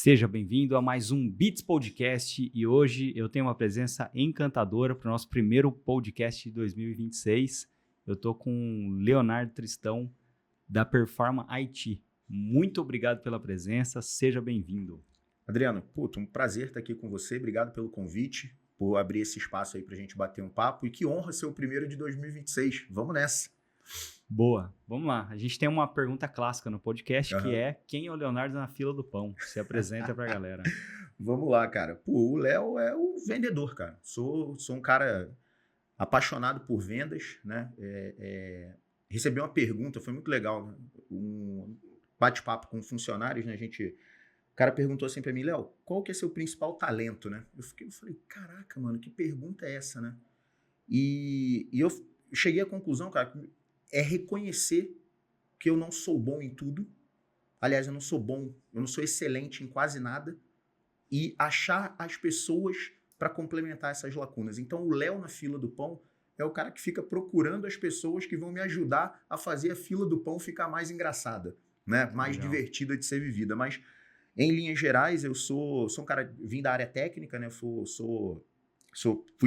Seja bem-vindo a mais um Beats Podcast e hoje eu tenho uma presença encantadora para o nosso primeiro podcast de 2026. Eu estou com o Leonardo Tristão, da Performa IT. Muito obrigado pela presença, seja bem-vindo. Adriano, um prazer estar aqui com você, obrigado pelo convite, por abrir esse espaço aí para a gente bater um papo e que honra ser o primeiro de 2026, vamos nessa. Boa, vamos lá. A gente tem uma pergunta clássica no podcast que é: quem é o Leonardo na fila do pão? Se apresenta pra galera. Vamos lá, cara. O Léo é o vendedor, cara. Sou um cara apaixonado por vendas, né? Recebi uma pergunta, foi muito legal, né? Um bate-papo com funcionários, né? O cara perguntou assim pra mim: Léo, qual que é seu principal talento, né? Eu falei, caraca, mano, que pergunta é essa, né? E eu cheguei à conclusão, cara, é reconhecer que eu não sou bom em tudo. Aliás, eu não sou excelente em quase nada. E achar as pessoas para complementar essas lacunas. Então, o Léo na fila do pão é o cara que fica procurando as pessoas que vão me ajudar a fazer a fila do pão ficar mais engraçada, né? Mais divertida de ser vivida. Mas, em linhas gerais, eu sou um cara, vim da área técnica, né? Fui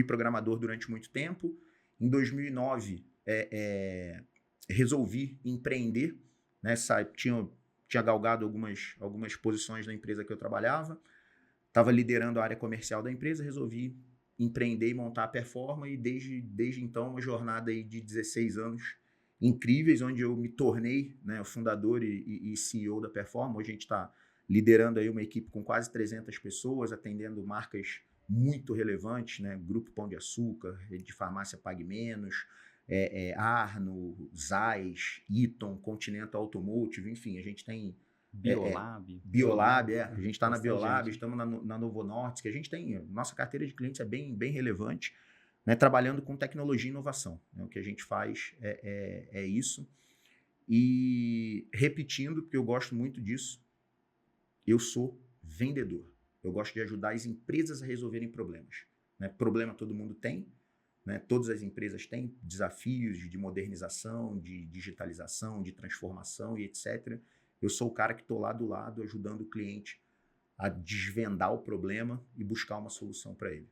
programador durante muito tempo. Em 2009, resolvi empreender, né? Tinha galgado algumas posições na empresa que eu trabalhava, estava liderando a área comercial da empresa, resolvi empreender e montar a Performa, e desde então uma jornada aí de 16 anos incríveis, onde eu me tornei, né, o fundador e CEO da Performa. Hoje a gente está liderando aí uma equipe com quase 300 pessoas, atendendo marcas muito relevantes, né? Grupo Pão de Açúcar, Rede de Farmácia Pague Menos, Arno, Zeiss, Eaton, Continental Automotive, enfim, a gente tem... Biolab, a gente está na Biolab, estamos na Novo Nordisk, que a gente tem... Nossa carteira de clientes é bem relevante, né, trabalhando com tecnologia e inovação, né? O que a gente faz é isso. E repetindo, porque eu gosto muito disso, eu sou vendedor. Eu gosto de ajudar as empresas a resolverem problemas, né? Problema todo mundo tem, né? Todas as empresas têm desafios de modernização, de digitalização, de transformação e etc. Eu sou o cara que estou lá do lado ajudando o cliente a desvendar o problema e buscar uma solução para ele.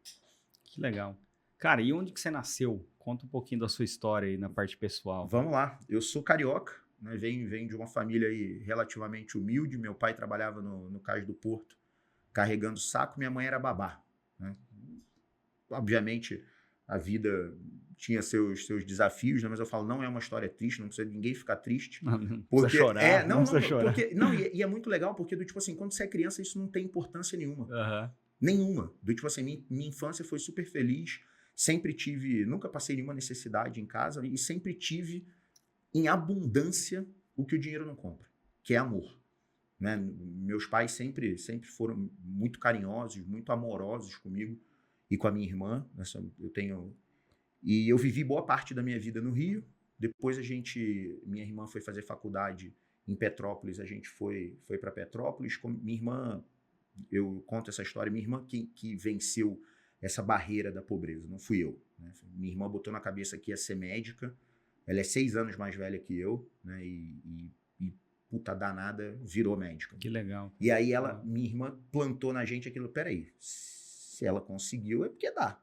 Que legal. Cara, e onde que você nasceu? Conta um pouquinho da sua história aí na parte pessoal. Vamos lá. Eu sou carioca, né? Venho de uma família aí relativamente humilde. Meu pai trabalhava no Cais do Porto, carregando saco. Minha mãe era babá, né? Obviamente, a vida tinha seus desafios, né? Mas eu falo, não é uma história triste, não precisa ninguém ficar triste. Não precisa chorar. Não precisa chorar. E é muito legal, porque tipo assim, quando você é criança, isso não tem importância nenhuma. Nenhuma. Tipo assim, minha infância foi super feliz, nunca passei nenhuma necessidade em casa e sempre tive em abundância o que o dinheiro não compra, que é amor, né? Meus pais sempre foram muito carinhosos, muito amorosos comigo e com a minha irmã. E eu vivi boa parte da minha vida no Rio. Depois minha irmã foi fazer faculdade em Petrópolis, a gente foi para Petrópolis. Minha irmã, eu conto essa história, minha irmã que venceu essa barreira da pobreza, não fui eu, né? Minha irmã botou na cabeça que ia ser médica. Ela é 6 anos mais velha que eu, né? E puta danada, virou médica. Que legal. E aí minha irmã plantou na gente aquilo, peraí, se ela conseguiu é porque dá,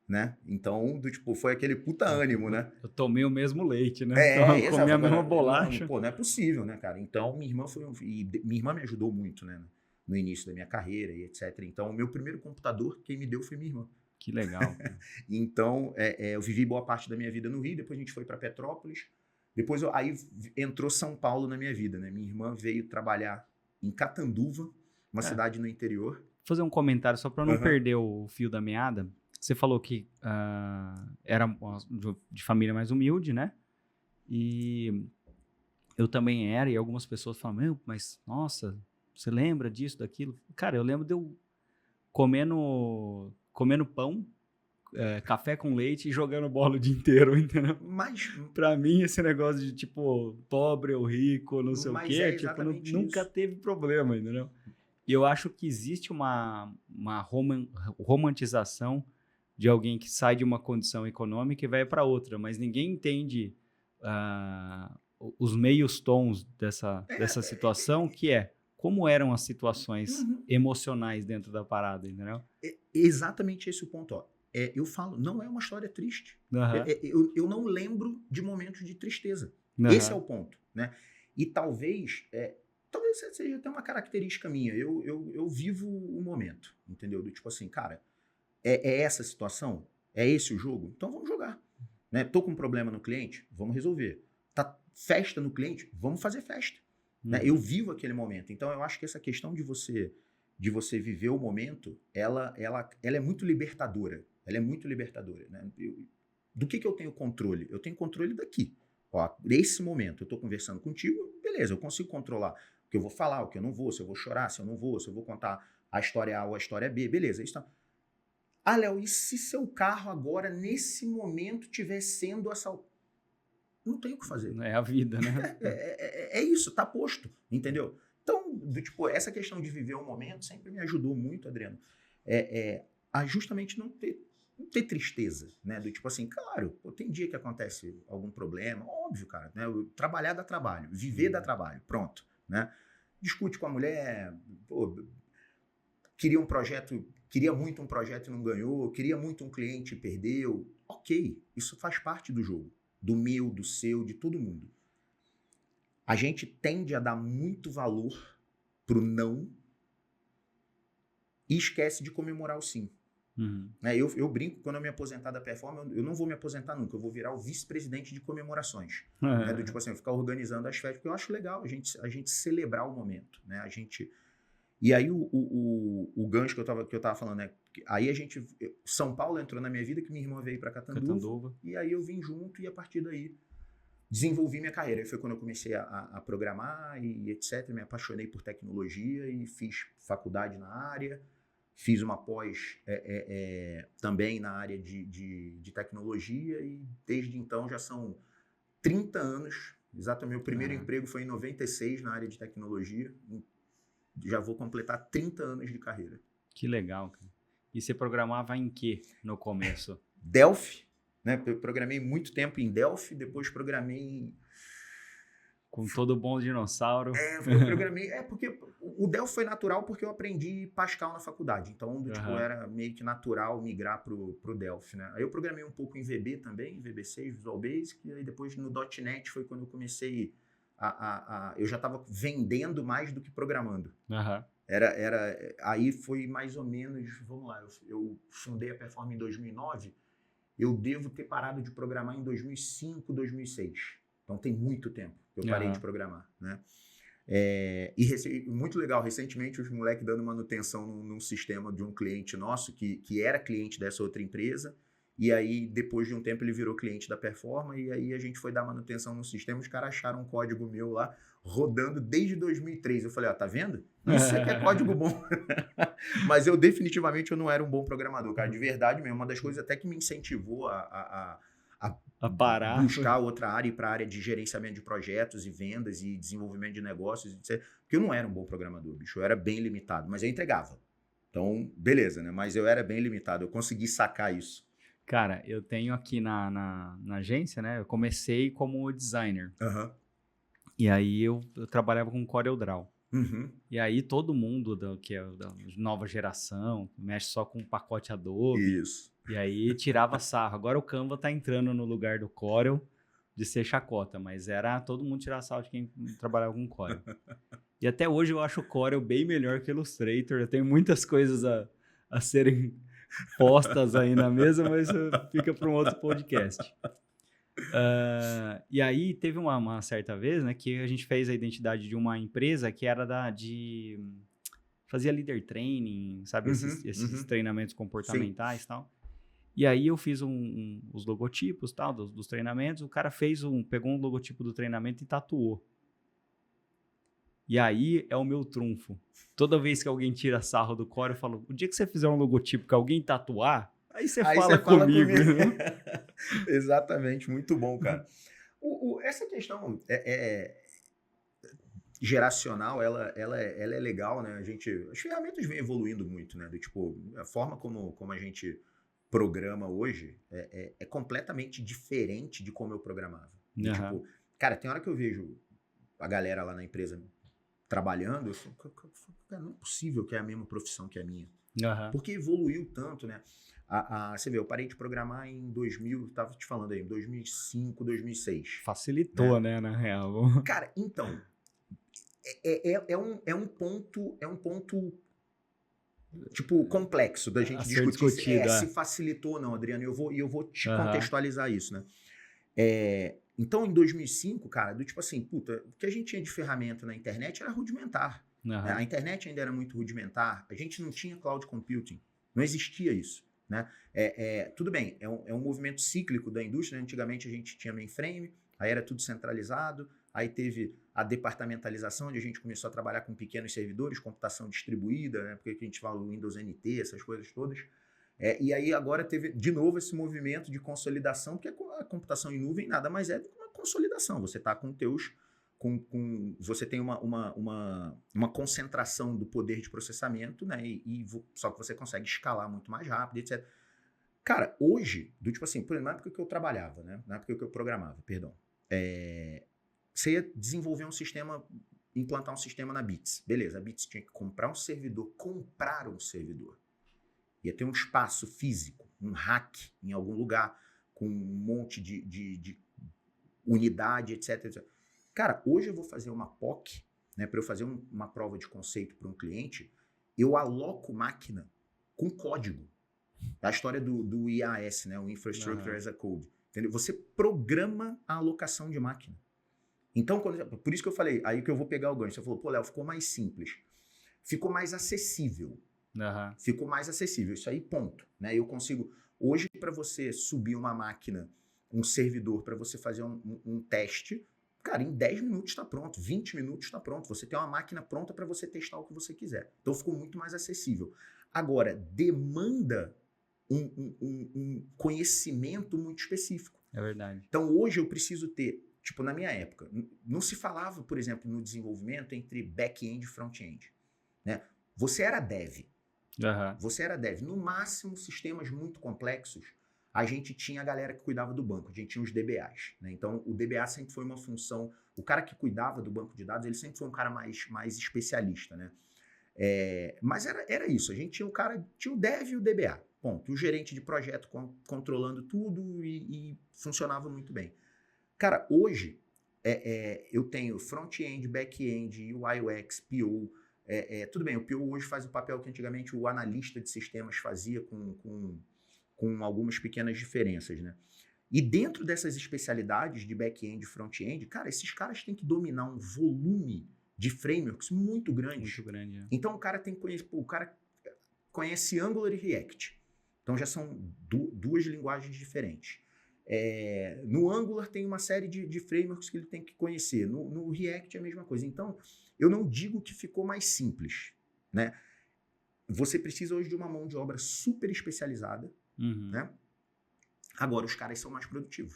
né? Então, foi aquele puta ânimo, né? Eu tomei o mesmo leite, né? Então, comi a mesma bolacha. Não é possível, né, cara? Então, minha irmã me ajudou muito, né? No início da minha carreira e etc. Então, o meu primeiro computador, quem me deu foi minha irmã. Que legal. Então, eu vivi boa parte da minha vida no Rio, depois a gente foi para Petrópolis. Depois, aí entrou São Paulo na minha vida, né? Minha irmã veio trabalhar em Catanduva, uma cidade no interior. Vou fazer um comentário só para não perder o fio da meada. Você falou que era de família mais humilde, né? E eu também era, e algumas pessoas falam, mas nossa, você lembra disso, daquilo? Cara, eu lembro de eu comendo pão, café com leite e jogando bola o dia inteiro, entendeu? Mas pra mim, esse negócio de, pobre ou rico, não sei o quê, nunca teve problema, entendeu? E eu acho que existe uma romantização de alguém que sai de uma condição econômica e vai para outra, mas ninguém entende os meios tons dessa situação, que é como eram as situações emocionais dentro da parada, entendeu? Exatamente esse o ponto, ó. Eu falo, não é uma história triste. Eu não lembro de momentos de tristeza. Esse é o ponto, né? E talvez seja até uma característica minha. Eu vivo o momento, entendeu? Do tipo assim, cara, é essa a situação? É esse o jogo? Então vamos jogar. Né? Tô com um problema no cliente? Vamos resolver. Tá festa no cliente? Vamos fazer festa. Né? Eu vivo aquele momento. Então eu acho que essa questão de você viver o momento, ela é muito libertadora. Ela é muito libertadora. Né? Do que eu tenho controle? Eu tenho controle daqui. Ó, nesse momento, eu estou conversando contigo, beleza, eu consigo controlar o que eu vou falar, o que eu não vou, se eu vou chorar, se eu não vou, se eu vou contar a história A ou a história B, beleza. Isso tá... Ah, Léo, e se seu carro agora, nesse momento, estiver sendo assaltado? Não tem o que fazer. É a vida, né? É isso, tá posto, entendeu? Então, tipo, essa questão de viver o momento sempre me ajudou muito, Adriano, a justamente não ter tristeza, né? Do tipo assim, claro, pô, tem dia que acontece algum problema, óbvio, cara, né? Trabalhar dá trabalho, viver dá trabalho, pronto, né? Discute com a mulher, pô, queria muito um projeto e não ganhou, queria muito um cliente e perdeu, ok, isso faz parte do jogo, do meu, do seu, de todo mundo. A gente tende a dar muito valor pro não e esquece de comemorar o sim. Eu brinco, quando eu me aposentar da performance, eu não vou me aposentar nunca, eu vou virar o vice-presidente de comemorações. Né? Do tipo assim, ficar organizando as festas, porque eu acho legal a gente celebrar o momento. Né? E aí o gancho que eu tava falando, né? Aí São Paulo entrou na minha vida, que minha irmã veio para Catanduva, e aí eu vim junto e a partir daí desenvolvi minha carreira. Aí foi quando eu comecei a programar e etc. Me apaixonei por tecnologia e fiz faculdade na área. Fiz uma pós também na área de tecnologia e desde então já são 30 anos. Exatamente, meu primeiro emprego foi em 96 na área de tecnologia. Já vou completar 30 anos de carreira. Que legal, cara. E você programava em que no começo? Delphi, né? Eu programei muito tempo em Delphi, depois programei... Com todo bom dinossauro. Eu programei... porque o Delphi foi natural porque eu aprendi Pascal na faculdade. Então, tipo, era meio que natural migrar pro Delphi, né? Aí eu programei um pouco em VB também, VB6, Visual Basic. E aí depois no .NET foi quando eu comecei eu já estava vendendo mais do que programando. Aí foi mais ou menos... Vamos lá, eu fundei a Perform em 2009. Eu devo ter parado de programar em 2005, 2006. Então tem muito tempo que eu parei de programar, né? Muito legal, recentemente os moleques dando manutenção num sistema de um cliente nosso que era cliente dessa outra empresa, e aí depois de um tempo ele virou cliente da Performa, e aí a gente foi dar manutenção no sistema, os caras acharam um código meu lá rodando desde 2003. Eu falei, ó, tá vendo? Isso aqui é código bom. Mas definitivamente eu não era um bom programador, cara, de verdade mesmo. Uma das coisas até que me incentivou a parar, buscar outra área e para a área de gerenciamento de projetos e vendas e desenvolvimento de negócios, etc. Porque eu não era um bom programador, bicho, eu era bem limitado, mas eu entregava. Então, beleza, né? Mas eu era bem limitado, eu consegui sacar isso. Cara, eu tenho aqui na agência, né? Eu comecei como designer. E aí eu trabalhava com CorelDRAW. E aí todo mundo que é da nova geração mexe só com pacote Adobe. Isso. E aí tirava sarro. Agora o Canva tá entrando no lugar do Corel de ser chacota, mas era todo mundo tirar sarro de quem trabalhava com Corel. E até hoje eu acho o Corel bem melhor que o Illustrator. Eu tenho muitas coisas a serem postas aí na mesa, mas fica para um outro podcast. E aí teve uma certa vez, né, que a gente fez a identidade de uma empresa que era fazia leader training, sabe, esses treinamentos comportamentais e tal. E aí eu fiz os logotipos tal, dos treinamentos, o cara pegou um logotipo do treinamento e tatuou. E aí é o meu trunfo. Toda vez que alguém tira sarro do Corel, eu falo, o dia que você fizer um logotipo que alguém tatuar, aí você fala comigo. Exatamente, muito bom, cara. Essa questão geracional, ela é legal, né? As ferramentas vêm evoluindo muito, né? A forma como a gente programa hoje é completamente diferente de como eu programava. Cara, tem hora que eu vejo a galera lá na empresa trabalhando, eu falei, cara, não é possível que é a mesma profissão que a minha. Uhum. Porque evoluiu tanto, né? Você vê, eu parei de programar em 2000, tava te falando aí, 2005, 2006. Facilitou, né, na real. Cara, então, é um ponto, tipo, complexo da gente A ser discutir discutido, se facilitou ou não, Adriano, e eu vou te Uhum. contextualizar isso, né? Então, em 2005, cara, do tipo assim, puta, o que a gente tinha de ferramenta na internet era rudimentar. Uhum. Né? A internet ainda era muito rudimentar, a gente não tinha cloud computing, não existia isso. Né? Tudo bem, é um movimento cíclico da indústria, né? Antigamente a gente tinha mainframe, aí era tudo centralizado, aí teve a departamentalização, onde a gente começou a trabalhar com pequenos servidores, computação distribuída, né? Porque a gente fala o Windows NT, essas coisas todas. E aí agora teve de novo esse movimento de consolidação, porque a computação em nuvem nada mais é do que uma consolidação. Você está com teus... você tem uma concentração do poder de processamento, né? Só que você consegue escalar muito mais rápido, etc. Cara, hoje, do tipo assim, por exemplo, na época que eu trabalhava, né? Na época que eu programava, perdão. Você ia desenvolver um sistema, implantar um sistema na Bits. Beleza, a Bits tinha que comprar um servidor. Ia ter um espaço físico, um rack em algum lugar, com um monte de unidade, etc, etc. Cara, hoje eu vou fazer uma POC, né, para eu fazer uma prova de conceito para um cliente, eu aloco máquina com código. A história do IaaS, né, o Infrastructure as a Code. Entendeu? Você programa a alocação de máquina. Então, por isso que eu falei, aí que eu vou pegar o gancho. Você falou, pô, Léo, ficou mais simples. Ficou mais acessível. Uhum. Ficou mais acessível. Isso aí, ponto. Né? Eu consigo... Hoje, para você subir uma máquina, um servidor, para você fazer um teste, cara, em 10 minutos está pronto, 20 minutos está pronto. Você tem uma máquina pronta para você testar o que você quiser. Então, ficou muito mais acessível. Agora, demanda um conhecimento muito específico. É verdade. Então, hoje eu preciso ter... Tipo, na minha época, não se falava, por exemplo, no desenvolvimento entre back-end e front-end. Né? Você era dev. Uhum. Você era dev. No máximo, sistemas muito complexos, a gente tinha a galera que cuidava do banco. A gente tinha os DBAs. Né? Então, o DBA sempre foi uma função... O cara que cuidava do banco de dados, ele sempre foi um cara mais especialista. Né? Mas era isso. A gente tinha tinha o dev e o DBA. Ponto. E o gerente de projeto controlando tudo e funcionava muito bem. Cara, hoje eu tenho front-end, back-end, UI, UX, PO. Tudo bem, o PO hoje faz o papel que antigamente o analista de sistemas fazia com algumas pequenas diferenças, né? E dentro dessas especialidades de back-end e front-end, cara, esses caras têm que dominar um volume de frameworks muito grande. Muito grande, é. Então o cara tem que conhecer... o cara conhece Angular e React. Então já são duas linguagens diferentes. No Angular tem uma série de frameworks que ele tem que conhecer. No React é a mesma coisa. Então, eu não digo que ficou mais simples. Né? Você precisa hoje de uma mão de obra super especializada. Uhum. Né? Agora, os caras são mais produtivos.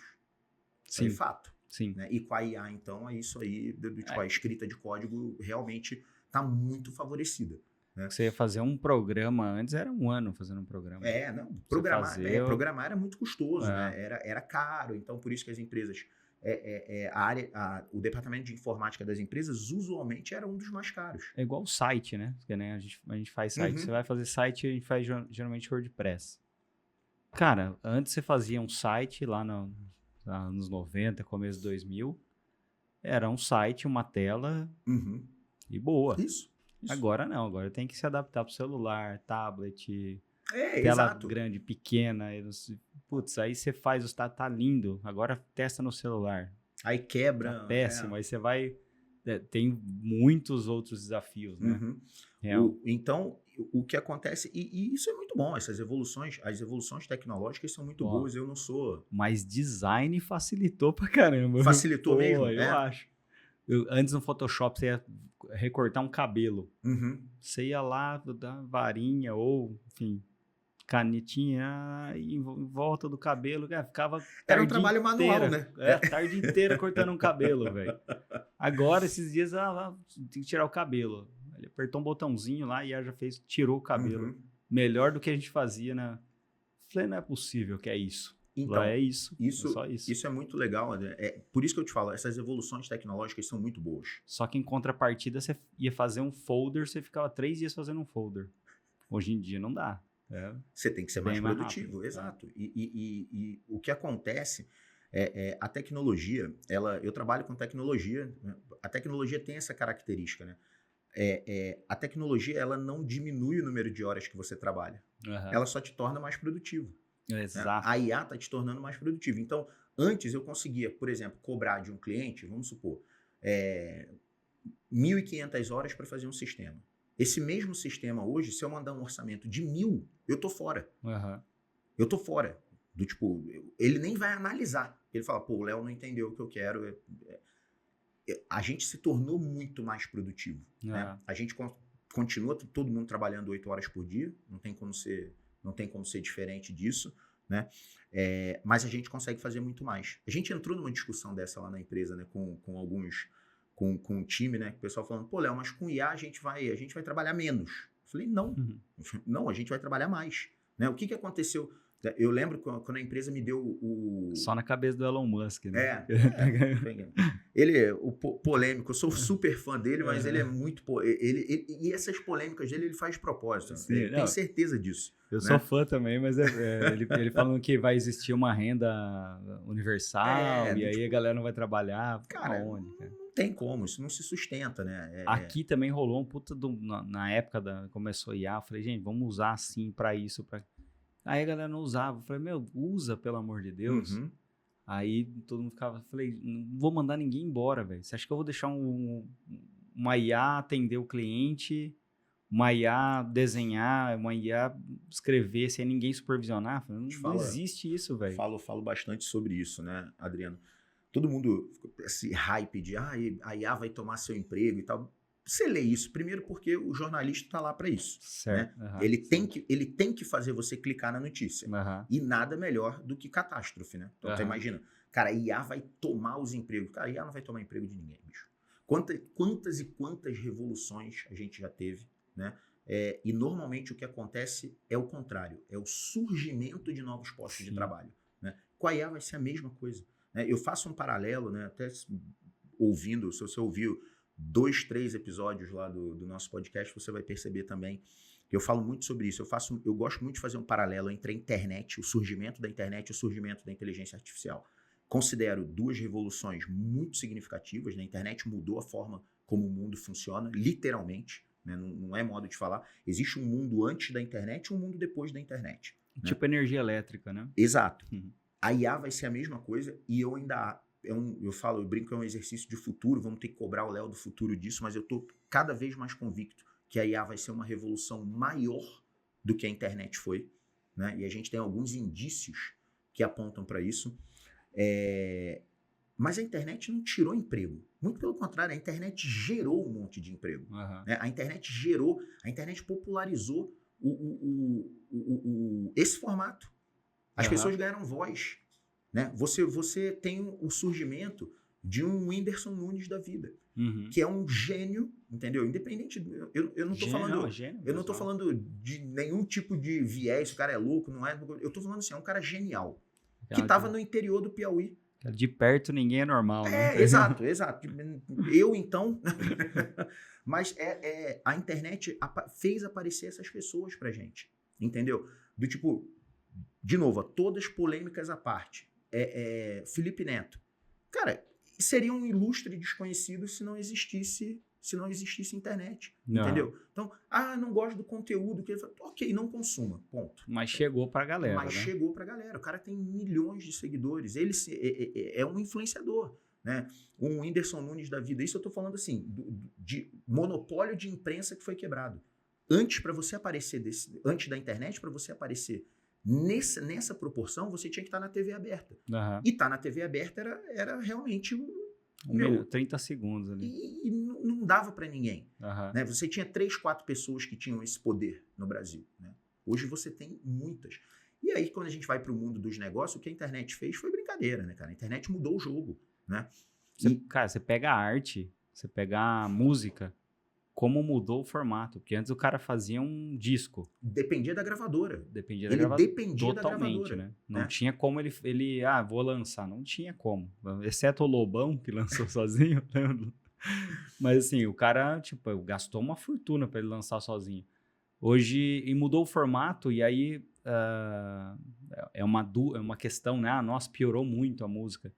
Sim. É fato. Sim. Né? E com a IA, então, é isso aí. A escrita de código realmente está muito favorecida. Né? Você ia fazer um programa, antes era um ano fazendo um programa. Não, programar era muito custoso, né? Era caro, então por isso que as empresas, o departamento de informática das empresas usualmente era um dos mais caros. É igual o site, né? Porque, né, a gente faz site, Você vai fazer site, a gente faz geralmente WordPress. Cara, antes você fazia um site lá nos anos 90, começo de 2000, era um site, uma tela e boa. Isso. Agora não, agora tem que se adaptar para o celular, tablet, tela exato. grande, pequena. Putz, aí você faz, tá lindo, agora testa no celular. Aí quebra. Tá péssimo, aí você vai... tem muitos outros desafios, né? Então, o que acontece... E isso é muito bom, as evoluções tecnológicas são muito boas, eu não sou... Mas design facilitou pra caramba. Facilitou mesmo? Eu acho. Antes no Photoshop você ia recortar um cabelo. Você ia lá, dar varinha ou, enfim, canetinha em volta do cabelo. Ficava era um trabalho manual, né? A tarde inteira cortando um cabelo, velho. Agora, esses dias, tem que tirar o cabelo. Ele apertou um botãozinho lá e já tirou o cabelo. Melhor do que a gente fazia, né? Falei, não é possível que é isso. Então, Lá é isso. É só isso. Isso é muito legal. Por isso que eu te falo, essas evoluções tecnológicas são muito boas. Só que em contrapartida, você ia fazer um folder, você ficava 3 dias fazendo um folder. Hoje em dia não dá. Você tem que ser Bem mais mais produtivo, rápido, exato. E o que acontece a tecnologia, eu trabalho com tecnologia, né? A tecnologia tem essa característica, né? A tecnologia, ela não diminui o número de horas que você trabalha. Ela só te torna mais produtivo. Exato. A IA está te tornando mais produtivo. Então, antes eu conseguia, por exemplo, cobrar de um cliente, vamos supor, 1.500 horas para fazer um sistema. Esse mesmo sistema hoje, se eu mandar um orçamento de 1.000, eu tô fora. Eu tô fora. Do tipo, ele nem vai analisar. Ele fala, pô, o Léo não entendeu o que eu quero. A gente se tornou muito mais produtivo. Né? A gente continua todo mundo trabalhando 8 horas por dia. Não tem como ser diferente disso. Né? Mas a gente consegue fazer muito mais. A gente entrou numa discussão dessa lá na empresa, né? Com o time, né? O pessoal falando, pô, Léo, mas com IA a gente vai trabalhar menos. Eu falei, não. Não, a gente vai trabalhar mais. Né? O que aconteceu? Eu lembro quando a empresa me deu o... Só na cabeça do Elon Musk, né? Ele é polêmico, eu sou super fã dele, mas ele é muito... E essas polêmicas dele, ele faz de propósito. Sim, ele tem certeza disso. Eu sou fã também, mas ele falando que vai existir uma renda universal e aí tipo, a galera não vai trabalhar. Cara, não tem como, isso não se sustenta, né? Aqui também rolou um puta na época começou a IA, eu falei, gente, vamos usar assim pra isso, Aí a galera não usava. Eu falei, usa, pelo amor de Deus. Aí todo mundo ficava, falei, não vou mandar ninguém embora, velho. Você acha que eu vou deixar uma IA atender o cliente, uma IA desenhar, uma IA escrever sem ninguém supervisionar? Falei, não existe isso, velho. Falo bastante sobre isso, né, Adriano? Todo mundo, esse hype de a IA vai tomar seu emprego e tal. Você lê isso, primeiro porque o jornalista está lá para isso. Certo. Né? Ele tem que fazer você clicar na notícia. E nada melhor do que catástrofe, né? Então você imagina, cara, a IA vai tomar os empregos. Cara, a IA não vai tomar emprego de ninguém, bicho. Quantas e quantas revoluções a gente já teve, né? E normalmente o que acontece é o contrário, é o surgimento de novos postos de trabalho. Né? Com a IA vai ser a mesma coisa. Né? Eu faço um paralelo, né? Até ouvindo, se você ouviu 2, 3 episódios lá do nosso podcast, você vai perceber também que eu falo muito sobre isso. Eu gosto muito de fazer um paralelo entre a internet, o surgimento da internet e o surgimento da inteligência artificial. Considero 2 revoluções muito significativas. A internet mudou a forma como o mundo funciona, literalmente. Né? Não é modo de falar. Existe um mundo antes da internet e um mundo depois da internet. Tipo energia elétrica, né? Exato. A IA vai ser a mesma coisa e eu ainda... eu brinco que é um exercício de futuro, vamos ter que cobrar o Léo do futuro disso, mas eu estou cada vez mais convicto que a IA vai ser uma revolução maior do que a internet foi, né? E a gente tem alguns indícios que apontam para isso. Mas a internet não tirou emprego. Muito pelo contrário, a internet gerou um monte de emprego. Né? A internet popularizou esse formato. As pessoas ganharam voz. Né? Você tem o surgimento de um Whindersson Nunes da vida, que é um gênio, entendeu? Independente, eu não estou falando, eu não estou falando de nenhum tipo de viés, o cara é louco, não é? Eu estou falando assim, é um cara genial, que estava no interior do Piauí. De perto ninguém é normal, né? Exato. Eu então, mas a internet fez aparecer essas pessoas pra gente, entendeu? Do tipo, de novo, todas polêmicas à parte. Felipe Neto. Cara, seria um ilustre desconhecido se não existisse internet, entendeu? Então, não gosto do conteúdo que ele fala, ok, não consuma, ponto. Mas chegou pra galera, Mas chegou pra galera. O cara tem milhões de seguidores, ele é um influenciador, né? Um Whindersson Nunes da vida. Isso eu tô falando assim, de monopólio de imprensa que foi quebrado. Antes da internet, para você aparecer nessa proporção, você tinha que estar na TV aberta. E estar na TV aberta era realmente 30 segundos ali. E não dava para ninguém. Né? Você tinha 3, 4 pessoas que tinham esse poder no Brasil. Né? Hoje você tem muitas. E aí, quando a gente vai para o mundo dos negócios, o que a internet fez foi brincadeira, né, cara? A internet mudou o jogo. Né? Cara, você pega a arte, você pega a música. como mudou o formato. Porque antes o cara fazia um disco. Dependia da gravadora. Dependia da Ele gravadora. dependia Totalmente, da gravadora, né? Não né? tinha como ele, vou lançar. Não tinha como. Exceto o Lobão, que lançou sozinho. Mas assim, o cara, tipo, gastou uma fortuna para ele lançar sozinho. Hoje, e mudou o formato, e aí é uma questão, né? Nossa, piorou muito a música.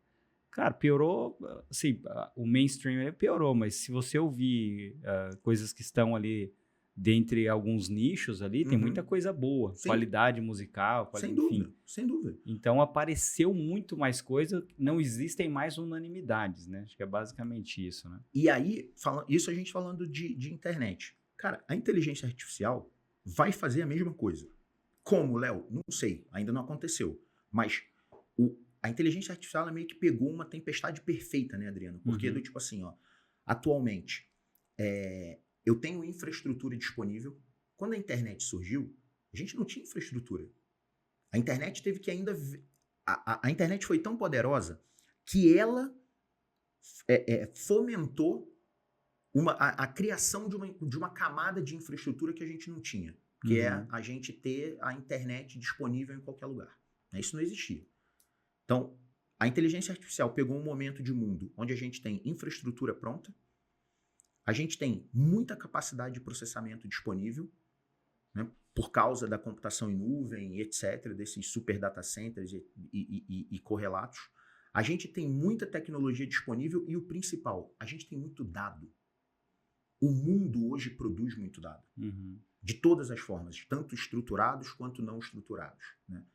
Cara, piorou, assim, o mainstream ele piorou, mas se você ouvir coisas que estão ali dentre alguns nichos ali, tem muita coisa boa, Sim. qualidade musical, Sem enfim. dúvida, sem dúvida. Então apareceu muito mais coisa, não existem mais unanimidades, né? Acho que é basicamente isso, né? E aí, isso a gente falando de internet. Cara, a inteligência artificial vai fazer a mesma coisa. Como, Léo? Não sei, ainda não aconteceu. Mas a inteligência artificial ela meio que pegou uma tempestade perfeita, né, Adriano? Porque do tipo assim, ó, atualmente, eu tenho infraestrutura disponível. Quando a internet surgiu, a gente não tinha infraestrutura. A internet teve que ainda... A internet foi tão poderosa que ela fomentou a criação de uma camada de infraestrutura que a gente não tinha, que é a gente ter a internet disponível em qualquer lugar. Isso não existia. Então, a inteligência artificial pegou um momento de mundo onde a gente tem infraestrutura pronta, a gente tem muita capacidade de processamento disponível, né, por causa da computação em nuvem, etc., desses super data centers e correlatos. A gente tem muita tecnologia disponível e o principal, a gente tem muito dado. O mundo hoje produz muito dado. De todas as formas, tanto estruturados quanto não estruturados, né?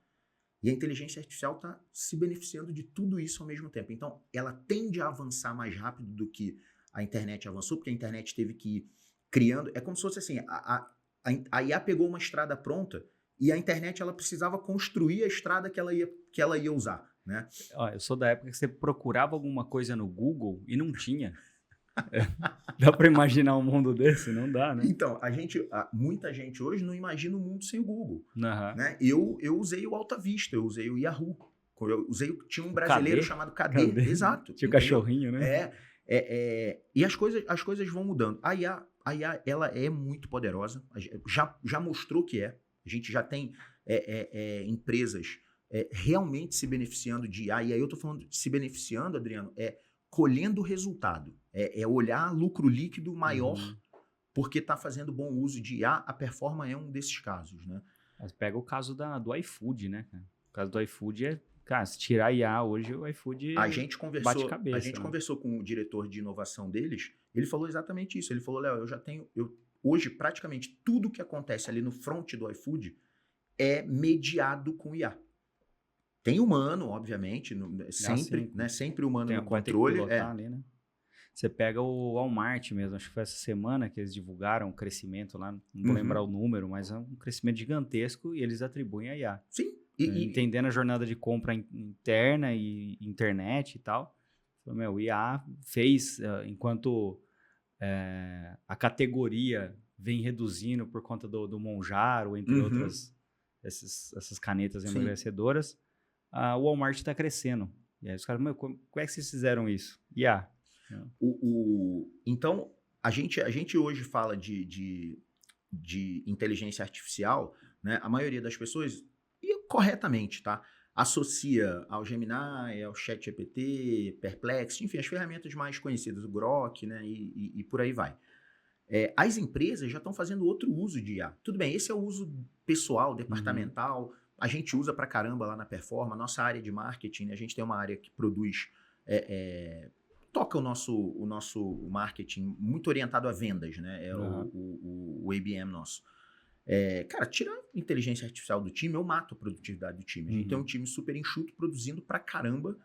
E a inteligência artificial está se beneficiando de tudo isso ao mesmo tempo. Então, ela tende a avançar mais rápido do que a internet avançou, porque a internet teve que ir criando... É como se fosse assim, a IA pegou uma estrada pronta e a internet ela precisava construir a estrada que ela ia usar, né? Eu sou da época que você procurava alguma coisa no Google e não tinha. Dá para imaginar um mundo desse? Não dá, né? Então, muita gente hoje não imagina o mundo sem o Google. Né? Eu usei o Alta Vista, eu usei o Yahoo. Tinha um brasileiro chamado Cadê. Exato. Tinha o cachorrinho, né? E as coisas vão mudando. A IA ela é muito poderosa. Já mostrou que é. A gente já tem empresas realmente se beneficiando de IA. E aí eu estou falando de se beneficiando, Adriano, colhendo o resultado. Olhar lucro líquido maior porque está fazendo bom uso de IA. A Performa é um desses casos, né? Mas pega o caso do iFood, né? O caso do iFood cara, se tirar IA hoje, o iFood bate cabeça. A gente conversou com o diretor de inovação deles, ele falou exatamente isso. Ele falou, Léo, hoje praticamente tudo que acontece ali no front do iFood é mediado com IA. Tem humano, obviamente, sempre, né? Sempre humano no controle. Ali, né? Você pega o Walmart mesmo, acho que foi essa semana que eles divulgaram o crescimento lá, não vou lembrar o número, mas é um crescimento gigantesco e eles atribuem a IA. Sim. Entendendo a jornada de compra interna e internet e tal. O IA fez, enquanto a categoria vem reduzindo por conta do Monjaro, entre outras, essas canetas emagrecedoras, o Walmart está crescendo. E aí os caras, como é que vocês fizeram isso? IA. Então, a gente hoje fala de inteligência artificial, né? A maioria das pessoas, e corretamente, tá? Associa ao Gemini, ao ChatGPT, Perplexity, enfim, as ferramentas mais conhecidas, o Grok, né? E por aí vai. As empresas já estão fazendo outro uso de IA. Tudo bem, esse é o uso pessoal, departamental, a gente usa pra caramba lá na Performa, nossa área de marketing, né? A gente tem uma área que produz... toca o nosso marketing muito orientado a vendas, né? O ABM nosso. Cara, tira a inteligência artificial do time, eu mato a produtividade do time. A gente tem um time super enxuto, produzindo pra caramba,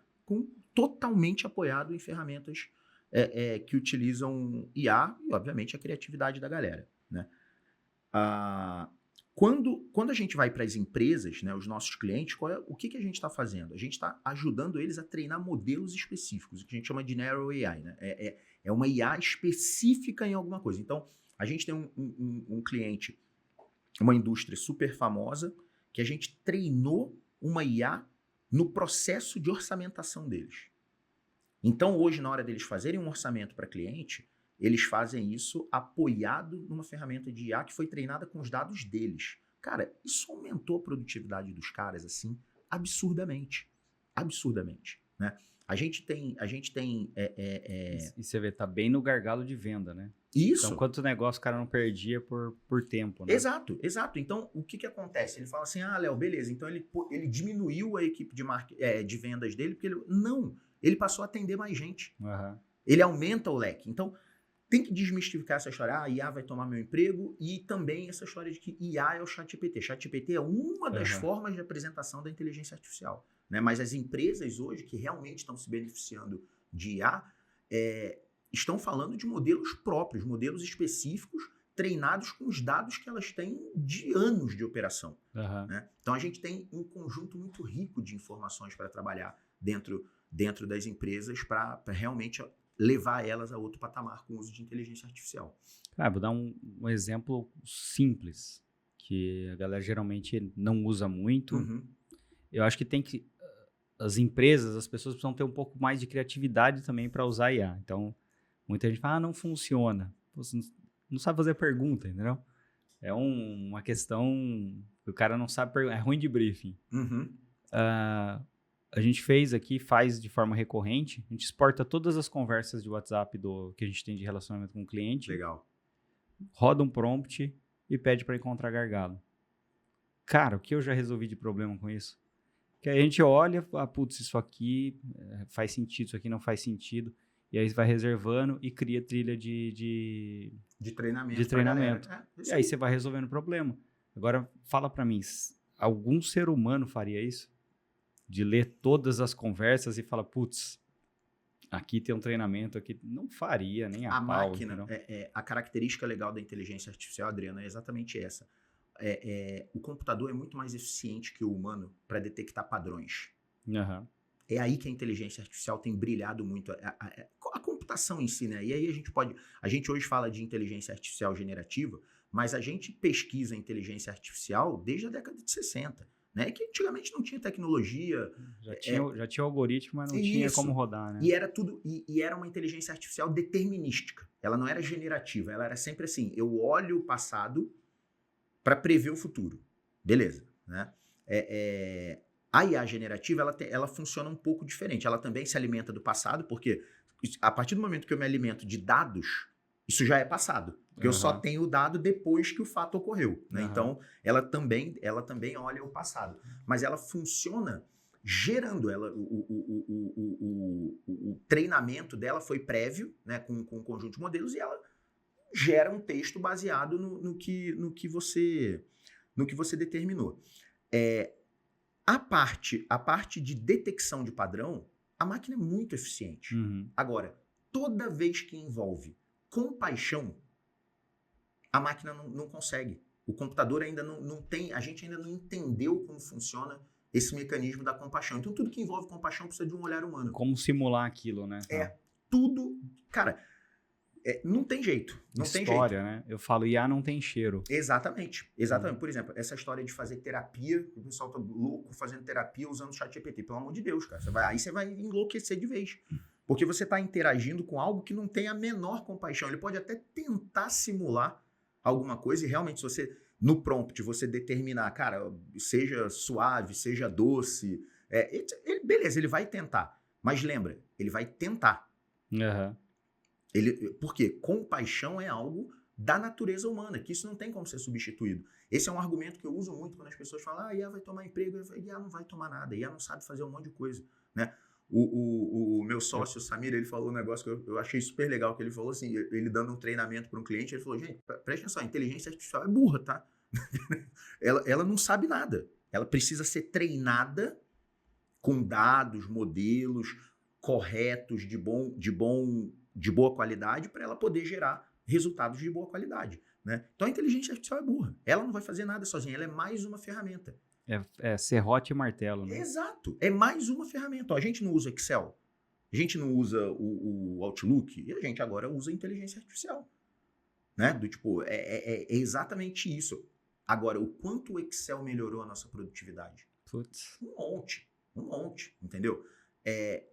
totalmente apoiado em ferramentas que utilizam IA e, obviamente, a criatividade da galera, né? Quando a gente vai para as empresas, né, os nossos clientes, o que a gente está fazendo? A gente está ajudando eles a treinar modelos específicos, o que a gente chama de Narrow AI, né? É uma IA específica em alguma coisa. Então, a gente tem um cliente, uma indústria super famosa, que a gente treinou uma IA no processo de orçamentação deles. Então, hoje, na hora deles fazerem um orçamento para cliente, eles fazem isso apoiado numa ferramenta de IA que foi treinada com os dados deles. Cara, isso aumentou a produtividade dos caras, assim, absurdamente. Absurdamente, né? A gente tem... E você vê, tá bem no gargalo de venda, né? Isso. Então, quanto negócio o cara não perdia por tempo, né? Exato, exato. Então, o que acontece? Ele fala assim, Léo, beleza, então ele diminuiu a equipe de vendas dele, porque ele passou a atender mais gente. Uhum. Ele aumenta o leque. Então, tem que desmistificar essa história, IA vai tomar meu emprego, e também essa história de que IA é o ChatGPT. ChatGPT é uma das formas de apresentação da inteligência artificial, né? Mas as empresas hoje que realmente estão se beneficiando de IA estão falando de modelos próprios, modelos específicos, treinados com os dados que elas têm de anos de operação. Né? Então, a gente tem um conjunto muito rico de informações para trabalhar dentro das empresas para realmente levar elas a outro patamar com o uso de inteligência artificial. Vou dar um exemplo simples, que a galera geralmente não usa muito. Uhum. Eu acho que as empresas, as pessoas precisam ter um pouco mais de criatividade também para usar IA. Então, muita gente fala, não funciona. Você não sabe fazer pergunta, entendeu? É uma questão que o cara não sabe perguntar. É ruim de briefing. Uhum. A gente faz de forma recorrente, a gente exporta todas as conversas de WhatsApp que a gente tem de relacionamento com o cliente. Legal. Roda um prompt e pede para encontrar gargalo. Cara, o que eu já resolvi de problema com isso? Que aí a gente olha, putz, isso aqui faz sentido, isso aqui não faz sentido. E aí você vai reservando e cria trilha de treinamento. E aí você vai resolvendo o problema. Agora, fala para mim, algum ser humano faria isso? De ler todas as conversas e falar, putz, aqui tem um treinamento, aqui não faria nem a pau. Máquina, a característica legal da inteligência artificial, Adriano, é exatamente essa. O computador é muito mais eficiente que o humano para detectar padrões. Uhum. É aí que a inteligência artificial tem brilhado muito. A computação em si, né? E aí a gente hoje fala de inteligência artificial generativa, mas a gente pesquisa inteligência artificial desde a década de 60. Né? Que antigamente não tinha tecnologia. Já tinha algoritmo, mas não tinha como rodar, né? E era tudo. E era uma inteligência artificial determinística. Ela não era generativa, ela era sempre assim: eu olho o passado para prever o futuro. Beleza, né? A IA generativa, ela funciona um pouco diferente. Ela também se alimenta do passado, porque a partir do momento que eu me alimento de dados, isso já é passado. Porque eu só tenho o dado depois que o fato ocorreu. Né? Então, ela também olha o passado. Mas ela funciona gerando. O treinamento dela foi prévio, né, com um conjunto de modelos, e ela gera um texto baseado no que você determinou. A parte de detecção de padrão, a máquina é muito eficiente. Uhum. Agora, toda vez que envolve compaixão, a máquina não consegue. O computador ainda não tem, a gente ainda não entendeu como funciona esse mecanismo da compaixão. Então, tudo que envolve compaixão precisa de um olhar humano. Como simular aquilo, né? Tudo... Cara, não tem jeito. Não tem jeito. Né? Eu falo, IA não tem cheiro. Exatamente. Por exemplo, essa história de fazer terapia, o pessoal tá louco fazendo terapia usando o ChatGPT. Pelo amor de Deus, cara. Aí você vai enlouquecer de vez. Porque você está interagindo com algo que não tem a menor compaixão. Ele pode até tentar simular alguma coisa e realmente, se você, no prompt, você determinar, cara, seja suave, seja doce, beleza, ele vai tentar. Mas lembra, ele vai tentar. Uhum. Porque compaixão é algo da natureza humana, que isso não tem como ser substituído. Esse é um argumento que eu uso muito quando as pessoas falam, IA vai tomar emprego. IA não vai tomar nada, IA não sabe fazer um monte de coisa, né? O meu sócio, Samir, ele falou um negócio que eu achei super legal, que ele falou assim, ele dando um treinamento para um cliente, ele falou, gente, presta atenção, a inteligência artificial é burra, tá? ela não sabe nada. Ela precisa ser treinada com dados, modelos corretos, de boa qualidade, para ela poder gerar resultados de boa qualidade, né? Então a inteligência artificial é burra. Ela não vai fazer nada sozinha, ela é mais uma ferramenta. Serrote e martelo, né? Exato. É mais uma ferramenta. A gente não usa Excel, a gente não usa o Outlook, e a gente agora usa a inteligência artificial. Né? É exatamente isso. Agora, o quanto o Excel melhorou a nossa produtividade? Putz. Um monte, entendeu?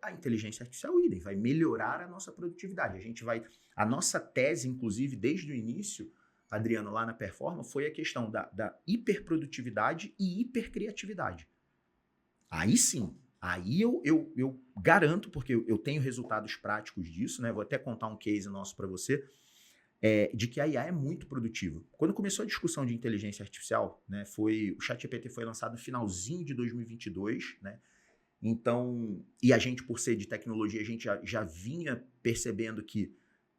A inteligência artificial vai melhorar a nossa produtividade. A nossa tese, inclusive, desde o início, Adriano, lá na Performa, foi a questão da hiperprodutividade e hipercriatividade. Aí sim, aí eu garanto, porque eu tenho resultados práticos disso, né? Vou até contar um case nosso para você, de que a IA é muito produtiva. Quando começou a discussão de inteligência artificial, né, o ChatGPT foi lançado no finalzinho de 2022, né? Então, e a gente, por ser de tecnologia, a gente já vinha percebendo que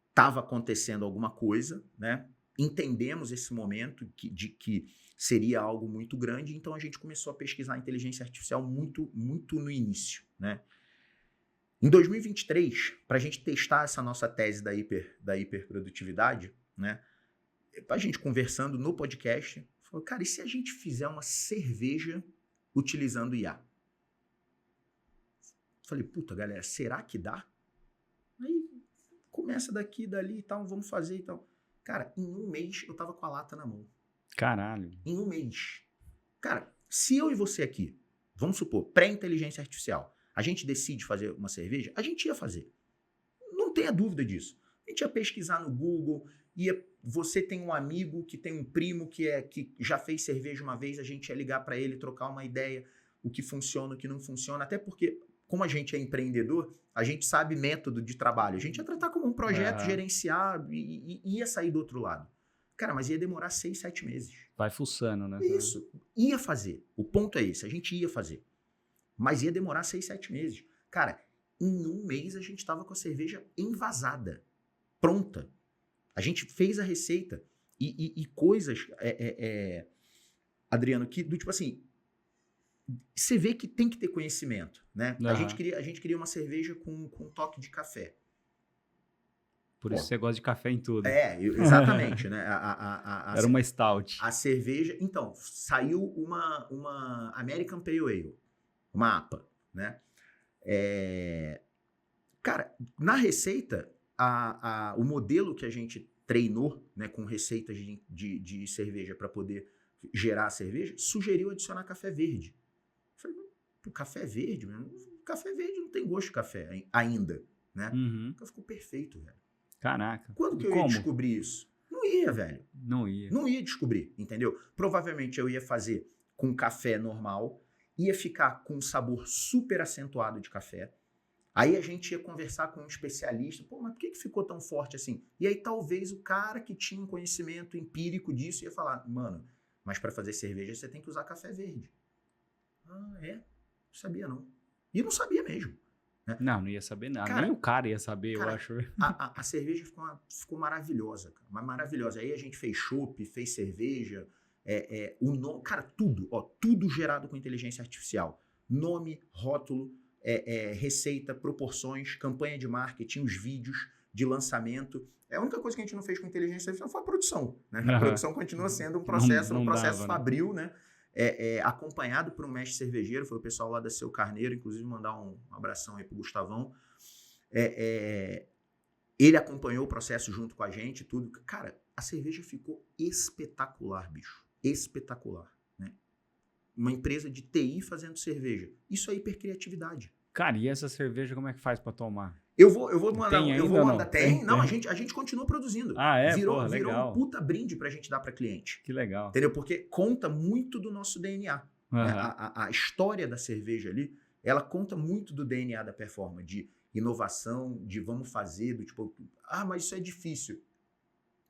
estava acontecendo alguma coisa, né? Entendemos esse momento de que seria algo muito grande, então a gente começou a pesquisar a inteligência artificial muito, muito no início, né? Em 2023, para a gente testar essa nossa tese da hiperprodutividade, né? A gente conversando no podcast, falou, cara, e se a gente fizer uma cerveja utilizando IA? Falei, puta, galera, será que dá? Aí começa daqui, dali e tal, vamos fazer e tal. Cara, em um mês eu tava com a lata na mão. Caralho. Em um mês. Cara, se eu e você aqui, vamos supor, pré-inteligência artificial, a gente decide fazer uma cerveja, a gente ia fazer. Não tenha dúvida disso. A gente ia pesquisar no Google, você tem um amigo que tem um primo que já fez cerveja uma vez, a gente ia ligar para ele, trocar uma ideia, o que funciona, o que não funciona, até porque como a gente é empreendedor, a gente sabe método de trabalho. A gente ia tratar como um projeto, gerenciar e ia sair do outro lado. Cara, mas ia demorar 6, 7 meses. Vai fuçando, né? Isso. Ia fazer. O ponto é esse. A gente ia fazer. Mas ia demorar 6, 7 meses. Cara, em um mês a gente estava com a cerveja envasada. Pronta. A gente fez a receita. E coisas, Adriano, que do tipo assim... Você vê que tem que ter conhecimento, né? Uhum. A gente queria uma cerveja com toque de café. Por isso você gosta de café em tudo. Exatamente, né? Era uma stout. A cerveja... Então, saiu uma American Pale Ale, uma APA, né? Cara, na receita, o modelo que a gente treinou, né, com receitas de cerveja para poder gerar a cerveja, sugeriu adicionar café verde. Falei, café verde? Café verde não tem gosto de café ainda, né? Uhum. Então ficou perfeito, velho. Caraca. Quando que eu ia descobrir isso? Não ia, velho. Não ia. Não ia descobrir, entendeu? Provavelmente eu ia fazer com café normal, ia ficar com um sabor super acentuado de café. Aí a gente ia conversar com um especialista. Pô, mas por que ficou tão forte assim? E aí talvez o cara que tinha um conhecimento empírico disso ia falar, mano, mas para fazer cerveja você tem que usar café verde. Ah, é? Não sabia não. E não sabia mesmo. Né? Não ia saber nada. Cara, nem o cara ia saber, cara, eu acho. A cerveja ficou maravilhosa, cara. Mas maravilhosa. Aí a gente fez chopp, fez cerveja, cara, tudo gerado com inteligência artificial. Nome, rótulo, receita, proporções, campanha de marketing, os vídeos de lançamento. A única coisa que a gente não fez com inteligência artificial foi a produção. Né? A produção continua sendo um processo, fabril, né? Acompanhado por um mestre cervejeiro, foi o pessoal lá da Seu Carneiro, inclusive mandar um abração aí pro Gustavão. Ele acompanhou o processo junto com a gente, tudo. Cara, a cerveja ficou espetacular, bicho. Espetacular. Né? Uma empresa de TI fazendo cerveja. Isso é hipercriatividade. Cara, e essa cerveja como é que faz pra tomar? Eu vou mandar. Tem? Não, a gente continua produzindo. Virou um puta brinde pra gente dar pra cliente. Que legal. Entendeu? Porque conta muito do nosso DNA. Né? A história da cerveja ali, ela conta muito do DNA da Performa, de inovação, de vamos fazer, do tipo, mas isso é difícil.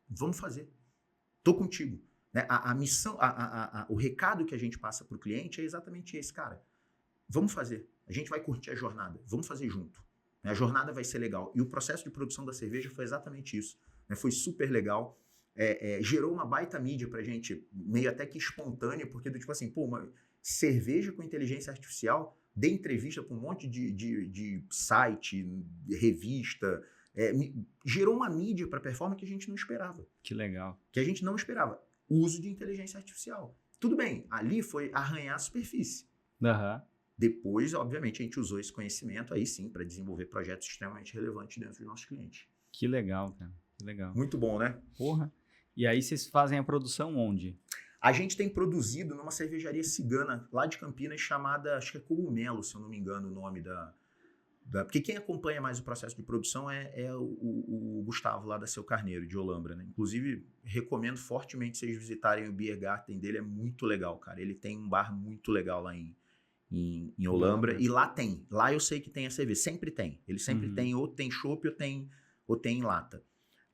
Vamos fazer. Tô contigo. Né? A missão, o recado que a gente passa pro cliente é exatamente esse, cara. Vamos fazer. A gente vai curtir a jornada. Vamos fazer junto. A jornada vai ser legal. E o processo de produção da cerveja foi exatamente isso. Né? Foi super legal. Gerou uma baita mídia pra gente, meio até que espontânea, porque do tipo assim, uma cerveja com inteligência artificial, dei entrevista pra um monte de site, revista, gerou uma mídia pra Performa que a gente não esperava. Que legal. Que a gente não esperava. Uso de inteligência artificial. Tudo bem, ali foi arranhar a superfície. Depois, obviamente, a gente usou esse conhecimento aí sim para desenvolver projetos extremamente relevantes dentro dos nossos clientes. Que legal, cara. Que legal. Muito bom, né? Porra. E aí vocês fazem a produção onde? A gente tem produzido numa cervejaria cigana lá de Campinas chamada, acho que é Cogumelo, se eu não me engano o nome Porque quem acompanha mais o processo de produção é o Gustavo lá da Seu Carneiro, de Olambra, né? Inclusive, recomendo fortemente vocês visitarem o Beer Garden dele, é muito legal, cara. Ele tem um bar muito legal lá em Olambra, e lá eu sei que tem a cerveja, sempre tem. Ele sempre tem, ou tem chopp ou tem em lata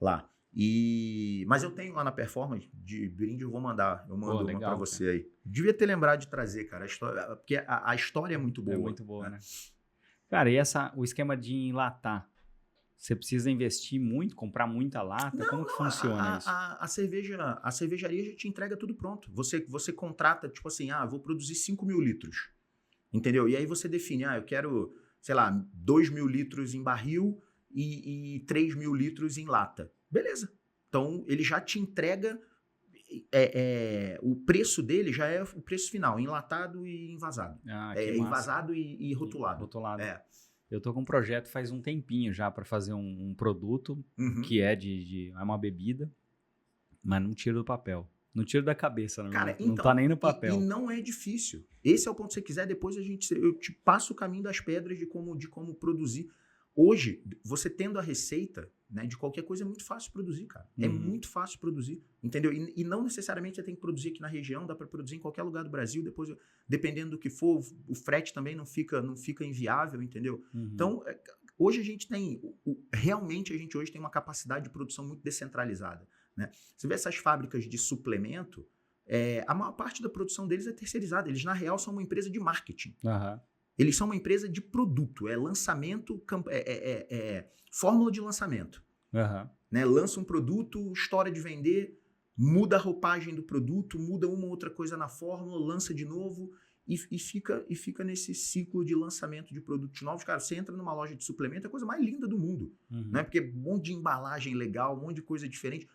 lá. Mas eu tenho lá na Performance, de brinde eu mando uma pra você aí. Devia ter lembrado de trazer, cara, porque a história é muito boa. É muito boa, né? Cara, e o esquema de enlatar? Você precisa investir muito, comprar muita lata? Como que funciona isso? A cervejaria já te entrega tudo pronto. Você contrata, tipo assim, vou produzir 5 mil litros. Entendeu? E aí você define, eu quero, sei lá, 2 mil litros em barril e 3 mil litros em lata. Beleza. Então, ele já te entrega, o preço dele já é o preço final, enlatado e envasado. Envasado e rotulado. Eu tô com um projeto faz um tempinho já para fazer um produto que é é uma bebida, mas não tiro do papel. Não tiro da cabeça, não tá nem no papel. E não é difícil. Esse é o ponto. Se você quiser, depois eu te passo o caminho das pedras de como produzir. Hoje, você tendo a receita, né, de qualquer coisa, é muito fácil produzir, cara. É muito fácil produzir, entendeu? E não necessariamente você tem que produzir aqui na região, dá para produzir em qualquer lugar do Brasil. Depois, dependendo do que for, o frete também não fica inviável, entendeu? Então, hoje a gente tem, realmente a gente hoje tem uma capacidade de produção muito descentralizada, né? Você vê essas fábricas de suplemento, a maior parte da produção deles é terceirizada. Eles, na real, são uma empresa de marketing. Eles são uma empresa de produto, lançamento, fórmula de lançamento. Né? Lança um produto, história de vender, muda a roupagem do produto, muda uma ou outra coisa na fórmula, lança de novo e fica nesse ciclo de lançamento de produtos novos. Cara, você entra numa loja de suplemento, é a coisa mais linda do mundo. Né? Porque um monte de embalagem legal, um monte de coisa diferente.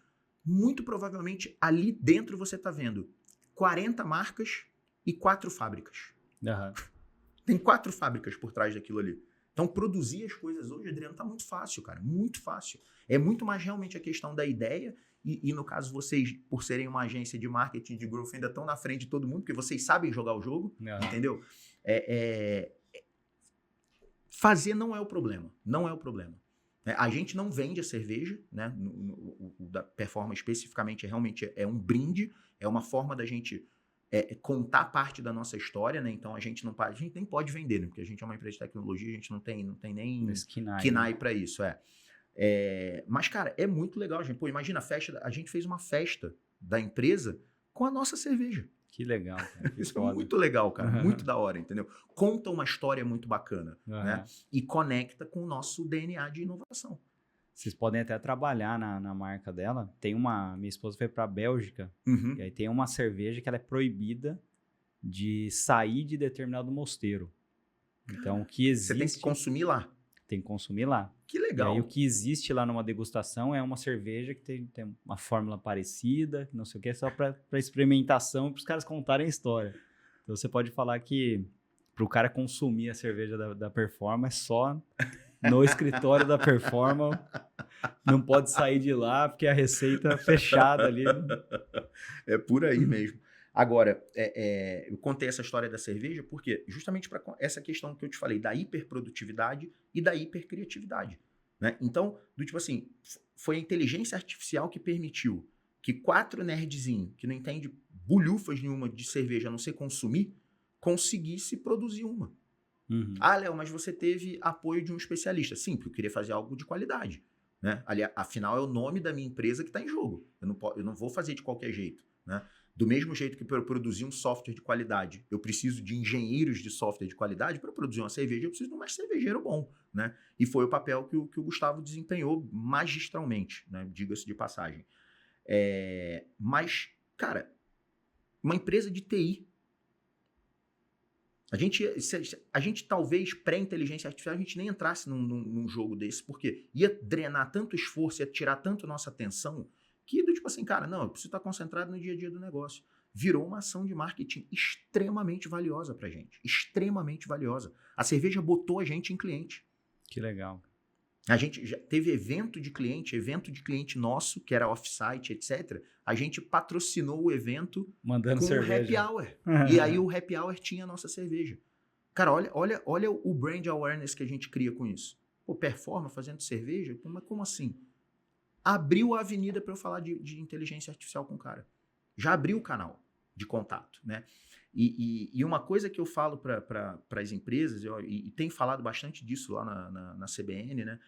Muito provavelmente ali dentro você está vendo 40 marcas e 4 fábricas. Tem 4 fábricas por trás daquilo ali. Então, produzir as coisas hoje, Adriano, tá muito fácil, cara. Muito fácil. É muito mais realmente a questão da ideia. E no caso, vocês, por serem uma agência de marketing de growth, ainda estão na frente de todo mundo, porque vocês sabem jogar o jogo, entendeu? Fazer não é o problema. Não é o problema. A gente não vende a cerveja, né? O da Performance especificamente realmente é um brinde, é uma forma da gente contar parte da nossa história, né? Então a gente nem pode vender, né? Porque a gente é uma empresa de tecnologia, a gente não tem nem KINAI para isso, mas, cara, é muito legal, gente. Pô, imagina a gente fez uma festa da empresa com a nossa cerveja. Que legal, cara. Isso é muito legal, cara. Muito da hora, entendeu? Conta uma história muito bacana, né? E conecta com o nosso DNA de inovação. Vocês podem até trabalhar na marca dela. Minha esposa foi pra Bélgica, e aí tem uma cerveja que ela é proibida de sair de determinado mosteiro. Então, o que existe... Você tem que consumir lá. Tem que consumir lá. Que legal. E aí, o que existe lá numa degustação é uma cerveja que tem uma fórmula parecida, não sei o que, só para experimentação, para os caras contarem a história. Então, você pode falar que para o cara consumir a cerveja da Performance só no escritório da Performance, não pode sair de lá porque a receita fechada ali. É por aí mesmo. Agora, eu contei essa história da cerveja porque justamente para essa questão que eu te falei, da hiperprodutividade e da hipercriatividade. Né? Então, do tipo assim, foi a inteligência artificial que permitiu que 4 nerdzinhos, que não entende bulhufas nenhuma de cerveja a não ser consumir, conseguisse produzir uma. Léo, mas você teve apoio de um especialista. Sim, porque eu queria fazer algo de qualidade. Né? Afinal, é o nome da minha empresa que está em jogo. Eu não vou fazer de qualquer jeito. Né? Do mesmo jeito que para eu produzir um software de qualidade, eu preciso de engenheiros de software de qualidade, para produzir uma cerveja, eu preciso de um cervejeiro bom. Né? E foi o papel que o Gustavo desempenhou magistralmente, né? Diga-se de passagem. Mas, cara, uma empresa de TI, a gente talvez, pré-inteligência artificial, a gente nem entrasse num jogo desse, porque ia drenar tanto esforço, ia tirar tanto nossa atenção, que do tipo assim, cara, não, eu preciso estar concentrado no dia a dia do negócio. Virou uma ação de marketing extremamente valiosa pra gente. Extremamente valiosa. A cerveja botou a gente em cliente. Que legal. A gente já teve evento de cliente nosso, que era off-site, etc. A gente patrocinou o evento mandando com cerveja. o happy hour. E aí o happy hour tinha a nossa cerveja. Cara, olha o brand awareness que a gente cria com isso. Pô, Performa fazendo cerveja? Mas como assim? Abriu a avenida para eu falar de inteligência artificial com o cara. Já abriu o canal de contato, né? E uma coisa que eu falo para as empresas, e tenho falado bastante disso lá na CBN, né?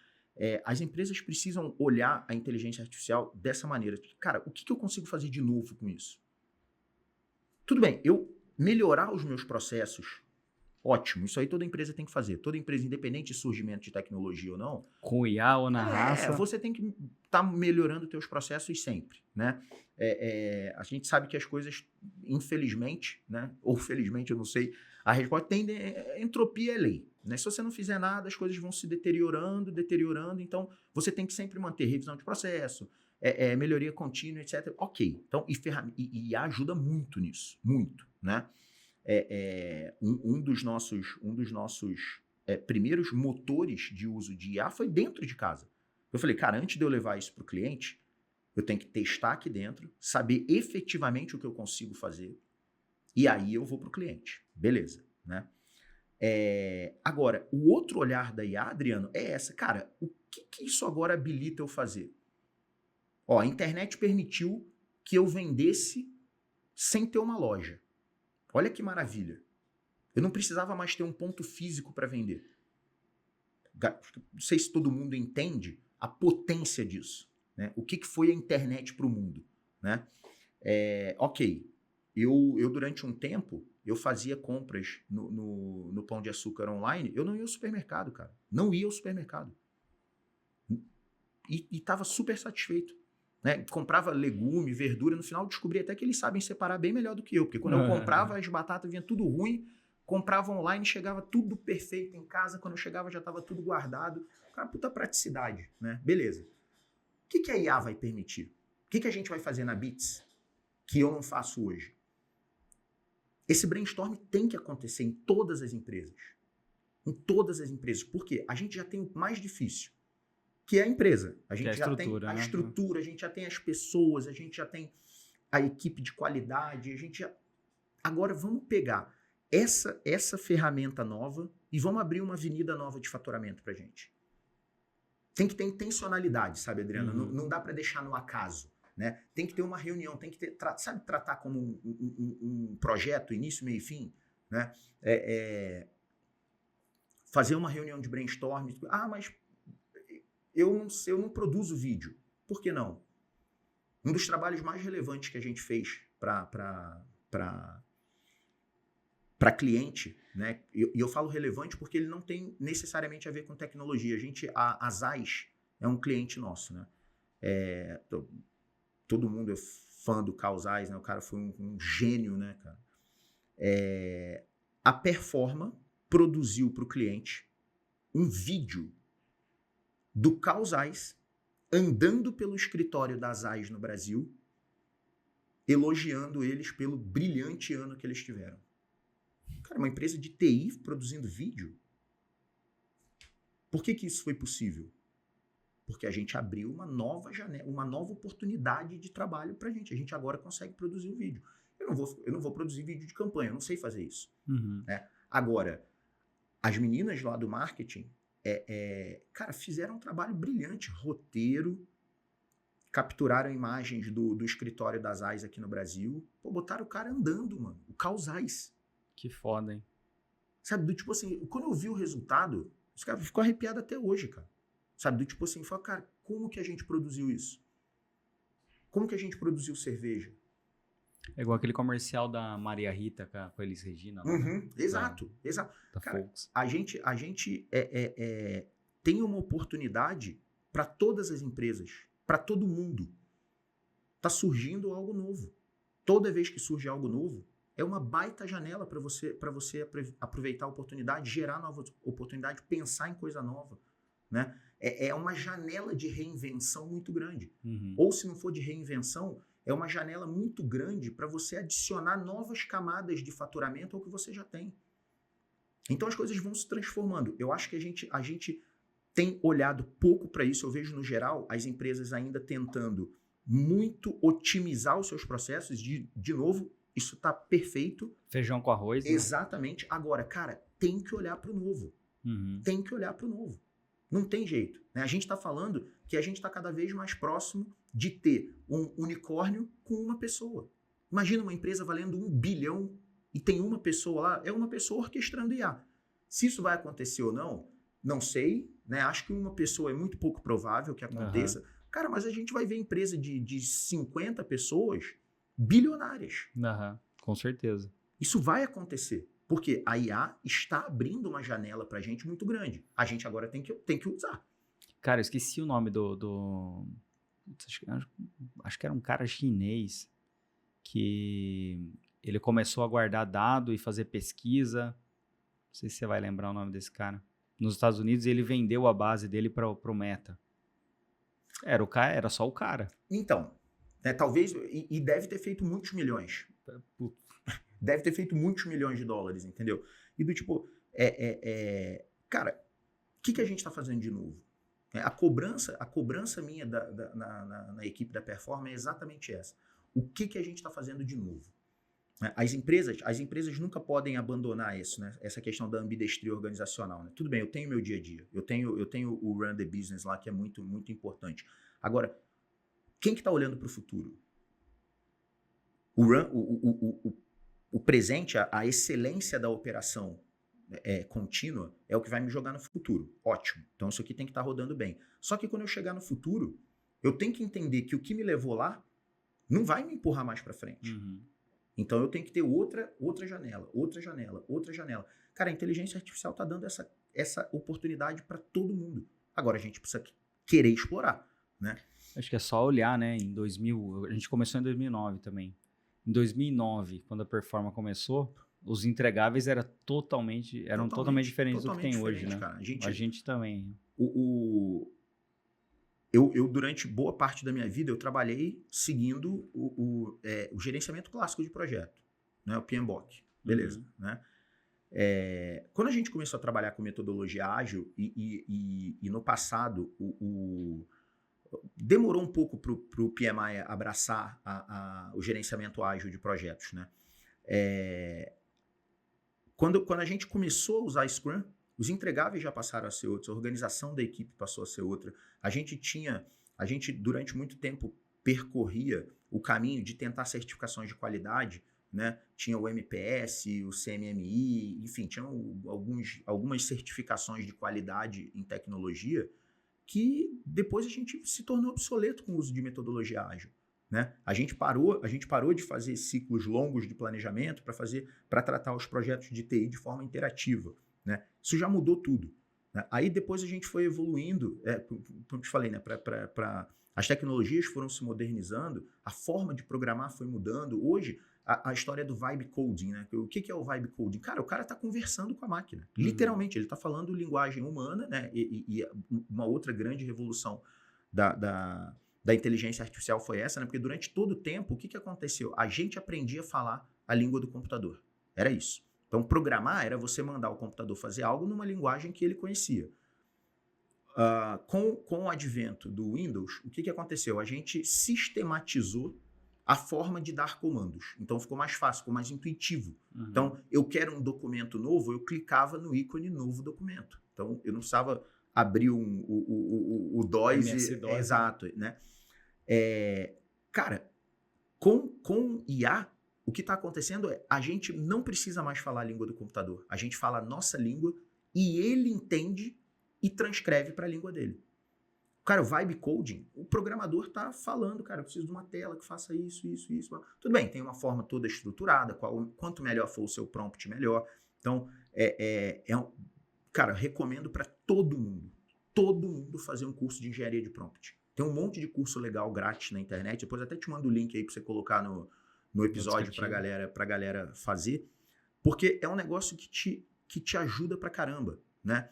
As empresas precisam olhar a inteligência artificial dessa maneira. Cara, o que eu consigo fazer de novo com isso? Tudo bem, eu melhorar os meus processos, ótimo, isso aí toda empresa tem que fazer. Toda empresa, independente de surgimento de tecnologia ou não, Com IA ou na raça. você tem que estar melhorando os teus processos sempre, né? A gente sabe que as coisas, infelizmente, né? Ou felizmente, eu não sei, a resposta entropia é lei, né? Se você não fizer nada, as coisas vão se deteriorando, então você tem que sempre manter revisão de processo, melhoria contínua, etc. Ok, então, e ajuda muito nisso, muito, né? Um dos nossos primeiros motores de uso de IA foi dentro de casa. Eu falei, cara, antes de eu levar isso para o cliente, eu tenho que testar aqui dentro, saber efetivamente o que eu consigo fazer, e aí eu vou para o cliente. Beleza, né? Agora, o outro olhar da IA, Adriano, é essa. Cara, o que isso agora habilita eu fazer? A internet permitiu que eu vendesse sem ter uma loja. Olha que maravilha. Eu não precisava mais ter um ponto físico para vender. Não sei se todo mundo entende a potência disso, né? O que foi a internet para o mundo, né? Ok, eu durante um tempo, eu fazia compras no Pão de Açúcar online, eu não ia ao supermercado, cara. Não ia ao supermercado. E estava super satisfeito. Né? Comprava legume, verdura, no final descobri até que eles sabem separar bem melhor do que eu, porque quando eu comprava as batatas vinha tudo ruim, comprava online, chegava tudo perfeito em casa, quando eu chegava já estava tudo guardado. Cara, puta praticidade, né? Beleza. O que a IA vai permitir? O que a gente vai fazer na Beats que eu não faço hoje? Esse brainstorm tem que acontecer em todas as empresas. Em todas as empresas. Por quê? A gente já tem o mais difícil, que é a empresa. A gente já tem a estrutura, a gente já tem as pessoas, a gente já tem a equipe de qualidade, Agora vamos pegar essa ferramenta nova e vamos abrir uma avenida nova de faturamento pra gente. Tem que ter intencionalidade, sabe, Adriano? Não dá para deixar no acaso, né? Tem que ter uma reunião, tem que ter, sabe, tratar como um projeto, início, meio e fim, né? Fazer uma reunião de brainstorm. Mas eu não produzo vídeo. Por que não? Um dos trabalhos mais relevantes que a gente fez para cliente, né? E eu falo relevante porque ele não tem necessariamente a ver com tecnologia. A Zeiss é um cliente nosso, né? Todo mundo é fã do Carl Zeiss, né? O cara foi um gênio, né, cara? A Performa produziu para o cliente um vídeo do Carl Zeiss andando pelo escritório da Zeiss no Brasil, elogiando eles pelo brilhante ano que eles tiveram. Cara, uma empresa de TI produzindo vídeo. Por que isso foi possível? Porque a gente abriu uma nova janela, uma nova oportunidade de trabalho pra gente. A gente agora consegue produzir o vídeo. Eu não vou produzir vídeo de campanha, eu não sei fazer isso. Né? Agora, as meninas lá do marketing, cara, fizeram um trabalho brilhante, roteiro, capturaram imagens do escritório das Zeiss aqui no Brasil, botaram o cara andando, mano, o Carl Zeiss. Que foda, hein? Sabe, do tipo assim, quando eu vi o resultado, os caras ficou arrepiado até hoje, cara. Sabe, do tipo assim, fala, cara, como que a gente produziu isso? Como que a gente produziu cerveja? É igual aquele comercial da Maria Rita com a Elis Regina. Exato. Cara, a gente tem uma oportunidade para todas as empresas, para todo mundo. Tá surgindo algo novo. Toda vez que surge algo novo, é uma baita janela para você aproveitar a oportunidade, gerar nova oportunidade, pensar em coisa nova, né? É uma janela de reinvenção muito grande. Ou se não for de reinvenção, é uma janela muito grande para você adicionar novas camadas de faturamento ao que você já tem. Então as coisas vão se transformando. Eu acho que a gente tem olhado pouco para isso. Eu vejo, no geral, as empresas ainda tentando muito otimizar os seus processos. De novo, isso está perfeito. Feijão com arroz. Exatamente. Né? Agora, cara, tem que olhar para o novo. Tem que olhar para o novo. Não tem jeito. Né? A gente está falando que a gente está cada vez mais próximo de ter um unicórnio com uma pessoa. Imagina uma empresa valendo 1 bilhão e tem uma pessoa lá, é uma pessoa orquestrando IA. Se isso vai acontecer ou não, não sei. Né? Acho que uma pessoa é muito pouco provável que aconteça. Cara, mas a gente vai ver empresa de 50 pessoas bilionárias. Com certeza. Isso vai acontecer. Porque a IA está abrindo uma janela para a gente muito grande. A gente agora tem que usar. Cara, eu esqueci o nome do... Acho que era um cara chinês que ele começou a guardar dado e fazer pesquisa. Não sei se você vai lembrar o nome desse cara. Nos Estados Unidos, ele vendeu a base dele para o Meta. Era só o cara. Então, né, talvez... E deve ter feito muitos milhões. Deve ter feito muitos milhões de dólares, entendeu? E do tipo, cara, o que a gente está fazendo de novo? A cobrança minha na equipe da Performa é exatamente essa. O que a gente está fazendo de novo? As empresas nunca podem abandonar isso, né? Essa questão da ambidestria organizacional. Né? Tudo bem, eu tenho meu dia a dia. Eu tenho o Run the Business lá, que é muito, muito importante. Agora, quem que está olhando para o futuro? O presente, a excelência da operação contínua é o que vai me jogar no futuro. Ótimo. Então, isso aqui tem que estar rodando bem. Só que quando eu chegar no futuro, eu tenho que entender que o que me levou lá não vai me empurrar mais para frente. Então, eu tenho que ter outra janela, outra janela, outra janela. Cara, a inteligência artificial está dando essa oportunidade para todo mundo. Agora, a gente precisa querer explorar, né? Acho que é só olhar, né? Em 2000, a gente começou em 2009 também. Em 2009, quando a Performa começou, os entregáveis eram totalmente diferentes do que tem hoje, né? Cara. A gente também. Eu, durante boa parte da minha vida, eu trabalhei seguindo o gerenciamento clássico de projeto, né? O PMBOK, beleza, né? Quando a gente começou a trabalhar com metodologia ágil e no passado demorou um pouco para o PMI abraçar o gerenciamento ágil de projetos, né? Quando a gente começou a usar Scrum, os entregáveis já passaram a ser outros, a organização da equipe passou a ser outra. A gente durante muito tempo percorria o caminho de tentar certificações de qualidade, né? Tinha o MPS, o CMMI, enfim, tinham algumas certificações de qualidade em tecnologia que depois a gente se tornou obsoleto com o uso de metodologia ágil. Né? A gente parou de fazer ciclos longos de planejamento para tratar os projetos de TI de forma interativa. Né? Isso já mudou tudo. Né? Aí depois a gente foi evoluindo, como eu te falei, né? As tecnologias foram se modernizando, a forma de programar foi mudando. Hoje, a história do vibe coding, né? O que é o vibe coding? Cara, o cara está conversando com a máquina. Literalmente, ele está falando linguagem humana, né? E uma outra grande revolução da inteligência artificial foi essa, né? Porque durante todo o tempo, o que aconteceu? A gente aprendia a falar a língua do computador. Era isso. Então, programar era você mandar o computador fazer algo numa linguagem que ele conhecia. Com o advento do Windows, o que aconteceu? A gente sistematizou a forma de dar comandos. Então, ficou mais fácil, ficou mais intuitivo. Então, eu quero um documento novo, eu clicava no ícone novo documento. Então, eu não precisava abrir o DOS. Exato, né? Cara, com IA, o que está acontecendo é a gente não precisa mais falar a língua do computador. A gente fala a nossa língua e ele entende e transcreve para a língua dele. Cara, o vibe coding, o programador está falando, cara, eu preciso de uma tela que faça isso. Tudo bem, tem uma forma toda estruturada, quanto melhor for o seu prompt, melhor. Então, cara, recomendo para todo mundo fazer um curso de engenharia de prompt. Tem um monte de curso legal grátis na internet, depois até te mando o link aí para você colocar no episódio para galera fazer, porque é um negócio que te ajuda pra caramba, né?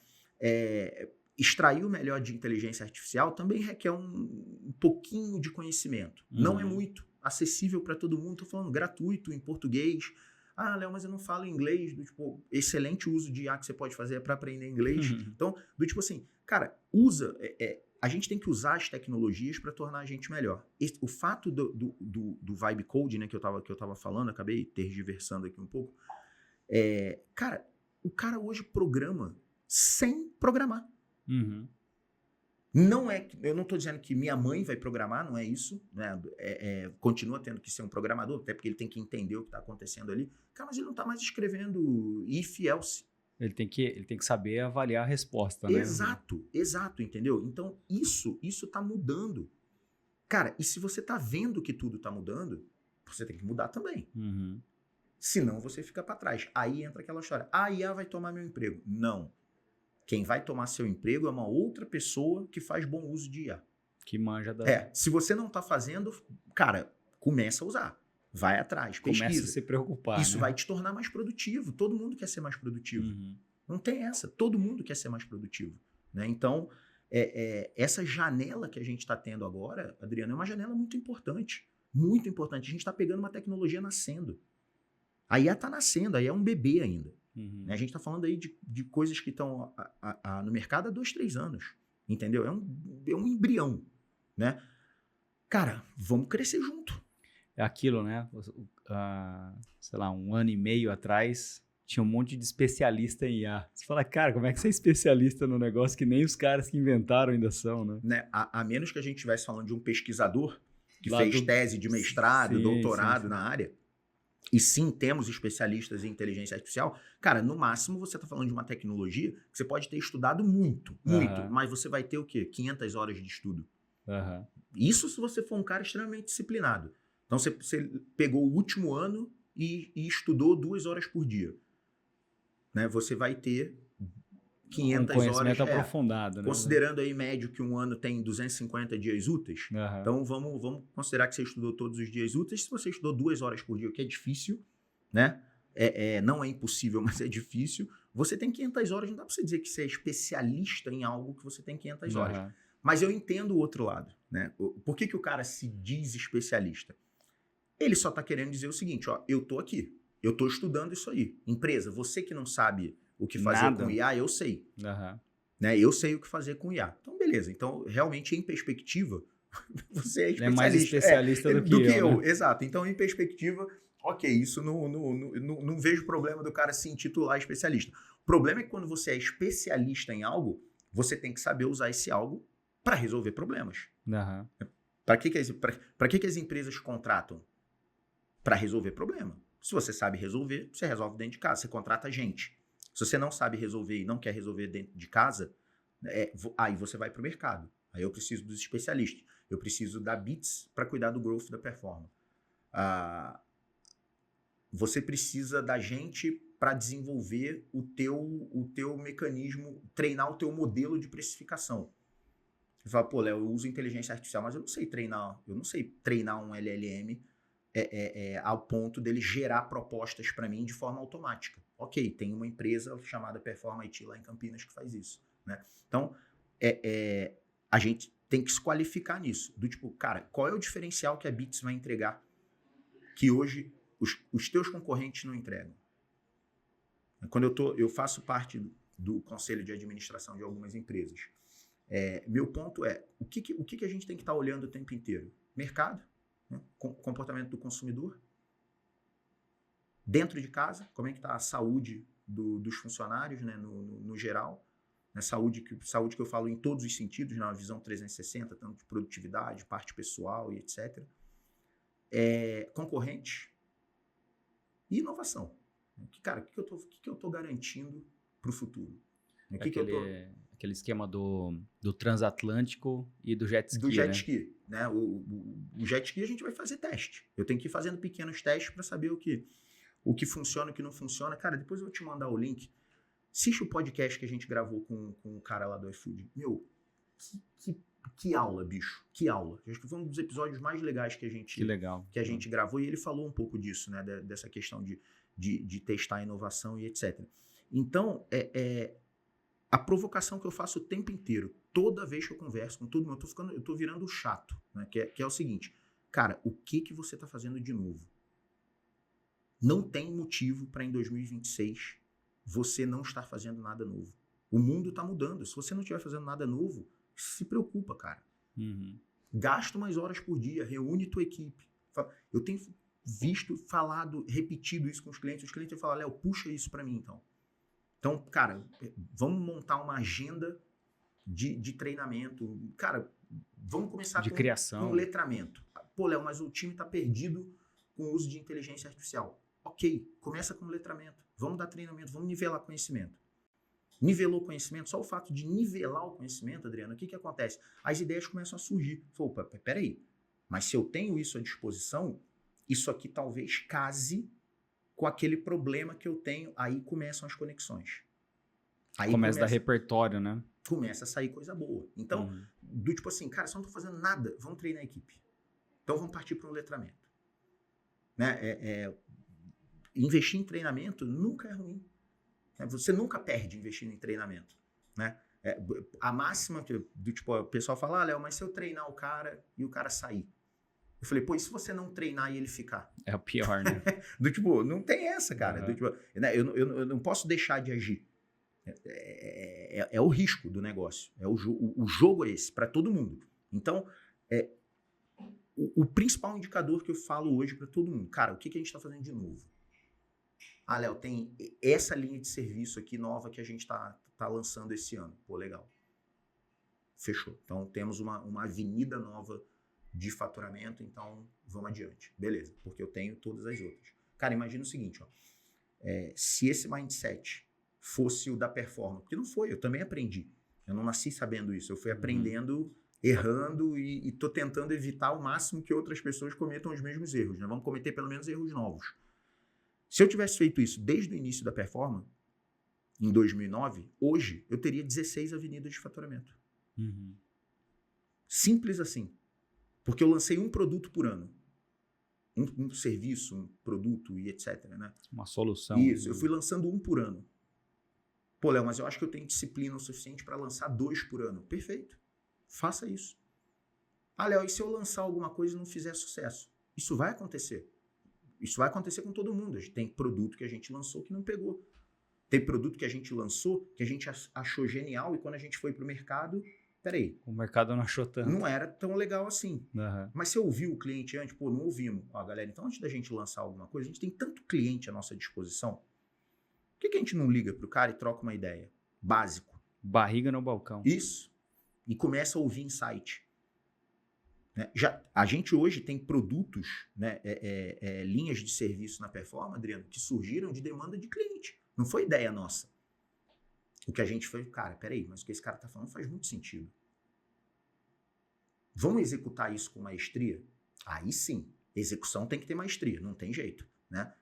Extrair o melhor de inteligência artificial também requer um pouquinho de conhecimento. Não é muito acessível para todo mundo. Estou falando gratuito, em português. Ah, Léo, mas eu não falo inglês. Excelente uso de IA que você pode fazer para aprender inglês. Então, tipo assim, cara, usa... a gente tem que usar as tecnologias para tornar a gente melhor. O fato do vibe code, né, que eu tava falando, acabei tergiversando aqui um pouco. Cara, o cara hoje programa sem programar. Uhum. Não é, eu não estou dizendo que minha mãe vai programar, não é isso, né? Continua tendo que ser um programador, até porque ele tem que entender o que está acontecendo ali. Cara, mas ele não está mais escrevendo if, else. Ele tem que saber avaliar a resposta, né? Exato, entendeu? Então, isso tá mudando. Cara, e se você tá vendo que tudo tá mudando, você tem que mudar também. Uhum. Senão você fica para trás. Aí entra aquela história. A IA vai tomar meu emprego. Não. Quem vai tomar seu emprego é uma outra pessoa que faz bom uso de IA. Que manja da... Se você não tá fazendo, cara, começa a usar. Vai atrás, pesquisa. Começa a se preocupar, Isso né? vai te tornar mais produtivo. Todo mundo quer ser mais produtivo. Uhum. Não tem essa. Todo mundo quer ser mais produtivo. Né? Então, essa janela que a gente está tendo agora, Adriano, é uma janela muito importante. Muito importante. A gente está pegando uma tecnologia nascendo. A IA está nascendo, a IA é um bebê ainda. Uhum. Né? A gente está falando aí de coisas que estão no mercado há 2, 3 anos. Entendeu? É um embrião. Né? Cara, vamos crescer junto. É aquilo, né? Sei lá, 1 ano e meio atrás, tinha um monte de especialista em IA. Você fala, cara, como é que você é especialista no negócio que nem os caras que inventaram ainda são, né? A menos que a gente estivesse falando de um pesquisador que fez tese de mestrado, doutorado na área, e sim, temos especialistas em inteligência artificial, cara, no máximo você está falando de uma tecnologia que você pode ter estudado muito, mas você vai ter o quê? 500 horas de estudo. Isso se você for um cara extremamente disciplinado. Então, você pegou o último ano e estudou 2 horas por dia. Né? Você vai ter 500 horas. Conhecimento aprofundado. Né? Considerando aí médio que um ano tem 250 dias úteis. Então, vamos considerar que você estudou todos os dias úteis. Se você estudou 2 horas por dia, o que é difícil, né? Não é impossível, mas é difícil. Você tem 500 horas, não dá para você dizer que você é especialista em algo que você tem 500 horas. Mas eu entendo o outro lado. Né? Por que o cara se diz especialista? Ele só está querendo dizer o seguinte, ó, eu tô aqui, eu tô estudando isso aí. Empresa, você que não sabe o que fazer com IA, eu sei. Né? Eu sei o que fazer com IA. Então, beleza. Então, realmente, em perspectiva, você é especialista. É mais especialista do que eu. Né? Exato. Então, em perspectiva, ok, isso não vejo problema do cara se intitular especialista. O problema é que quando você é especialista em algo, você tem que saber usar esse algo para resolver problemas. Para que as empresas contratam? Para resolver problema. Se você sabe resolver, você resolve dentro de casa. Você contrata gente. Se você não sabe resolver e não quer resolver dentro de casa, aí você vai para o mercado. Aí eu preciso dos especialistas. Eu preciso da Bits para cuidar do growth da performance. Você precisa da gente para desenvolver o teu mecanismo, treinar o teu modelo de precificação. Você fala, pô, Léo, eu uso inteligência artificial, mas eu não sei treinar um LLM ao ponto dele gerar propostas para mim de forma automática. Ok, tem uma empresa chamada Performa IT lá em Campinas que faz isso. Né? Então, a gente tem que se qualificar nisso. Do tipo, cara, qual é o diferencial que a Bits vai entregar que hoje os teus concorrentes não entregam? Quando eu faço parte do conselho de administração de algumas empresas, meu ponto é, o que a gente tem que estar olhando o tempo inteiro? Mercado, né? Comportamento do consumidor, dentro de casa, como é que está a saúde dos funcionários, né, no geral, né, saúde que eu falo em todos os sentidos, na visão 360, tanto de produtividade, parte pessoal e etc. Concorrente e inovação. Cara, o que eu estou garantindo para o futuro? Aquele esquema do transatlântico e do jet ski. Do jet ski, né? O jet ski a gente vai fazer teste. Eu tenho que ir fazendo pequenos testes para saber o que funciona, o que não funciona. Cara, depois eu vou te mandar o link. Assiste o podcast que a gente gravou com o cara lá do iFood. Meu, que aula, bicho. Que aula. Acho que foi um dos episódios mais legais que a gente gravou. E ele falou um pouco disso, né? Dessa questão de testar a inovação e etc. Então, a provocação que eu faço o tempo inteiro, toda vez que eu converso com todo mundo, eu tô virando chato, né? Que é o seguinte, cara, o que você tá fazendo de novo? Não tem motivo para em 2026 você não estar fazendo nada novo. O mundo tá mudando. Se você não estiver fazendo nada novo, se preocupa, cara. Gasta umas horas por dia, reúne tua equipe. Eu tenho visto, falado, repetido isso com os clientes. Os clientes falam, Léo, puxa isso para mim então. Então, cara, vamos montar uma agenda de treinamento. Cara, vamos começar De com criação. letramento. Pô, Léo, mas o time está perdido com o uso de inteligência artificial. Ok, começa com letramento. Vamos dar treinamento, vamos nivelar conhecimento. Nivelou conhecimento, só o fato de nivelar o conhecimento, Adriano, o que acontece? As ideias começam a surgir. Opa, peraí, mas se eu tenho isso à disposição, isso aqui talvez case com aquele problema que eu tenho, aí começam as conexões. Aí começa a dar repertório, né? Começa a sair coisa boa. Então, do tipo assim, cara, se eu não tô fazendo nada, vamos treinar a equipe. Então vamos partir para um letramento. Né? Investir em treinamento nunca é ruim. Você nunca perde investindo em treinamento. Né? A máxima do tipo, o pessoal fala, Léo, mas se eu treinar o cara e o cara sair? Eu falei, pô, e se você não treinar e ele ficar? É o pior, né? Do tipo, não tem essa, cara. Do tipo, eu não posso deixar de agir. É o risco do negócio. O jogo é esse, para todo mundo. Então, o principal indicador que eu falo hoje para todo mundo, cara, o que a gente está fazendo de novo? Ah, Léo, tem essa linha de serviço aqui nova que a gente tá lançando esse ano. Pô, legal. Fechou. Então, temos uma avenida nova de faturamento, então vamos adiante. Beleza, porque eu tenho todas as outras. Cara, imagina o seguinte, ó. Se esse mindset fosse o da performance, porque não foi, eu também aprendi. Eu não nasci sabendo isso, eu fui aprendendo, errando e tô tentando evitar ao máximo que outras pessoas cometam os mesmos erros, né? Vamos cometer pelo menos erros novos. Se eu tivesse feito isso desde o início da performance, em 2009, hoje eu teria 16 avenidas de faturamento. Simples assim. Porque eu lancei um produto por ano. Um serviço, um produto e etc. Né? Uma solução. Isso, eu fui lançando um por ano. Pô, Léo, mas eu acho que eu tenho disciplina o suficiente para lançar 2 por ano. Perfeito. Faça isso. Ah, Léo, e se eu lançar alguma coisa e não fizer sucesso? Isso vai acontecer. Isso vai acontecer com todo mundo. Tem produto que a gente lançou que não pegou. Tem produto que a gente lançou que a gente achou genial e quando a gente foi pro mercado, peraí. O mercado não achou tanto. Não era tão legal assim. Mas você ouviu o cliente antes? Pô, não ouvimos. Ó, galera, então antes da gente lançar alguma coisa, a gente tem tanto cliente à nossa disposição. Por que a gente não liga pro cara e troca uma ideia? Básico. Barriga no balcão. Isso. E começa a ouvir insight. Né? A gente hoje tem produtos, né, linhas de serviço na performance, Adriano, que surgiram de demanda de cliente. Não foi ideia nossa. O que a gente foi, cara, peraí, mas o que esse cara tá falando faz muito sentido. Vamos executar isso com maestria? Aí sim, execução tem que ter maestria, não tem jeito. Né?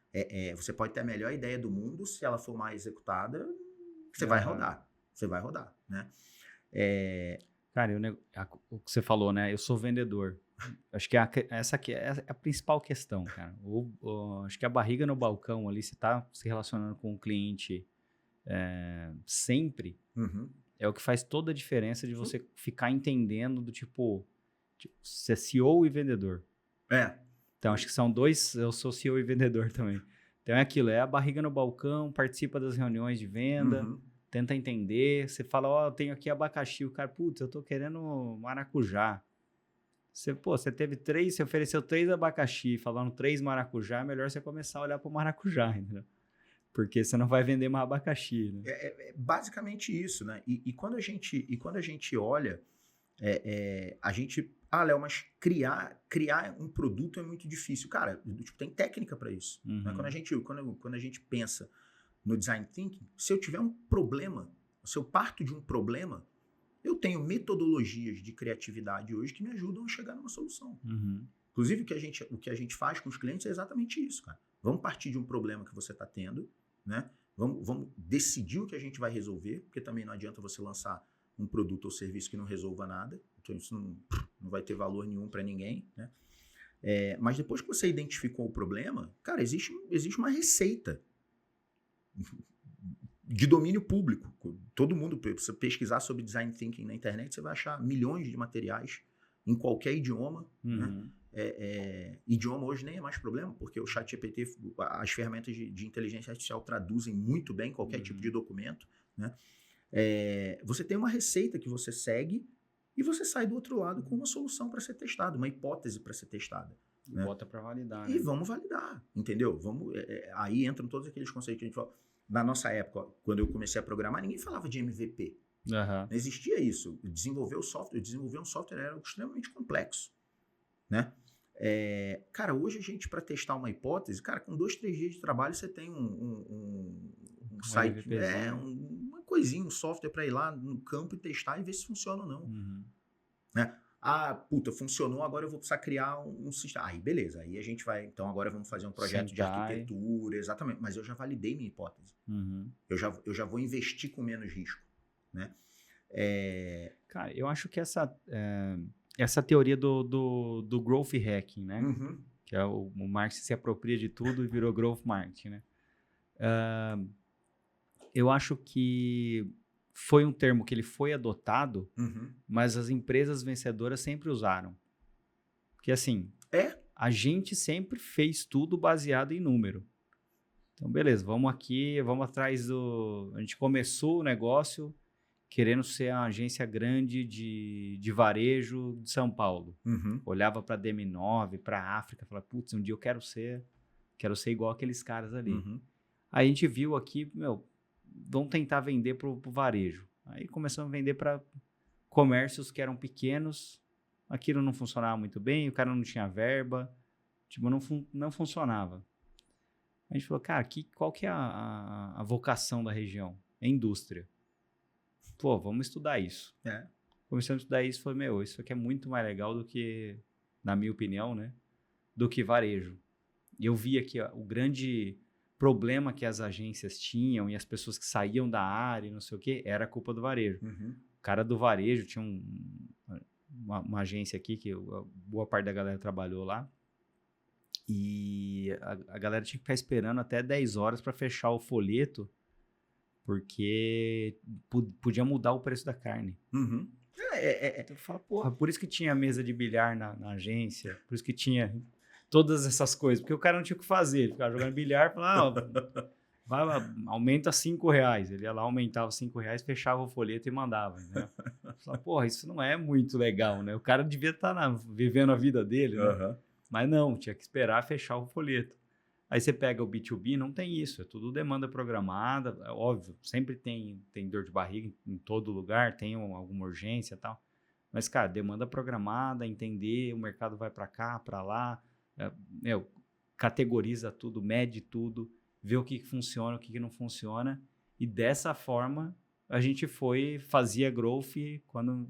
Você pode ter a melhor ideia do mundo, se ela for mal executada, você vai rodar. Você vai rodar. Né? Cara, o que você falou, né? Eu sou vendedor. Acho que essa aqui é a principal questão, cara. Acho que a barriga no balcão ali, você tá se relacionando com o cliente sempre, é o que faz toda a diferença de você ficar entendendo do tipo ser CEO e vendedor. Então, acho que são dois, eu sou CEO e vendedor também. Então, é aquilo, é a barriga no balcão, participa das reuniões de venda, tenta entender, você fala, ó, eu tenho aqui abacaxi, o cara, putz, eu tô querendo maracujá. Você teve 3, você ofereceu 3 abacaxi, falando 3 maracujá, é melhor você começar a olhar pro maracujá, entendeu? Porque você não vai vender mais abacaxi, né? É basicamente isso, né? E quando a gente olha, a gente... Ah, Léo, mas criar um produto é muito difícil. Cara, tipo, tem técnica para isso. Né? Quando a gente pensa no design thinking, se eu tiver um problema, se eu parto de um problema, eu tenho metodologias de criatividade hoje que me ajudam a chegar numa solução. Inclusive, o que a gente faz com os clientes é exatamente isso, cara. Vamos partir de um problema que você está tendo, né? Vamos decidir o que a gente vai resolver, porque também não adianta você lançar um produto ou serviço que não resolva nada. Então, isso não vai ter valor nenhum para ninguém, né? Mas depois que você identificou o problema, cara, existe uma receita de domínio público. Todo mundo, se você pesquisar sobre design thinking na internet, você vai achar milhões de materiais em qualquer idioma. Né? Idioma hoje nem é mais problema, porque o ChatGPT, as ferramentas de inteligência artificial traduzem muito bem qualquer tipo de documento. Né? Você tem uma receita que você segue e você sai do outro lado com uma solução para ser testada, uma hipótese para ser testada. Né? Bota para validar. E vamos validar, entendeu? Aí entram todos aqueles conceitos que a gente fala. na nossa época, quando eu comecei a programar, ninguém falava de MVP. Aham. Não existia isso. Desenvolver um software era algo extremamente complexo, né? Cara, hoje a gente, para testar uma hipótese, cara, com 2, 3 dias de trabalho, você tem um site, MVPzinho. uma coisinha, um software para ir lá no campo e testar e ver se funciona ou não. Uhum. Né? Funcionou, agora eu vou precisar criar um sistema. Aí, beleza, aí a gente vai, então agora vamos fazer um projeto de arquitetura, exatamente, mas eu já validei minha hipótese. Uhum. Eu já vou investir com menos risco, né? Cara, eu acho que essa teoria do growth hacking, né? Uhum. Que é o marketing se apropria de tudo e virou growth marketing, né? Eu acho que foi um termo que ele foi adotado, mas as empresas vencedoras sempre usaram. Porque assim, a gente sempre fez tudo baseado em número. Então, beleza, vamos atrás a gente começou o negócio querendo ser uma agência grande de varejo de São Paulo. Olhava para DM9, para África, falava, putz, um dia eu quero ser igual aqueles caras ali. Aí a gente viu aqui, vamos tentar vender para o varejo. Aí começamos a vender para comércios que eram pequenos, aquilo não funcionava muito bem, o cara não tinha verba, tipo, não funcionava. A gente falou, cara, qual que é a vocação da região? É indústria. Pô, vamos estudar isso. Começamos a estudar isso e falei, isso aqui é muito mais legal do que, na minha opinião, né, do que varejo. E eu vi aqui o grande problema que as agências tinham e as pessoas que saíam da área e não sei o quê, era culpa do varejo. O cara do varejo tinha uma agência aqui que boa parte da galera trabalhou lá e a galera tinha que ficar esperando até 10 horas para fechar o folheto porque podia mudar o preço da carne. Então, eu falo, porra, por isso que tinha mesa de bilhar na agência, por isso que tinha todas essas coisas, porque o cara não tinha o que fazer, ele ficava jogando bilhar e falava, vai lá, aumenta R$5. Ele ia lá, aumentava R$5, fechava o folheto e mandava, né? Falava, porra, isso não é muito legal, né? O cara devia estar vivendo a vida dele, né? Mas não, tinha que esperar fechar o folheto. Aí você pega o B2B, não tem isso, é tudo demanda programada, é óbvio, sempre tem dor de barriga em todo lugar, tem alguma urgência e tal. Mas, cara, demanda programada, entender, o mercado vai para cá, para lá, categoriza tudo, mede tudo, vê o que funciona, o que não funciona, e dessa forma a gente fazia growth quando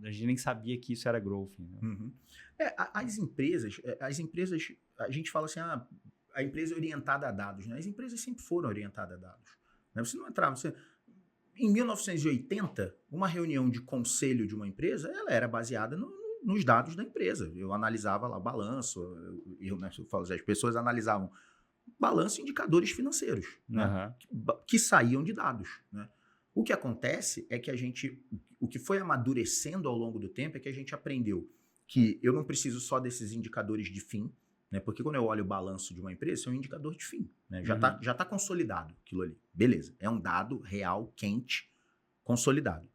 a gente nem sabia que isso era growth. Né? As empresas, a gente fala assim, a empresa é orientada a dados, né? As empresas sempre foram orientadas a dados. Né? Você não entrava... Em 1980, uma reunião de conselho de uma empresa, ela era baseada nos dados da empresa. Eu analisava lá o balanço, as pessoas analisavam balanço e indicadores financeiros, né? Que saíam de dados. Né? O que acontece é que o que foi amadurecendo ao longo do tempo é que a gente aprendeu que eu não preciso só desses indicadores de fim, né? Porque quando eu olho o balanço de uma empresa, é um indicador de fim. Né? Já tá consolidado aquilo ali. Beleza, é um dado real, quente, consolidado.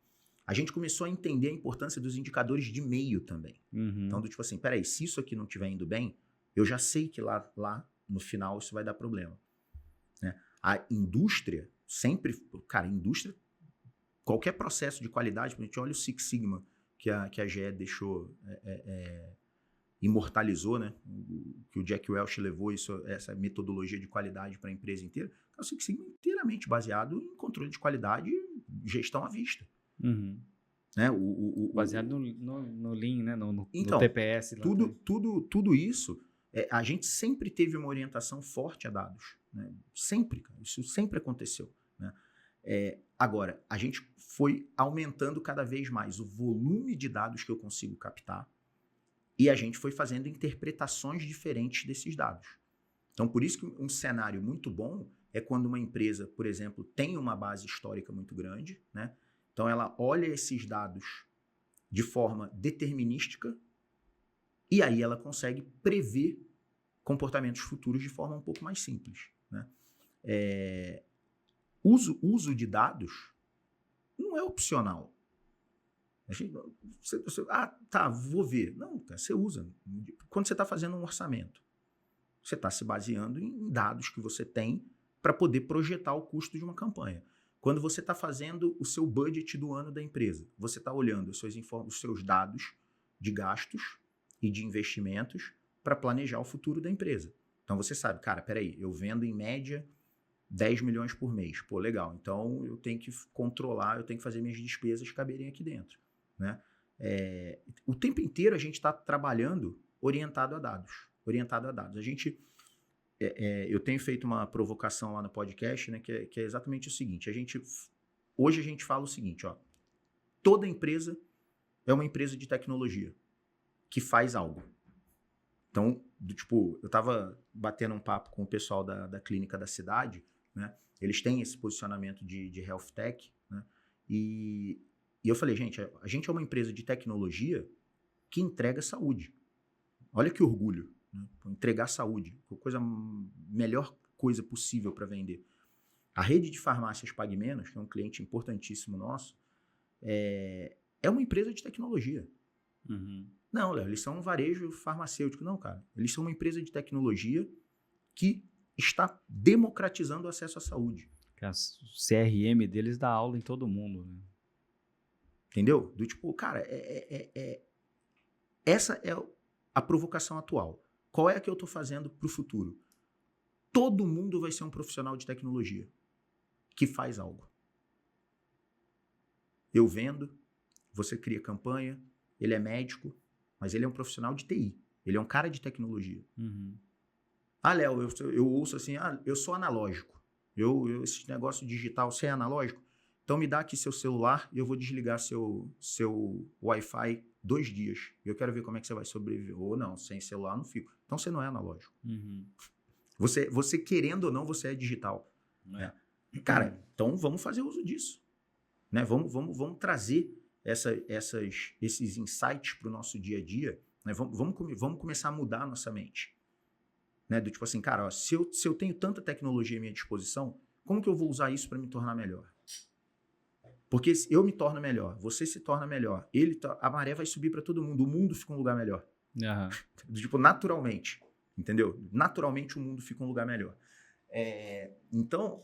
A gente começou a entender a importância dos indicadores de meio também. Então, do tipo assim, peraí, se isso aqui não estiver indo bem, eu já sei que lá no final isso vai dar problema. Né? A indústria sempre... Cara, qualquer processo de qualidade, a gente olha o Six Sigma que a GE deixou... imortalizou, né? Que o Jack Welch levou essa metodologia de qualidade para a empresa inteira. É o Six Sigma inteiramente baseado em controle de qualidade e gestão à vista. Né? Baseado no Lean, né? No TPS. Tudo isso, a gente sempre teve uma orientação forte a dados. Né? Sempre, cara, isso sempre aconteceu. Né? Agora, a gente foi aumentando cada vez mais o volume de dados que eu consigo captar. E a gente foi fazendo interpretações diferentes desses dados. Então, por isso que um cenário muito bom é quando uma empresa, por exemplo, tem uma base histórica muito grande, né? Então, ela olha esses dados de forma determinística e aí ela consegue prever comportamentos futuros de forma um pouco mais simples. Né? Uso de dados não é opcional. Vou ver. Não, cara, você usa. Quando você está fazendo um orçamento, você está se baseando em dados que você tem para poder projetar o custo de uma campanha. Quando você está fazendo o seu budget do ano da empresa, você está olhando os seus dados de gastos e de investimentos para planejar o futuro da empresa. Então você sabe, cara, peraí, eu vendo em média 10 milhões por mês. Pô, legal. Então eu tenho que controlar, eu tenho que fazer minhas despesas caberem aqui dentro, né? O tempo inteiro a gente está trabalhando orientado a dados. Eu tenho feito uma provocação lá no podcast, né, que é exatamente o seguinte. Hoje a gente fala o seguinte, ó, toda empresa é uma empresa de tecnologia que faz algo. Então, eu estava batendo um papo com o pessoal da clínica da cidade, né? Eles têm esse posicionamento de health tech, né? E eu falei, gente, a gente é uma empresa de tecnologia que entrega saúde. Olha que orgulho, né? Entregar saúde, melhor coisa possível para vender. A rede de farmácias Pague Menos, que é um cliente importantíssimo nosso, é uma empresa de tecnologia. Uhum. Não, Léo, eles são um varejo farmacêutico. Não, cara. Eles são uma empresa de tecnologia que está democratizando o acesso à saúde. O CRM deles dá aula em todo mundo, né? Entendeu? Cara, essa é a provocação atual. Qual é a que eu estou fazendo para o futuro? Todo mundo vai ser um profissional de tecnologia que faz algo. Eu vendo, você cria campanha, ele é médico, mas ele é um profissional de TI. Ele é um cara de tecnologia. Uhum. Léo, eu ouço assim, eu sou analógico. Esse negócio digital, você é analógico? Então me dá aqui seu celular e eu vou desligar seu Wi-Fi 2 dias. Eu quero ver como é que você vai sobreviver. Ou não, sem celular não fico. Então você não é analógico. Uhum. Você querendo ou não, você é digital. É. Cara, então vamos fazer uso disso. Né? Vamos trazer esses insights para o nosso dia a dia. Né? Vamos começar a mudar a nossa mente. Né? Do tipo assim, cara, ó, se eu tenho tanta tecnologia à minha disposição, como que eu vou usar isso para me tornar melhor? Porque eu me torno melhor, você se torna melhor, a maré vai subir para todo mundo, o mundo fica um lugar melhor. Uhum. Naturalmente, entendeu? Naturalmente o mundo fica um lugar melhor. Então,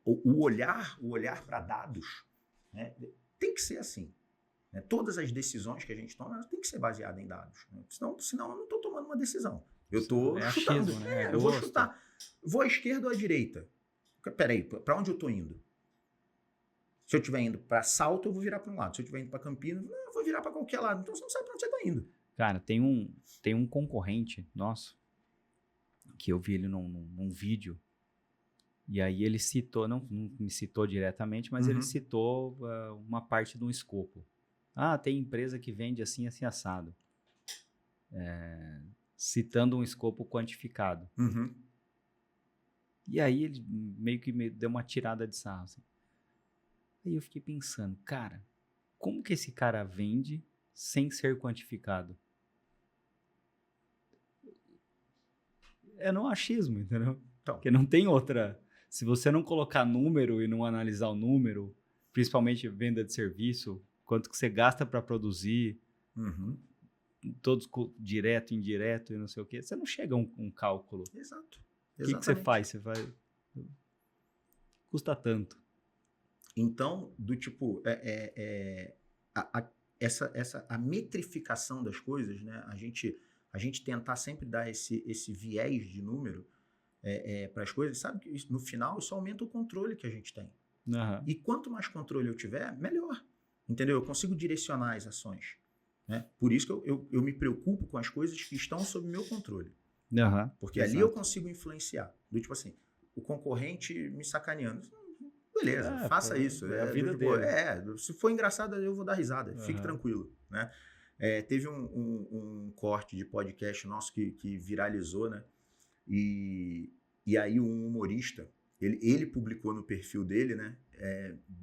o olhar para dados, né, tem que ser assim. Né? Todas as decisões que a gente toma, elas têm que ser baseadas em dados. Né? Senão eu não estou tomando uma decisão. Eu estou chutando. Achismo, né? Eu vou chutar. Vou à esquerda ou à direita? Peraí, para onde eu estou indo? Se eu estiver indo para Salto, eu vou virar para um lado. Se eu estiver indo para Campinas, eu vou virar para qualquer lado. Então você não sabe para onde você está indo. Cara, tem um concorrente nosso, que eu vi ele num vídeo, e aí ele citou, não me citou diretamente, mas ele citou uma parte de um escopo. Tem empresa que vende assim, assim, assado. Citando um escopo quantificado. Uhum. E aí ele meio que me deu uma tirada de sarro. Assim. Aí eu fiquei pensando, cara, como que esse cara vende sem ser quantificado? É no achismo, entendeu? Então. Porque não tem outra. Se você não colocar número e não analisar o número, principalmente venda de serviço, quanto que você gasta para produzir, todos direto, indireto e não sei o quê, você não chega a um cálculo. Exato. O que você faz? Você vai... Custa tanto. Então, a metrificação das coisas, né? A gente tentar sempre dar esse viés de número para as coisas, sabe que no final isso aumenta o controle que a gente tem. Uhum. E quanto mais controle eu tiver, melhor. Entendeu? Eu consigo direcionar as ações. Né? Por isso que eu me preocupo com as coisas que estão sob meu controle. Uhum. Porque ali eu consigo influenciar. Do tipo assim, o concorrente me sacaneando. Beleza, faça isso. É a vida dele. Se for engraçado, eu vou dar risada. Fique tranquilo. Né? Teve um corte de podcast nosso que viralizou, né? E aí um humorista, ele publicou no perfil dele, né?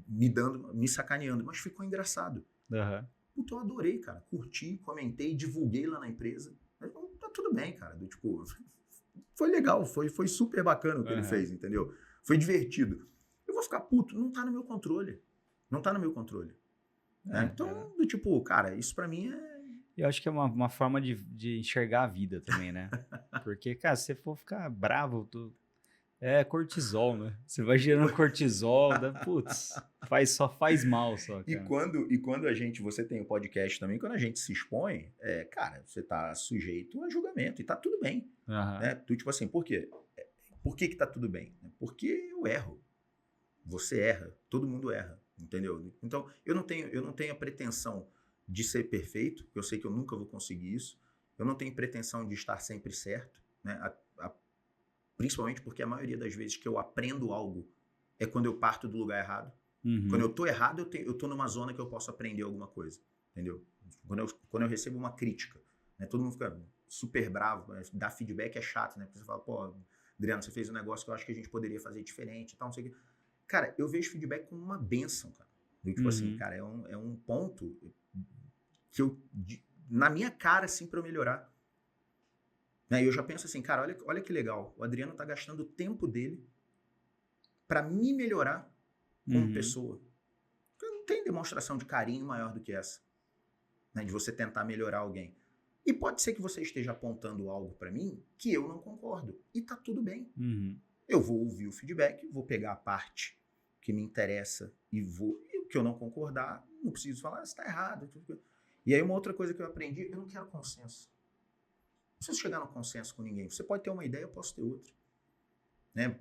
Me sacaneando, mas ficou engraçado. Uhum. Puta, eu adorei, cara. Curti, comentei, divulguei lá na empresa. Mas, tá tudo bem, cara. Foi legal, foi super bacana o que ele fez, entendeu? Foi divertido. Eu vou ficar puto, não tá no meu controle. Não tá no meu controle. Né? Então, cara, isso pra mim é... Eu acho que é uma forma de enxergar a vida também, né? Porque, cara, se você for ficar bravo, É cortisol, né? Você vai gerando cortisol, putz, só faz mal, só, E cara. quando você tem o podcast também, quando a gente se expõe, cara, você tá sujeito a julgamento e tá tudo bem. Né? Tu, tipo assim, por quê? Por que tá tudo bem? Porque eu erro. Você erra. Todo mundo erra. Entendeu? Então, eu não tenho a pretensão de ser perfeito, porque eu sei que eu nunca vou conseguir isso. Eu não tenho pretensão de estar sempre certo, né? Principalmente porque a maioria das vezes que eu aprendo algo é quando eu parto do lugar errado. Uhum. Quando eu tô errado, eu tô numa zona que eu posso aprender alguma coisa, entendeu? Quando eu recebo uma crítica, né? Todo mundo fica super bravo, né? Dar feedback é chato, né? Porque você fala, pô, Adriano, você fez um negócio que eu acho que a gente poderia fazer diferente e tal, não sei o quê. Cara, eu vejo feedback como uma bênção, cara. Tipo assim, cara, é um ponto que na minha cara, assim, pra eu melhorar. Né? E eu já penso assim, cara, olha que legal. O Adriano tá gastando o tempo dele pra me melhorar como pessoa. Porque não tem demonstração de carinho maior do que essa. Né? De você tentar melhorar alguém. E pode ser que você esteja apontando algo pra mim que eu não concordo. E tá tudo bem. Eu vou ouvir o feedback, vou pegar a parte que me interessa e o que eu não concordar, não preciso falar, você tá errado. E aí uma outra coisa que eu aprendi, eu não quero consenso. Não preciso chegar no consenso com ninguém. Você pode ter uma ideia, eu posso ter outra. Né?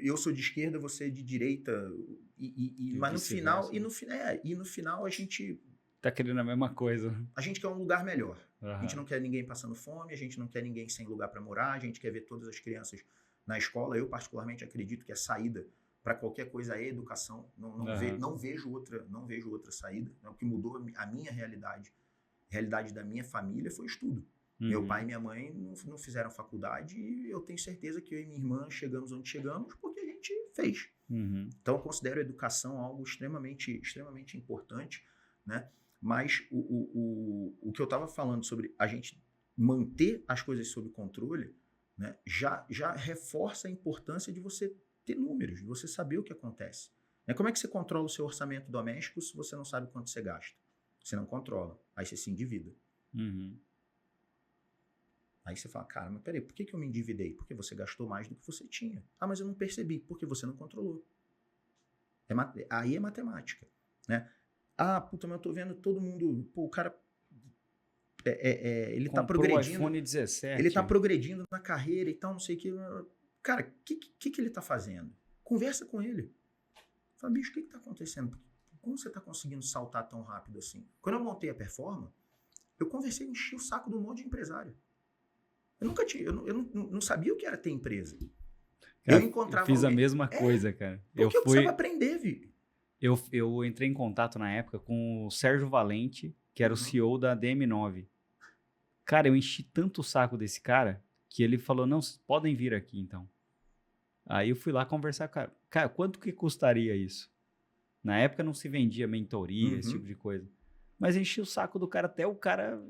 Eu sou de esquerda, você é de direita. Mas no final a gente tá querendo a mesma coisa. A gente quer um lugar melhor. A gente não quer ninguém passando fome, a gente não quer ninguém sem lugar para morar, a gente quer ver todas as crianças na escola. Eu particularmente acredito que a saída para qualquer coisa é educação. Não vejo outra saída. O que mudou a minha realidade da minha família foi estudo. Meu pai e minha mãe não fizeram faculdade e eu tenho certeza que eu e minha irmã chegamos onde chegamos porque a gente fez. Então eu considero a educação algo extremamente, extremamente importante, né? Mas o que eu estava falando sobre a gente manter as coisas sob controle, né, já reforça a importância de você ter números, de você saber o que acontece. Né? Como é que você controla o seu orçamento doméstico se você não sabe quanto você gasta? Você não controla. Aí você se endivida. Aí você fala, cara, mas peraí, por que eu me endividei? Porque você gastou mais do que você tinha. Ah, mas eu não percebi. Porque você não controlou. Aí é matemática, né? Ah, puta, mas eu tô vendo todo mundo... Pô, o cara... ele tá progredindo... iPhone 17. Ele tá progredindo na carreira e tal, não sei o que... Cara, o que ele tá fazendo? Conversa com ele. Fala, bicho, o que tá acontecendo? Como você tá conseguindo saltar tão rápido assim? Quando eu montei a Performa, eu conversei, enchi o saco de um monte de empresário. Eu nunca tinha... Eu não sabia o que era ter empresa. Cara, eu fiz a mesma coisa, cara. Porque eu precisava aprender, Vi. Eu entrei em contato na época com o Sérgio Valente, que era o CEO da DM9. Cara, eu enchi tanto o saco desse cara que ele falou, não, podem vir aqui então. Aí eu fui lá conversar com o cara. Cara, quanto que custaria isso? Na época não se vendia mentoria, esse tipo de coisa. Mas enchi o saco do cara até o cara,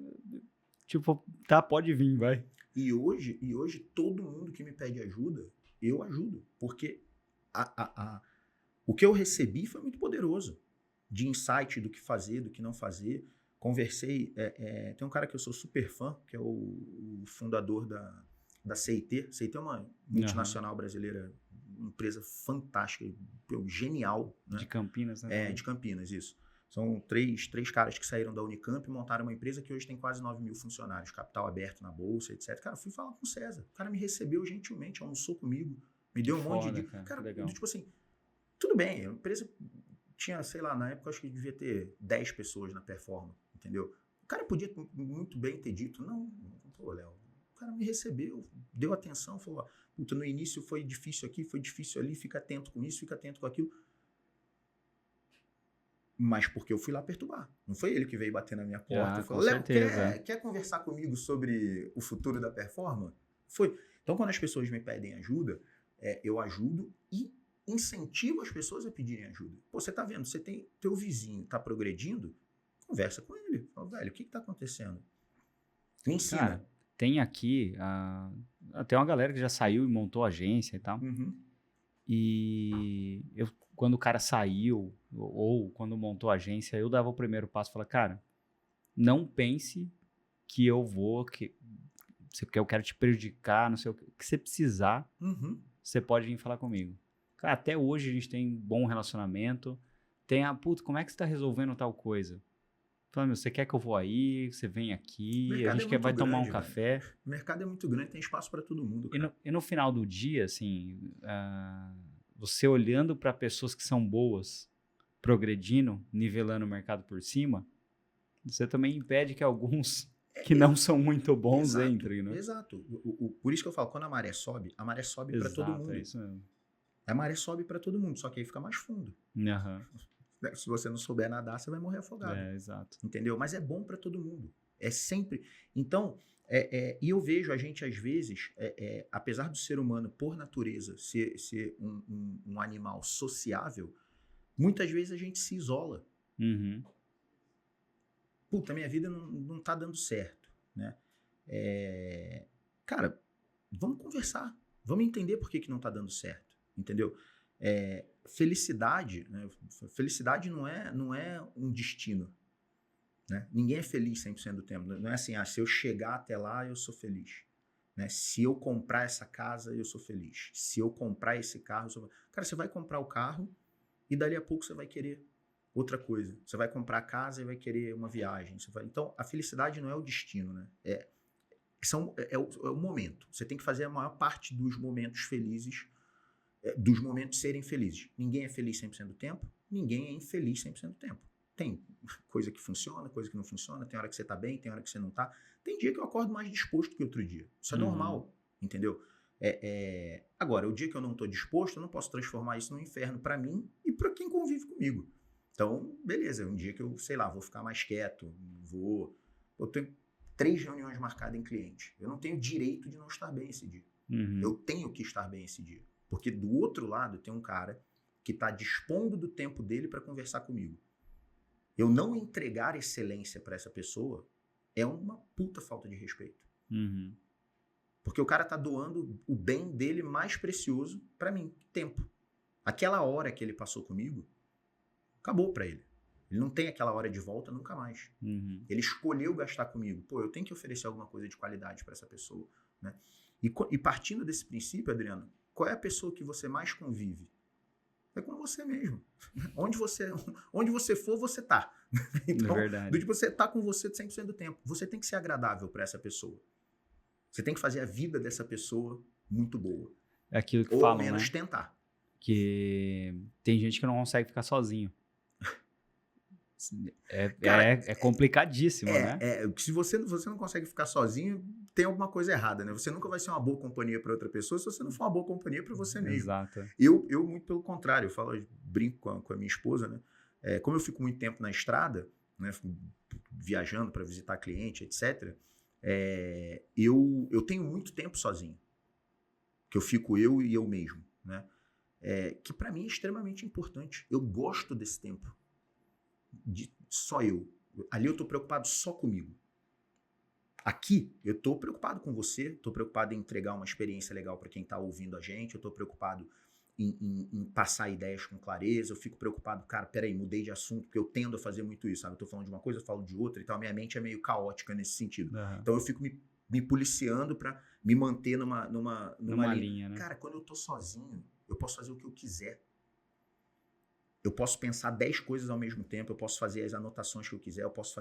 tipo, tá, pode vir, vai. E hoje todo mundo que me pede ajuda, eu ajudo. Porque o que eu recebi foi muito poderoso. De insight do que fazer, do que não fazer. Conversei... tem um cara que eu sou super fã, que é o fundador da CIT. CIT é uma multinacional brasileira, uma empresa fantástica, genial. Né? De Campinas, né? De Campinas, isso. São três caras que saíram da Unicamp e montaram uma empresa que hoje tem quase 9 mil funcionários, capital aberto na bolsa, etc. Cara, eu fui falar com o César. O cara me recebeu gentilmente, almoçou comigo, me deu um monte de... Cara, tipo assim, tudo bem, a empresa tinha, sei lá, na época eu acho que devia ter 10 pessoas na Performa, entendeu? O cara podia muito bem ter dito, não, pô, Léo, o cara me recebeu, deu atenção, falou, puta, no início foi difícil aqui, foi difícil ali, fica atento com isso, fica atento com aquilo. Mas porque eu fui lá perturbar. Não foi ele que veio bater na minha porta e falou, Léo, quer conversar comigo sobre o futuro da Performa? Foi. Então, quando as pessoas me pedem ajuda, eu ajudo e incentivo as pessoas a pedirem ajuda. Pô, você tá vendo, você tem teu vizinho, tá progredindo, conversa com ele. Fala, velho, o que tá acontecendo? Me ensina. Cara, tem aqui, tem uma galera que já saiu e montou agência e tal. E quando o cara saiu, ou quando montou a agência, eu dava o primeiro passo e falava, cara, não pense que eu vou, porque eu quero te prejudicar, não sei o que você precisar, você pode vir falar comigo. Cara, até hoje a gente tem bom relacionamento. Tem puta, como é que você tá resolvendo tal coisa? Fala, meu, você quer que eu vou aí? Você vem aqui, a gente vai tomar um café. O mercado é muito grande, tem espaço para todo mundo, cara. E no final do dia, assim, você olhando para pessoas que são boas, progredindo, nivelando o mercado por cima, você também impede que alguns que não são muito bons entrem, né? Exato. Por isso que eu falo, quando a maré sobe para todo mundo. É isso mesmo. A maré sobe para todo mundo, só que aí fica mais fundo. Se você não souber nadar, você vai morrer afogado. Exato. Entendeu? Mas é bom para todo mundo. É sempre... Então, e eu vejo a gente, às vezes, apesar do ser humano, por natureza, ser um animal sociável, muitas vezes a gente se isola. Uhum. Puta, minha vida não tá dando certo, né? Cara, vamos conversar. Vamos entender por que não tá dando certo, entendeu? Felicidade, né? Felicidade não é um destino, né? Ninguém é feliz 100% do tempo. Não é assim, se eu chegar até lá, eu sou feliz. Né? Se eu comprar essa casa, eu sou feliz. Se eu comprar esse carro, eu sou... Cara, você vai comprar o carro e dali a pouco você vai querer outra coisa. Você vai comprar a casa e vai querer uma viagem. Então, a felicidade não é o destino, né? É o momento. Você tem que fazer a maior parte dos momentos felizes, dos momentos serem felizes. Ninguém é feliz 100% do tempo, ninguém é infeliz 100% do tempo. Tem coisa que funciona, coisa que não funciona, tem hora que você tá bem, tem hora que você não tá. Tem dia que eu acordo mais disposto que outro dia. Isso é normal, entendeu? Agora, o dia que eu não tô disposto, eu não posso transformar isso num inferno para mim e para quem convive comigo. Então, beleza, um dia que eu, sei lá, vou ficar mais quieto, eu tenho 3 reuniões marcadas em cliente. Eu não tenho direito de não estar bem esse dia. Eu tenho que estar bem esse dia. Porque do outro lado tem um cara que está dispondo do tempo dele para conversar comigo. Eu não entregar excelência para essa pessoa é uma puta falta de respeito. Porque o cara tá doando o bem dele mais precioso para mim, tempo. Aquela hora que ele passou comigo, acabou para ele. Ele não tem aquela hora de volta nunca mais. Ele escolheu gastar comigo. Pô, eu tenho que oferecer alguma coisa de qualidade para essa pessoa, né? E partindo desse princípio, Adriano, qual é a pessoa que você mais convive? É com você mesmo. Onde você for, você tá. Então, você tá com você 100% do tempo. Você tem que ser agradável para essa pessoa. Você tem que fazer a vida dessa pessoa muito boa. É aquilo que ou falam, ao menos né? Tentar. Que tem gente que não consegue ficar sozinho. É complicadíssimo, né? Se você não consegue ficar sozinho, tem alguma coisa errada, né? Você nunca vai ser uma boa companhia para outra pessoa se você não for uma boa companhia para você mesmo. Exato. Eu, muito pelo contrário, brinco com a minha esposa, né? Como eu fico muito tempo na estrada, né? Viajando para visitar cliente, etc., eu tenho muito tempo sozinho. Que eu fico eu e eu mesmo, né? Que para mim é extremamente importante. Eu gosto desse tempo. Só eu. Ali eu tô preocupado só comigo. Aqui eu tô preocupado com você, tô preocupado em entregar uma experiência legal para quem tá ouvindo a gente, eu tô preocupado em passar ideias com clareza, eu fico preocupado, cara, peraí, mudei de assunto, porque eu tendo a fazer muito isso, sabe? Eu tô falando de uma coisa, eu falo de outra e tal, minha mente é meio caótica nesse sentido. Então eu fico me policiando para me manter numa linha, né? Cara, quando eu tô sozinho, eu posso fazer o que eu quiser. Eu posso pensar 10 coisas ao mesmo tempo, eu posso fazer as anotações que eu quiser, eu posso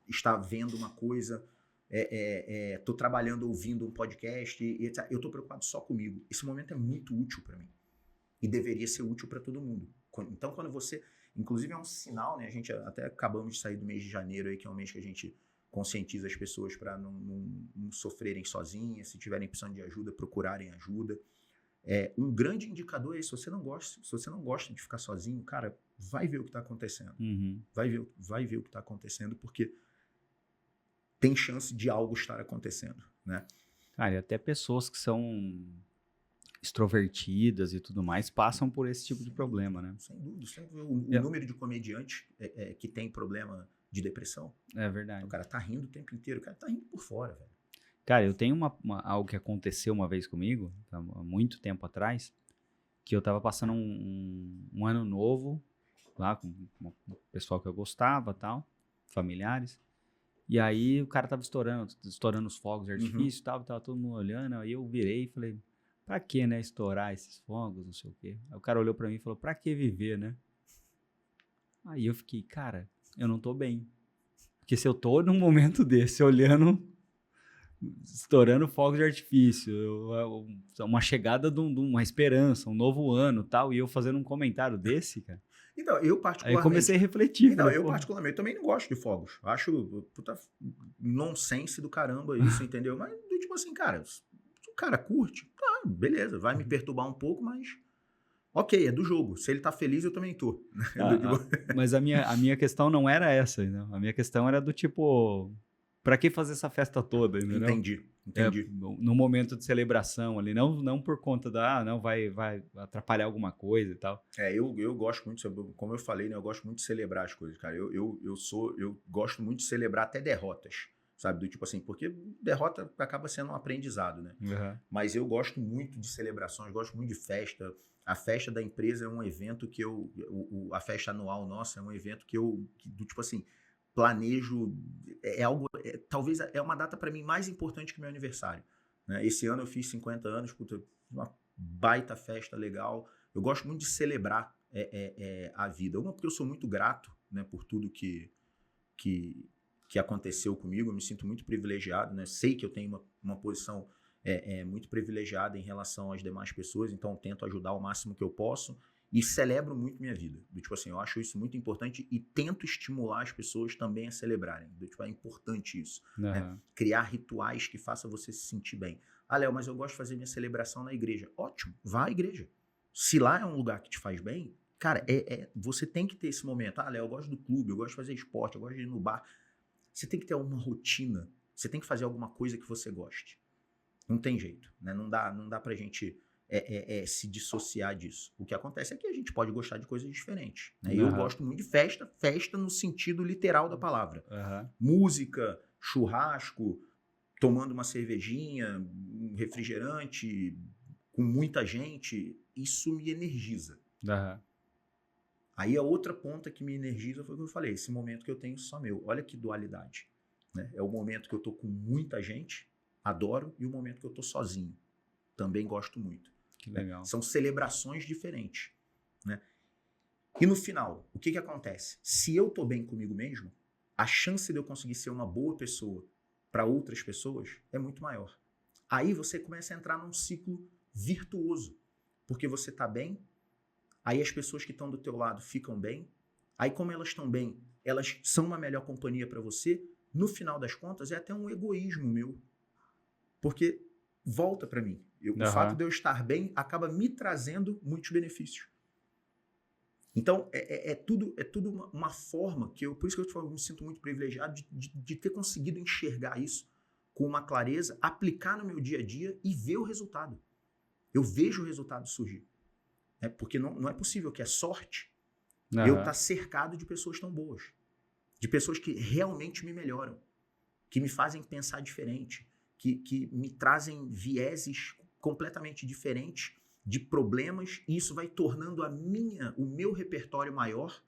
estar vendo uma coisa, tô trabalhando ouvindo um podcast, etc. Eu tô preocupado só comigo. Esse momento é muito útil para mim. E deveria ser útil para todo mundo. Então, quando você... Inclusive, é um sinal, né? A gente até acabamos de sair do mês de janeiro, aí, que é um mês que a gente conscientiza as pessoas para não sofrerem sozinhas, se tiverem precisando de ajuda, procurarem ajuda. Um grande indicador é isso. Se você não gosta de ficar sozinho, cara, vai ver o que está acontecendo. Vai ver o que está acontecendo, porque tem chance de algo estar acontecendo, né? Cara, e até pessoas que são extrovertidas e tudo mais passam por esse tipo de problema, né? Sem dúvida. O número de comediantes que tem problema de depressão. É verdade. O cara tá rindo o tempo inteiro. O cara tá rindo por fora, velho. Cara, eu tenho algo que aconteceu uma vez comigo, há muito tempo atrás, que eu tava passando um ano novo lá com o pessoal que eu gostava, tal, familiares. E aí o cara tava estourando os fogos de artifício e tal, tava todo mundo olhando. Aí eu virei e falei, pra que, né, estourar esses fogos, não sei o quê. Aí o cara olhou pra mim e falou, pra que viver, né? Aí eu fiquei, cara, eu não tô bem. Porque se eu tô num momento desse, olhando, estourando fogos de artifício, uma chegada de uma esperança, um novo ano e tal, e eu fazendo um comentário desse, cara. Então, eu Aí eu particularmente... comecei a refletir. Então, falei, eu pô, particularmente também não gosto de fogos. Acho puta nonsense do caramba isso, entendeu? Mas, tipo assim, cara, se o cara curte, tá, beleza, vai me perturbar um pouco, mas ok, é do jogo. Se ele tá feliz, eu também tô. mas a minha questão não era essa, entendeu? A minha questão era do tipo, pra que fazer essa festa toda, entendeu? Entendi. No momento de celebração ali, não por conta da, não vai atrapalhar alguma coisa e tal. Eu gosto muito, como eu falei, né, eu gosto muito de celebrar as coisas, cara. Eu gosto muito de celebrar até derrotas, sabe? Do tipo assim, porque derrota acaba sendo um aprendizado, né? Uhum. Mas eu gosto muito de celebrações, gosto muito de festa. A festa da empresa é um evento que a festa anual nossa é um evento do tipo assim, planejo, talvez é uma data para mim mais importante que meu aniversário, né? Esse ano eu fiz 50 anos, puta, uma baita festa legal. Eu gosto muito de celebrar a vida. Uma, porque eu sou muito grato, né, por tudo que aconteceu comigo. Eu me sinto muito privilegiado, né? Sei que eu tenho uma posição muito privilegiada em relação às demais pessoas, então tento ajudar o máximo que eu posso e celebro muito minha vida. Tipo assim, eu acho isso muito importante e tento estimular as pessoas também a celebrarem. Tipo, é importante isso. Uhum. Né? Criar rituais que façam você se sentir bem. Ah, Léo, mas eu gosto de fazer minha celebração na igreja. Ótimo, vá à igreja. Se lá é um lugar que te faz bem, cara, você tem que ter esse momento. Ah, Léo, eu gosto do clube, eu gosto de fazer esporte, eu gosto de ir no bar. Você tem que ter uma rotina, você tem que fazer alguma coisa que você goste. Não tem jeito, né? Não dá pra gente se dissociar disso. O que acontece é que a gente pode gostar de coisas diferentes. Né? Uhum. Eu gosto muito de festa no sentido literal da palavra. Uhum. Música, churrasco, tomando uma cervejinha, um refrigerante, com muita gente, isso me energiza. Uhum. Aí a outra ponta que me energiza foi o que eu falei, esse momento que eu tenho só meu. Olha que dualidade. Né? É o momento que eu tô com muita gente, adoro, e o momento que eu tô sozinho. Também gosto muito. Que legal. Né? São celebrações diferentes. Né? E no final, o que acontece? Se eu tô bem comigo mesmo, a chance de eu conseguir ser uma boa pessoa para outras pessoas é muito maior. Aí você começa a entrar num ciclo virtuoso. Porque você tá bem, aí as pessoas que estão do teu lado ficam bem, aí como elas estão bem, elas são uma melhor companhia para você, no final das contas é até um egoísmo meu. Porque volta para mim. O fato de eu estar bem acaba me trazendo muitos benefícios. Então, é tudo uma forma que por isso que eu me sinto muito privilegiado de ter conseguido enxergar isso com uma clareza, aplicar no meu dia a dia e ver o resultado. Eu vejo o resultado surgir. Porque não é possível que é sorte eu estar cercado de pessoas tão boas. De pessoas que realmente me melhoram. Que me fazem pensar diferente. Que me trazem vieses completamente diferentes de problemas, e isso vai tornando o meu repertório maior.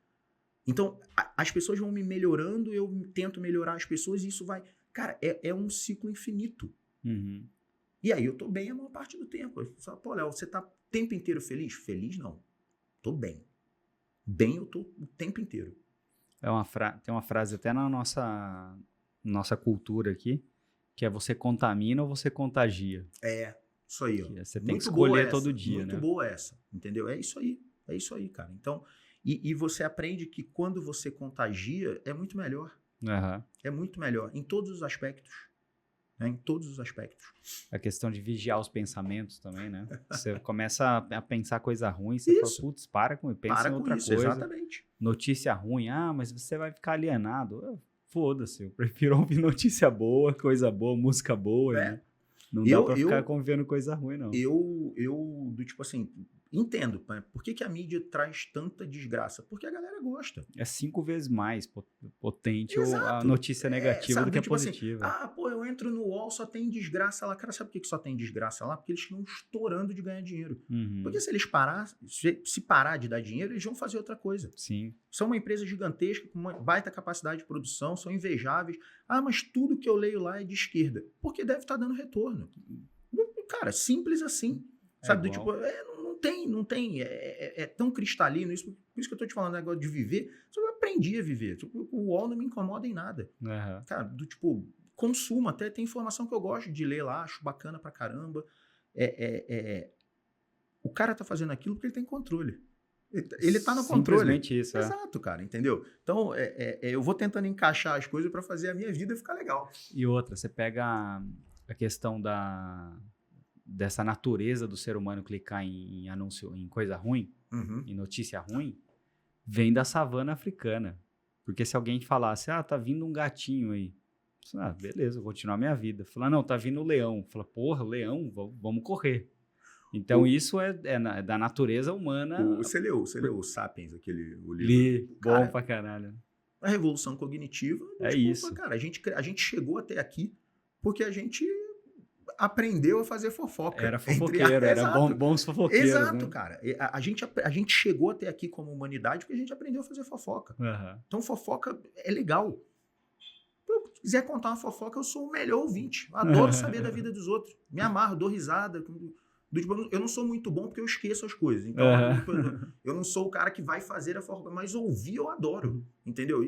Então, as pessoas vão me melhorando, eu tento melhorar as pessoas, e isso vai... Cara, é um ciclo infinito. Uhum. E aí eu tô bem a maior parte do tempo. Eu falo, pô, Léo, você tá o tempo inteiro feliz? Feliz não. Tô bem. Bem eu tô o tempo inteiro. Tem uma frase até na nossa cultura aqui, que é você contamina ou você contagia. Isso aí, ó. Você tem que escolher todo dia, muito né? Muito boa essa, entendeu? É isso aí, cara. Então, e você aprende que quando você contagia, é muito melhor. Uhum. É muito melhor, em todos os aspectos. Né? Em todos os aspectos. A questão de vigiar os pensamentos também, né? Você começa a pensar coisa ruim, você fala, putz, pensa em outra coisa. Exatamente. Notícia ruim, mas você vai ficar alienado. Foda-se, eu prefiro ouvir notícia boa, coisa boa, música boa, né? Não dá pra ficar convivendo coisa ruim, não. Do tipo assim, entendo. Por que a mídia traz tanta desgraça? Porque a galera gosta. É 5 vezes mais potente a notícia negativa do que a positiva. Assim, pô, eu entro no UOL, só tem desgraça lá. Cara, sabe por que só tem desgraça lá? Porque eles estão estourando de ganhar dinheiro. Uhum. Porque se eles se parar de dar dinheiro, eles vão fazer outra coisa. Sim. São uma empresa gigantesca, com uma baita capacidade de produção, são invejáveis. Mas tudo que eu leio lá é de esquerda. Porque deve estar dando retorno. Cara, simples assim. Sabe? Do tipo, não tem. É tão cristalino isso. Por isso que eu tô te falando, negócio de viver. Eu aprendi a viver. Tipo, o UOL não me incomoda em nada. Cara, do tipo, consumo. Até tem informação que eu gosto de ler lá, acho bacana pra caramba. O cara tá fazendo aquilo porque ele tem controle. Ele tá no controle. Simplesmente isso. Exato, cara, entendeu? Então, eu vou tentando encaixar as coisas para fazer a minha vida ficar legal. E outra, você pega a questão dessa natureza do ser humano clicar em anúncio, em coisa ruim, em notícia ruim, vem da savana africana. Porque se alguém falasse, tá vindo um gatinho aí. Beleza, vou continuar minha vida. Fala, não, tá vindo o leão. Fala, porra, leão, vamos correr. Então, isso é da natureza humana. Você leu o Sapiens, o livro? Li, bom pra caralho. A revolução cognitiva. Isso. Cara, a gente chegou até aqui porque a gente aprendeu a fazer fofoca. Era fofoqueiro, era bons fofoqueiros. Exato, né? Cara. A gente chegou até aqui como humanidade porque a gente aprendeu a fazer fofoca. Então, fofoca é legal. Se quiser contar uma fofoca, eu sou o melhor ouvinte. Adoro saber da vida dos outros. Me amarro, dou risada. Eu não sou muito bom porque eu esqueço as coisas. Então, eu não sou o cara que vai fazer a fofoca, mas ouvir eu adoro. Entendeu?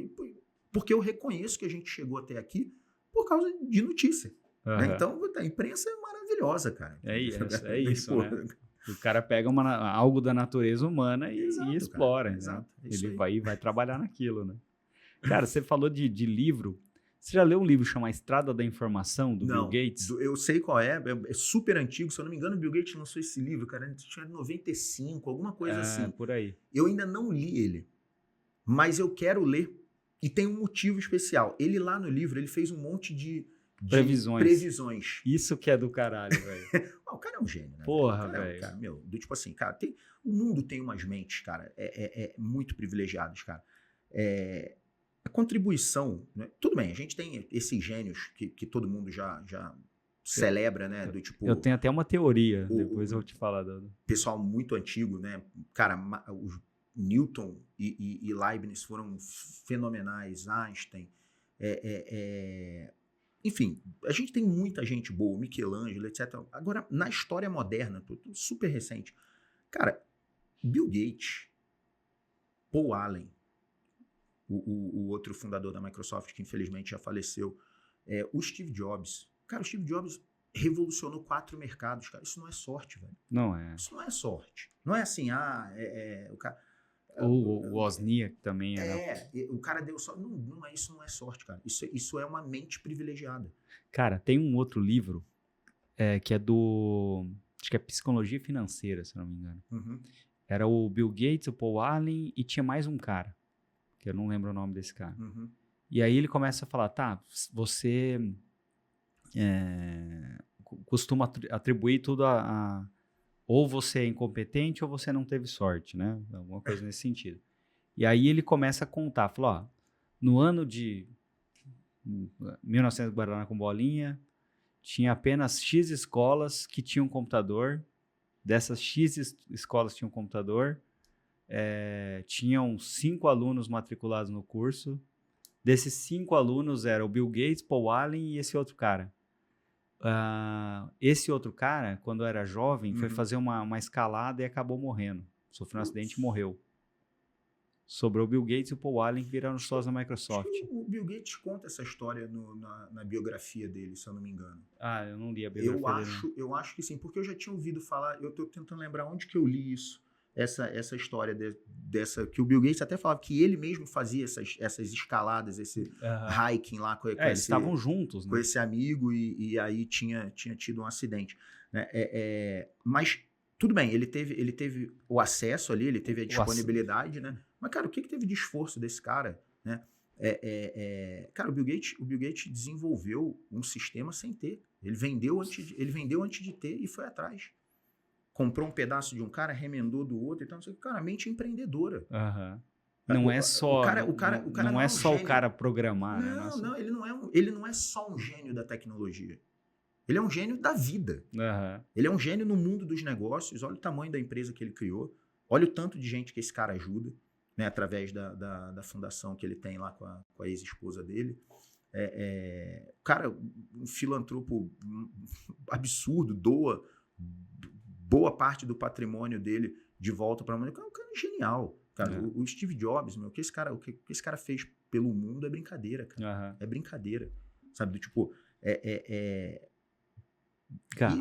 Porque eu reconheço que a gente chegou até aqui por causa de notícia. Né? Então, a imprensa é maravilhosa, cara. É isso, né? O cara pega algo da natureza humana e explora. Né? Exato, ele vai trabalhar naquilo, né? Cara, você falou de livro. Você já leu um livro chamado Estrada da Informação, do Bill Gates? Eu sei qual é super antigo. Se eu não me engano, o Bill Gates lançou esse livro, cara, tinha 95, alguma coisa assim. Por aí. Eu ainda não li ele, mas eu quero ler. E tem um motivo especial. Ele lá no livro, ele fez um monte de previsões. Isso que é do caralho, velho. O cara é um gênio, né? Porra, velho. Tipo assim, cara, o mundo tem umas mentes, cara, muito privilegiadas, cara. A contribuição, né? Tudo bem, a gente tem esses gênios que todo mundo já celebra, né? Do tipo, eu tenho até uma teoria, depois eu vou te falar. Pessoal muito antigo, né? Cara, os Newton e Leibniz foram fenomenais, Einstein, enfim, a gente tem muita gente boa, Michelangelo, etc. Agora, na história moderna, super recente, cara, Bill Gates, Paul Allen, o outro fundador da Microsoft, que infelizmente já faleceu, o Steve Jobs. Cara, o Steve Jobs revolucionou 4 mercados, cara. Isso não é sorte, velho. Não é. Isso não é sorte. Não é assim, o cara... O Wozniak também o cara deu sorte. Não é, isso não é sorte, cara. Isso é uma mente privilegiada. Cara, tem um outro livro que é acho que é Psicologia Financeira, se não me engano. Era o Bill Gates, o Paul Allen e tinha mais um cara, que eu não lembro o nome desse cara. E aí ele começa a falar, você costuma atribuir tudo ou você é incompetente ou você não teve sorte, né? Alguma coisa nesse sentido. E aí ele começa a contar, falou, no ano de 1900 Guaraná com bolinha, tinha apenas X escolas que tinham computador, dessas X escolas tinham computador, tinham 5 alunos matriculados no curso, desses 5 alunos era o Bill Gates, Paul Allen e esse outro cara. Esse outro cara, quando era jovem, foi fazer uma escalada e acabou morrendo. Sofreu um acidente e morreu. Sobrou o Bill Gates e o Paul Allen que viraram sócios da Microsoft. O Bill Gates conta essa história na biografia dele, se eu não me engano. Eu não li a biografia dele. Eu acho que sim, porque eu já tinha ouvido falar, eu estou tentando lembrar onde que eu li isso. Essa história dessa, que o Bill Gates até falava que ele mesmo fazia essas escaladas, esse hiking lá com eles estavam juntos, com esse amigo e aí tinha tido um acidente, né? Mas tudo bem, ele teve o acesso ali, ele teve a disponibilidade, né? Mas cara, o que teve de esforço desse cara, né? Cara, o Bill Gates desenvolveu um sistema sem ter. Ele vendeu antes de ter e foi atrás. Comprou um pedaço de um cara, remendou do outro, então, cara, a mente é empreendedora. Não é só o cara não é só o cara programar. Não, ele não é só um gênio da tecnologia. Ele é um gênio da vida. Ele é um gênio no mundo dos negócios. Olha o tamanho da empresa que ele criou. Olha o tanto de gente que esse cara ajuda, né, através da fundação que ele tem lá com a ex-esposa dele. Cara, um filantropo absurdo, doa boa parte do patrimônio dele de volta para a humanidade. É um cara genial. Cara, o Steve Jobs, meu, o que esse cara fez pelo mundo é brincadeira, cara. É brincadeira. Sabe, do tipo... Cara,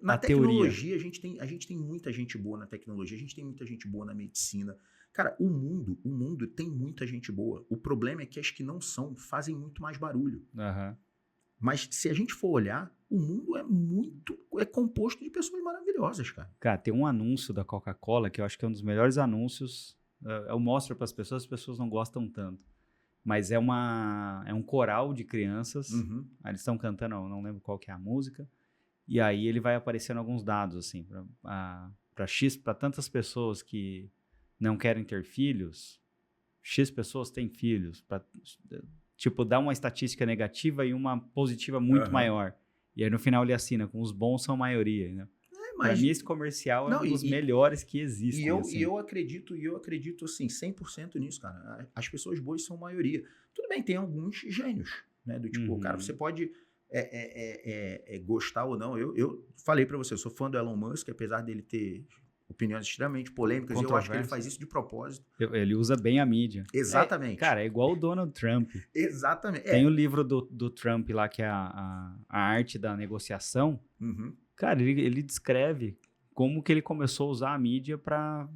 na tecnologia, a gente tem muita gente boa na tecnologia, a gente tem muita gente boa na medicina. Cara, o mundo tem muita gente boa. O problema é que as que não são fazem muito mais barulho. Mas se a gente for olhar, o mundo é composto de pessoas maravilhosas, cara. Cara, tem um anúncio da Coca-Cola que eu acho que é um dos melhores anúncios. Eu mostro para as pessoas não gostam tanto. Mas é um coral de crianças. Aí eles estão cantando, eu não lembro qual que é a música. E aí ele vai aparecendo alguns dados, assim, para tantas pessoas que não querem ter filhos, X pessoas têm filhos, tipo, dá uma estatística negativa e uma positiva muito maior. E aí no final ele assina com os bons são a maioria, né? Para mim esse comercial é um dos melhores que existem. E eu acredito assim, 100% nisso, cara. As pessoas boas são a maioria. Tudo bem, tem alguns gênios, né? Do tipo, cara, você pode gostar ou não. Eu falei pra você, eu sou fã do Elon Musk, apesar dele ter opiniões extremamente polêmicas, eu acho que ele faz isso de propósito. Ele usa bem a mídia. Exatamente. Cara, é igual o Donald Trump. Exatamente. Tem o livro do Trump lá, que é a arte da negociação. Cara, ele descreve como que ele começou a usar a mídia para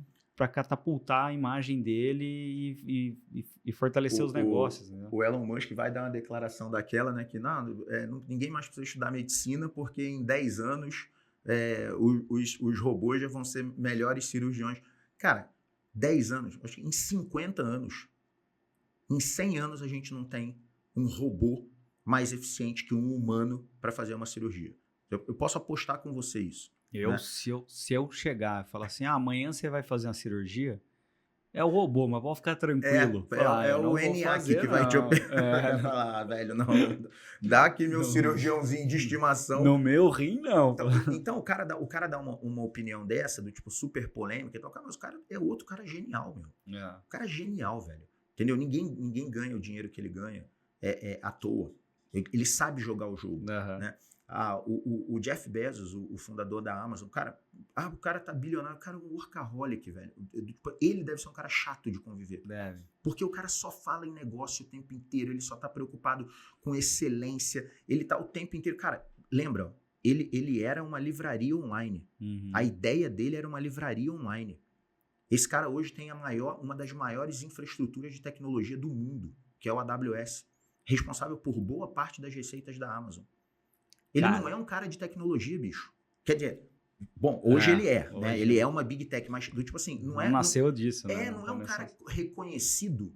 catapultar a imagem dele e fortalecer os negócios. Né? O Elon Musk vai dar uma declaração daquela, né? Que ninguém mais precisa estudar medicina porque em 10 anos os robôs já vão ser melhores cirurgiões. Cara, 10 anos, acho que em 50 anos, em 100 anos a gente não tem um robô mais eficiente que um humano para fazer uma cirurgia. Eu posso apostar com você isso. Né? Se eu chegar e falar assim, amanhã você vai fazer uma cirurgia, é o robô, mas pode ficar tranquilo. O ENIAC que vai te operar. Vai falar, velho, não, dá aqui meu cirurgiãozinho de estimação. No meu rim, não. Então o cara dá uma opinião dessa, do tipo super polêmica, mas o cara é outro cara genial, meu. O cara é genial, velho. Entendeu? Ninguém ganha o dinheiro que ele ganha à toa. Ele sabe jogar o jogo, né? O Jeff Bezos, o fundador da Amazon, o cara tá bilionário, o cara é um workaholic, velho. Ele deve ser um cara chato de conviver. Deve. Porque o cara só fala em negócio o tempo inteiro, ele só tá preocupado com excelência, ele tá o tempo inteiro... Cara, lembra, ele era uma livraria online. A ideia dele era uma livraria online. Esse cara hoje tem uma das maiores infraestruturas de tecnologia do mundo, que é o AWS, responsável por boa parte das receitas da Amazon. Ele não é um cara de tecnologia, bicho. Quer dizer, bom, hoje ele é, né? Ele é uma big tech, mas do tipo assim, não nasceu disso, né? Não é um cara reconhecido.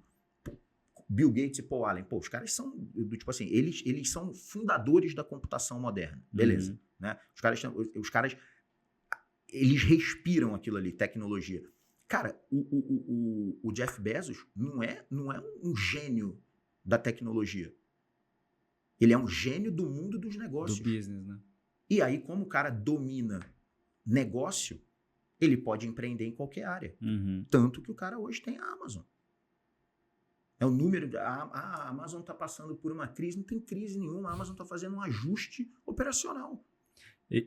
Bill Gates e Paul Allen, pô, os caras são do tipo assim, eles são fundadores da computação moderna, beleza, né? Os caras eles respiram aquilo ali, tecnologia. Cara, o Jeff Bezos não é um gênio da tecnologia. Ele é um gênio do mundo dos negócios. Do business, né? E aí, como o cara domina negócio, ele pode empreender em qualquer área. Tanto que o cara hoje tem a Amazon. É o número... A Amazon está passando por uma crise, não tem crise nenhuma. A Amazon está fazendo um ajuste operacional.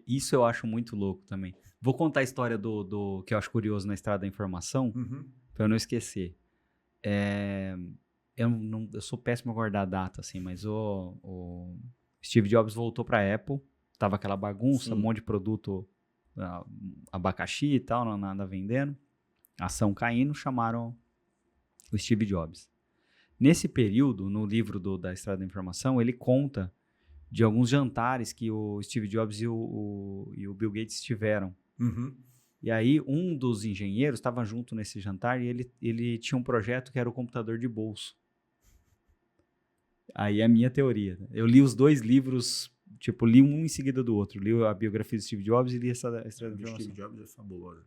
Isso eu acho muito louco também. Vou contar a história do que eu acho curioso na Estrada da Informação, para eu não esquecer. Eu sou péssimo a guardar a data, assim, mas o Steve Jobs voltou para a Apple, tava aquela bagunça, um monte de produto, abacaxi e tal, nada vendendo, ação caindo, chamaram o Steve Jobs. Nesse período, no livro da Estrada da Informação, ele conta de alguns jantares que o Steve Jobs e o Bill Gates tiveram. E aí, um dos engenheiros estava junto nesse jantar e ele tinha um projeto que era o computador de bolso. Aí é a minha teoria. Eu li os dois livros, tipo, li um em seguida do outro. Li a biografia do Steve Jobs e li essa Estrada da Informação. O Steve Jobs é fabuloso.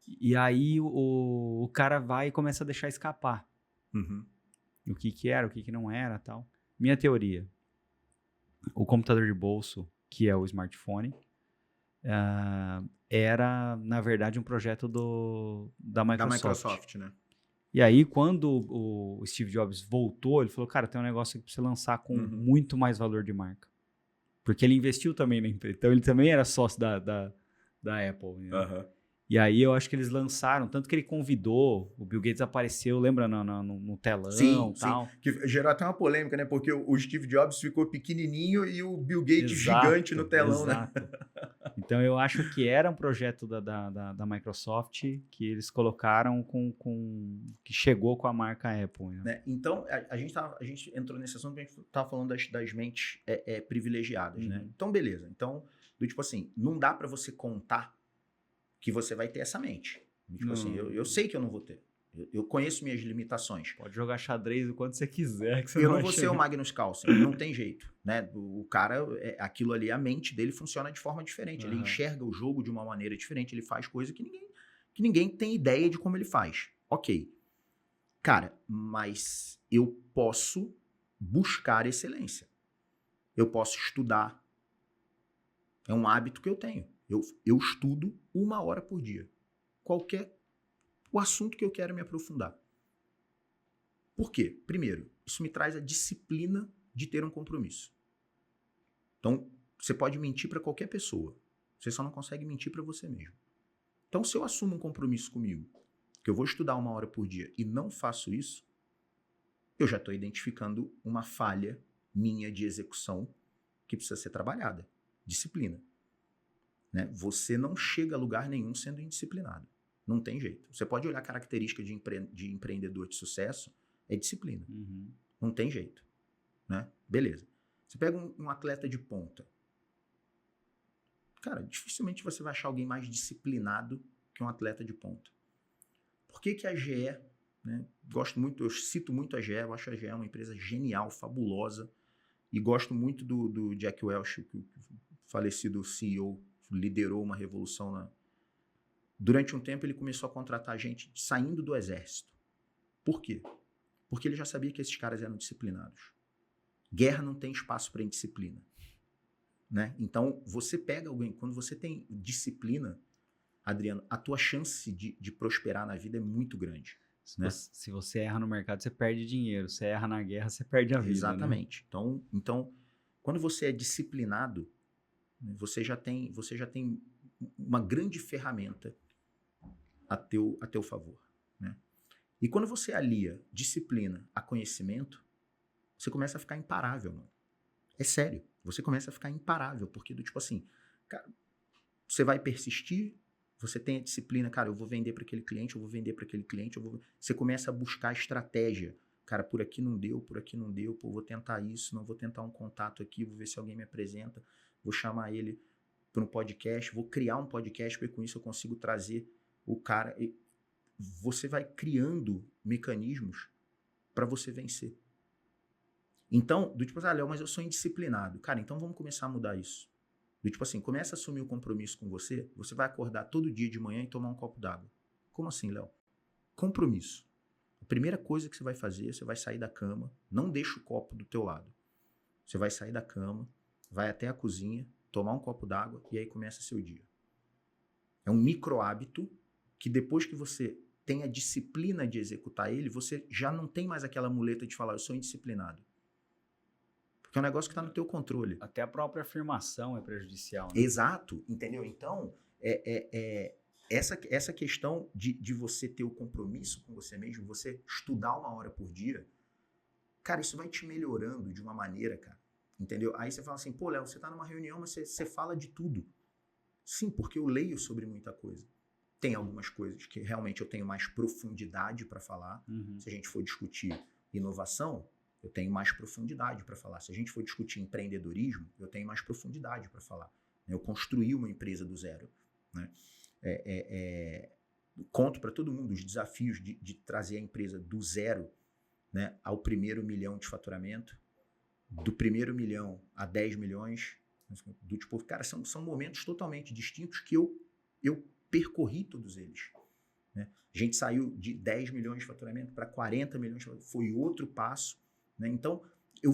E aí o cara vai e começa a deixar escapar. O que era, o que não era, tal. Minha teoria. O computador de bolso, que é o smartphone, era, na verdade, um projeto da Microsoft. Da Microsoft, né? E aí, quando o Steve Jobs voltou, ele falou, cara, tem um negócio aqui pra você lançar com muito mais valor de marca. Porque ele investiu também na empresa. Então, ele também era sócio da Apple. Né? E aí eu acho que eles lançaram, tanto que ele convidou, o Bill Gates apareceu, lembra, no telão e tal. Sim, que gerou até uma polêmica, né? Porque o Steve Jobs ficou pequenininho e o Bill Gates gigante no telão, exato. Né? Então eu acho que era um projeto da Microsoft que eles colocaram que chegou com a marca Apple. Né? Então a gente entrou nesse assunto, a gente estava falando das mentes privilegiadas, né? Então beleza, então do tipo assim, não dá para você contar que você vai ter essa mente. Tipo assim, eu sei que eu não vou ter. Eu conheço minhas limitações. Pode jogar xadrez o quanto você quiser. Que você eu não vou ser o Magnus Carlsen, não tem jeito. Né? O cara, aquilo ali, a mente dele funciona de forma diferente. Ele enxerga o jogo de uma maneira diferente, ele faz coisa que ninguém tem ideia de como ele faz. Ok. Cara, mas eu posso buscar excelência. Eu posso estudar. É um hábito que eu tenho. Eu estudo 1 hora por dia. O assunto que eu quero me aprofundar. Por quê? Primeiro, isso me traz a disciplina de ter um compromisso. Então, você pode mentir para qualquer pessoa. Você só não consegue mentir para você mesmo. Então, se eu assumo um compromisso comigo, que eu vou estudar 1 hora por dia e não faço isso, eu já estou identificando uma falha minha de execução que precisa ser trabalhada. Disciplina. Né? Você não chega a lugar nenhum sendo indisciplinado. Não tem jeito. Você pode olhar a característica de empreendedor de sucesso, é disciplina. Não tem jeito. Né? Beleza. Você pega um atleta de ponta. Cara, dificilmente você vai achar alguém mais disciplinado que um atleta de ponta. Por que a GE, né? Eu cito muito a GE, eu acho a GE uma empresa genial, fabulosa, e gosto muito do Jack Welch, que o falecido CEO liderou uma revolução. Durante um tempo ele começou a contratar gente saindo do exército. Por quê? Porque ele já sabia que esses caras eram disciplinados. Guerra não tem espaço para indisciplina. Né? Então, você pega alguém, quando você tem disciplina, Adriano, a tua chance de prosperar na vida é muito grande. Né? Se você erra no mercado, você perde dinheiro. Se erra na guerra, você perde a vida. Exatamente. Né? Então, quando você é disciplinado, você já tem uma grande ferramenta a teu favor. Né? E quando você alia disciplina a conhecimento, você começa a ficar imparável, mano. É sério. Você começa a ficar imparável, porque do tipo assim, cara, você vai persistir, você tem a disciplina, cara, eu vou vender para aquele cliente, você começa a buscar estratégia. Cara, por aqui não deu, pô, vou tentar isso, não vou tentar um contato aqui, vou ver se alguém me apresenta, vou chamar ele para um podcast, vou criar um podcast, porque com isso eu consigo trazer o cara. Você vai criando mecanismos para você vencer. Então, do tipo assim, Léo, mas eu sou indisciplinado. Cara, então vamos começar a mudar isso. Do tipo assim, começa a assumir o compromisso com você, você vai acordar todo dia de manhã e tomar um copo d'água. Como assim, Léo? Compromisso. A primeira coisa que você vai fazer, você vai sair da cama, não deixa o copo do teu lado. Você vai sair da cama, vai até a cozinha, tomar um copo d'água e aí começa seu dia. É um micro hábito que depois que você tem a disciplina de executar ele, você já não tem mais aquela muleta de falar, eu sou indisciplinado. Porque é um negócio que está no teu controle. Até a própria afirmação é prejudicial. Né? Exato, entendeu? Então, essa questão de você ter o compromisso com você mesmo, você estudar 1 hora por dia, cara, isso vai te melhorando de uma maneira, cara. Entendeu? Aí você fala assim, pô, Léo, você está numa reunião, mas você fala de tudo. Sim, porque eu leio sobre muita coisa. Tem algumas coisas que realmente eu tenho mais profundidade para falar. Se a gente for discutir inovação, eu tenho mais profundidade para falar. Se a gente for discutir empreendedorismo, eu tenho mais profundidade para falar. Eu construí uma empresa do zero. Né? Conto para todo mundo os desafios de trazer a empresa do zero, né, ao primeiro milhão de faturamento, do primeiro milhão a 10 milhões. Do tipo, cara, são momentos totalmente distintos que eu percorri todos eles. Né? A gente saiu de 10 milhões de faturamento para 40 milhões de faturamento. Foi outro passo. Né? Então, eu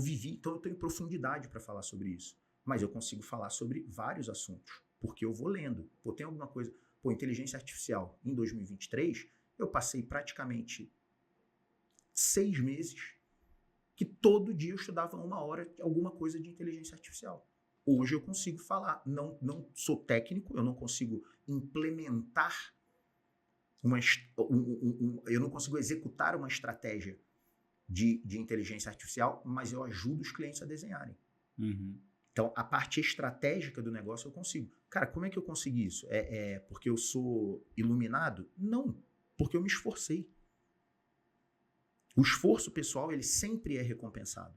tenho profundidade para falar sobre isso. Mas eu consigo falar sobre vários assuntos, porque eu vou lendo. Pô, tem alguma coisa... Pô, inteligência artificial. Em 2023, eu passei praticamente 6 meses que todo dia eu estudava 1 hora alguma coisa de inteligência artificial. Hoje eu consigo falar, não sou técnico, eu não consigo implementar eu não consigo executar uma estratégia de inteligência artificial, mas eu ajudo os clientes a desenharem. Uhum. Então, a parte estratégica do negócio eu consigo. Cara, como é que eu consegui isso? É porque eu sou iluminado? Não, porque eu me esforcei. O esforço pessoal, ele sempre é recompensado.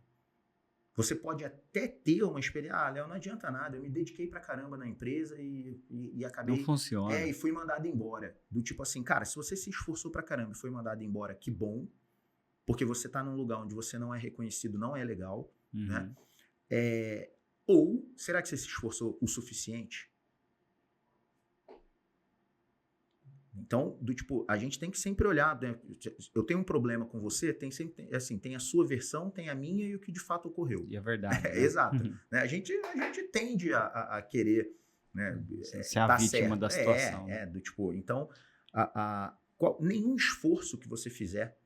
Você pode até ter uma experiência, Léo, não adianta nada, eu me dediquei pra caramba na empresa e acabei... Não funciona. E fui mandado embora. Do tipo assim, cara, se você se esforçou pra caramba e foi mandado embora, que bom, porque você tá num lugar onde você não é reconhecido, não é legal, né? Ou, será que você se esforçou o suficiente? Então, do tipo, a gente tem que sempre olhar, né? Eu tenho um problema com você, tem a sua versão, tem a minha e o que de fato ocorreu. E é verdade. Né? Exato. Né? A gente tende a querer, né, ser a vítima da situação. Do tipo, então, nenhum esforço que você fizer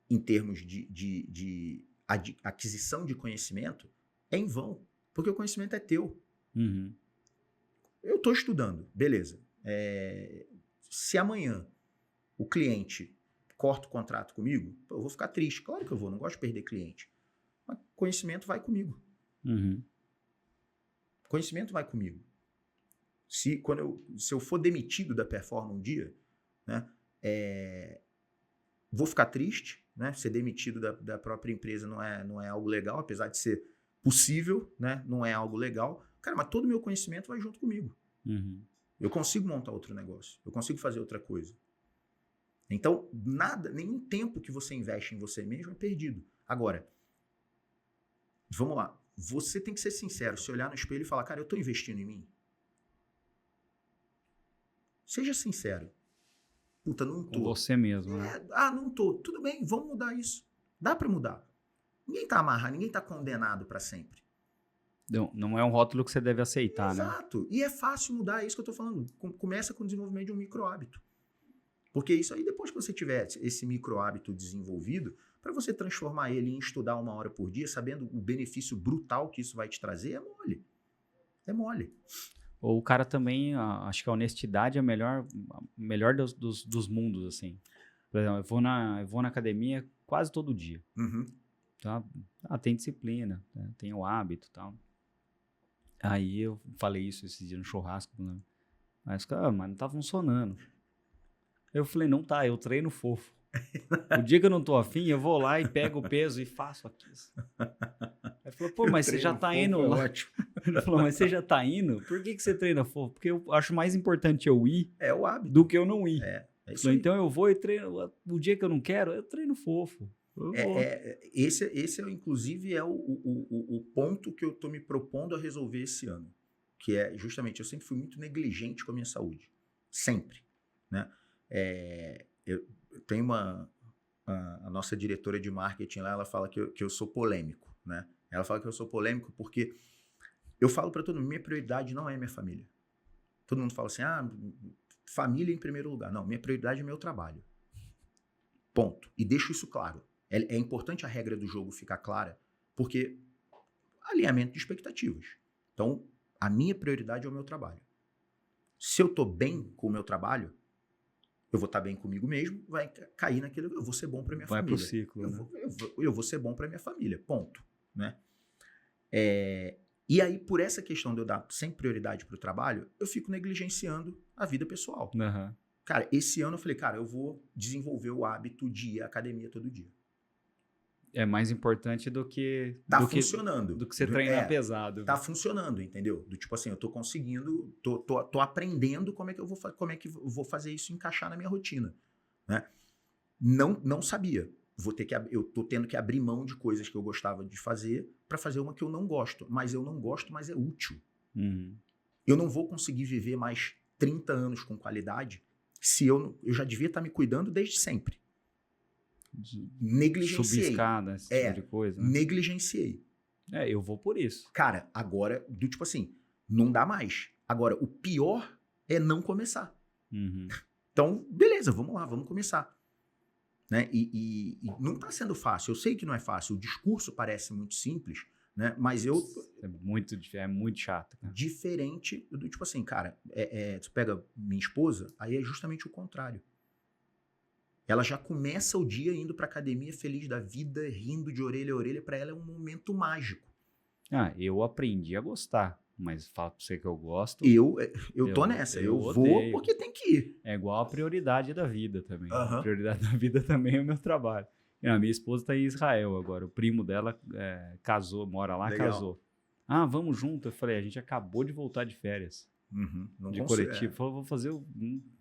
em termos de aquisição de conhecimento é em vão, porque o conhecimento é teu. Uhum. Eu estou estudando, beleza. Se amanhã o cliente corta o contrato comigo, eu vou ficar triste. Claro que eu vou, não gosto de perder cliente. Mas conhecimento vai comigo. Uhum. Conhecimento vai comigo. Se eu for demitido da Performa um dia, né, vou ficar triste, né? Ser demitido da própria empresa não é algo legal, apesar de ser possível, né? Não é algo legal. Cara, mas todo o meu conhecimento vai junto comigo. Uhum. Eu consigo montar outro negócio. Eu consigo fazer outra coisa. Então, nenhum tempo que você investe em você mesmo é perdido. Agora, vamos lá. Você tem que ser sincero, se olhar no espelho e falar, cara, eu estou investindo em mim? Seja sincero. Puta, não tô. Com você mesmo, né? Não tô. Tudo bem, vamos mudar isso. Dá para mudar. Ninguém tá amarrado, ninguém tá condenado para sempre. Não é um rótulo que você deve aceitar, né? Exato. E é fácil mudar, é isso que eu tô falando. Começa com o desenvolvimento de um micro hábito. Porque isso aí, depois que você tiver esse micro hábito desenvolvido, para você transformar ele em estudar 1 hora por dia, sabendo o benefício brutal que isso vai te trazer, é mole. É mole. Ou o cara também, acho que a honestidade é a melhor dos mundos, assim. Por exemplo, eu vou na academia quase todo dia. Uhum. Tá? Tem disciplina, né? Tem o hábito e tal. Aí eu falei isso esses dias no churrasco, né? Mas não tá funcionando. Eu falei, não tá, eu treino fofo. O dia que eu não tô afim, eu vou lá e pego o peso e faço aqui. Aí falou, pô, mas você já tá indo lá. Ótimo. Ele falou, mas você já tá indo? Por que você treina fofo? Porque eu acho mais importante eu ir o hábito do que eu não ir. É isso falei, aí. então eu vou e treino. O dia que eu não quero, eu treino fofo. Esse inclusive, é o ponto que eu tô me propondo a resolver esse ano. Que é justamente, eu sempre fui muito negligente com a minha saúde. Sempre. Né? Eu tenho a nossa diretora de marketing lá, ela fala que eu sou polêmico, né? Ela fala que eu sou polêmico porque eu falo para todo mundo, minha prioridade não é minha família. Todo mundo fala assim, família em primeiro lugar. Não, minha prioridade é meu trabalho. Ponto. E deixo isso claro. É importante a regra do jogo ficar clara, porque alinhamento de expectativas. Então, a minha prioridade é o meu trabalho. Se eu tô bem com o meu trabalho, eu vou estar bem comigo mesmo, vai cair naquilo, eu vou ser bom para minha família. Vai pro ciclo. Eu vou ser bom para minha família, ponto. Né? E aí, por essa questão de eu dar sempre prioridade para o trabalho, eu fico negligenciando a vida pessoal. Uhum. Cara, esse ano eu falei, cara, eu vou desenvolver o hábito de ir à academia todo dia. É mais importante do que... funcionando. Do que você treinar pesado. Tá funcionando, entendeu? Do tipo assim, eu tô conseguindo, tô aprendendo como é que eu vou fazer isso encaixar na minha rotina. Né? Não sabia. Eu tô tendo que abrir mão de coisas que eu gostava de fazer para fazer uma que eu não gosto. Mas eu não gosto, mas é útil. Uhum. Eu não vou conseguir viver mais 30 anos com qualidade se eu já devia estar me cuidando desde sempre. Negligenciei. Subir escada, esse tipo de coisa. Né? Negligenciei. Eu vou por isso. Cara, agora, do tipo assim, não dá mais. Agora, o pior é não começar. Uhum. Então, beleza, vamos lá, vamos começar. Né? E não tá sendo fácil. Eu sei que não é fácil. O discurso parece muito simples, né? Mas eu... É muito chato, cara. Diferente do tipo assim, cara, tu pega minha esposa, aí é justamente o contrário. Ela já começa o dia indo pra academia feliz da vida, rindo de orelha a orelha, pra ela é um momento mágico. Eu aprendi a gostar, mas falo pra você que eu gosto. Eu tô nessa, eu vou odeio. porque tem que ir. É igual a prioridade da vida também. Aham. A prioridade da vida também é o meu trabalho. A minha esposa tá em Israel agora. O primo dela casou, mora lá, Legal. casou. Vamos junto. Eu falei, a gente acabou de voltar de férias. Não De consigo, coletivo. Falou, vou fazer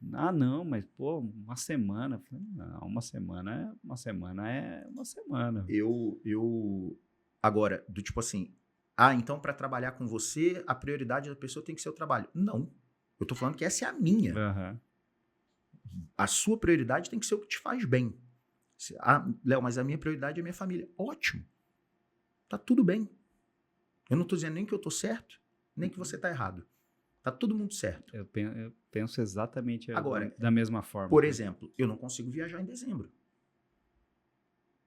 não, mas pô, uma semana. Eu falei, não, uma semana é uma semana. Agora, do tipo assim, então para trabalhar com você, a prioridade da pessoa tem que ser o trabalho. Não. Eu tô falando que essa é a minha. Uhum. A sua prioridade tem que ser o que te faz bem. Léo, mas a minha prioridade é a minha família. Ótimo. Tá tudo bem. Eu não tô dizendo nem que eu tô certo, nem que você tá errado. Tá todo mundo certo. Eu penso exatamente Agora, da mesma forma. Por exemplo, eu não consigo viajar em dezembro.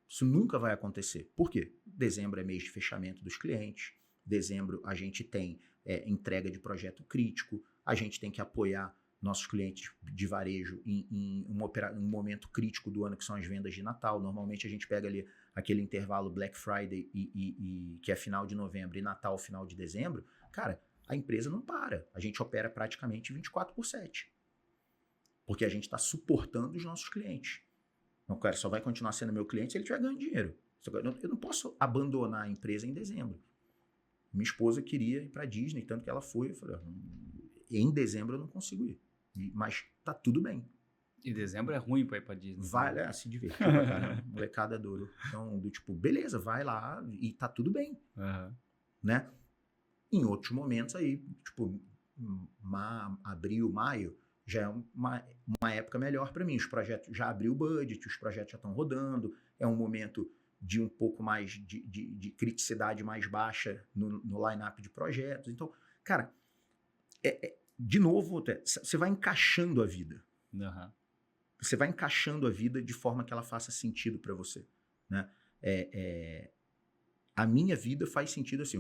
Isso nunca vai acontecer. Por quê? Dezembro é mês de fechamento dos clientes. Dezembro a gente tem entrega de projeto crítico. A gente tem que apoiar nossos clientes de varejo em um momento crítico do ano, que são as vendas de Natal. Normalmente a gente pega ali aquele intervalo Black Friday, que é final de novembro, e Natal, final de dezembro. Cara, a empresa não para. A gente opera praticamente 24/7. Porque a gente está suportando os nossos clientes. O cara só vai continuar sendo meu cliente se ele estiver ganhando dinheiro. Eu não posso abandonar a empresa em dezembro. Minha esposa queria ir para Disney, tanto que ela foi. Eu falei, em dezembro eu não consigo ir. Mas tá tudo bem. E dezembro é ruim para ir para Disney. Vai se divertir, cara. Molecada adorou. Então, do tipo, beleza, vai lá e tá tudo bem. Uhum. Né? Em outros momentos aí, tipo, abril, maio, já é uma época melhor para mim. Os projetos já abriu o budget, os projetos já estão rodando, é um momento de um pouco mais de criticidade mais baixa no line-up de projetos. Então, cara, de novo, você vai encaixando a vida. Uhum. Você vai encaixando a vida de forma que ela faça sentido para você. Né? A minha vida faz sentido assim,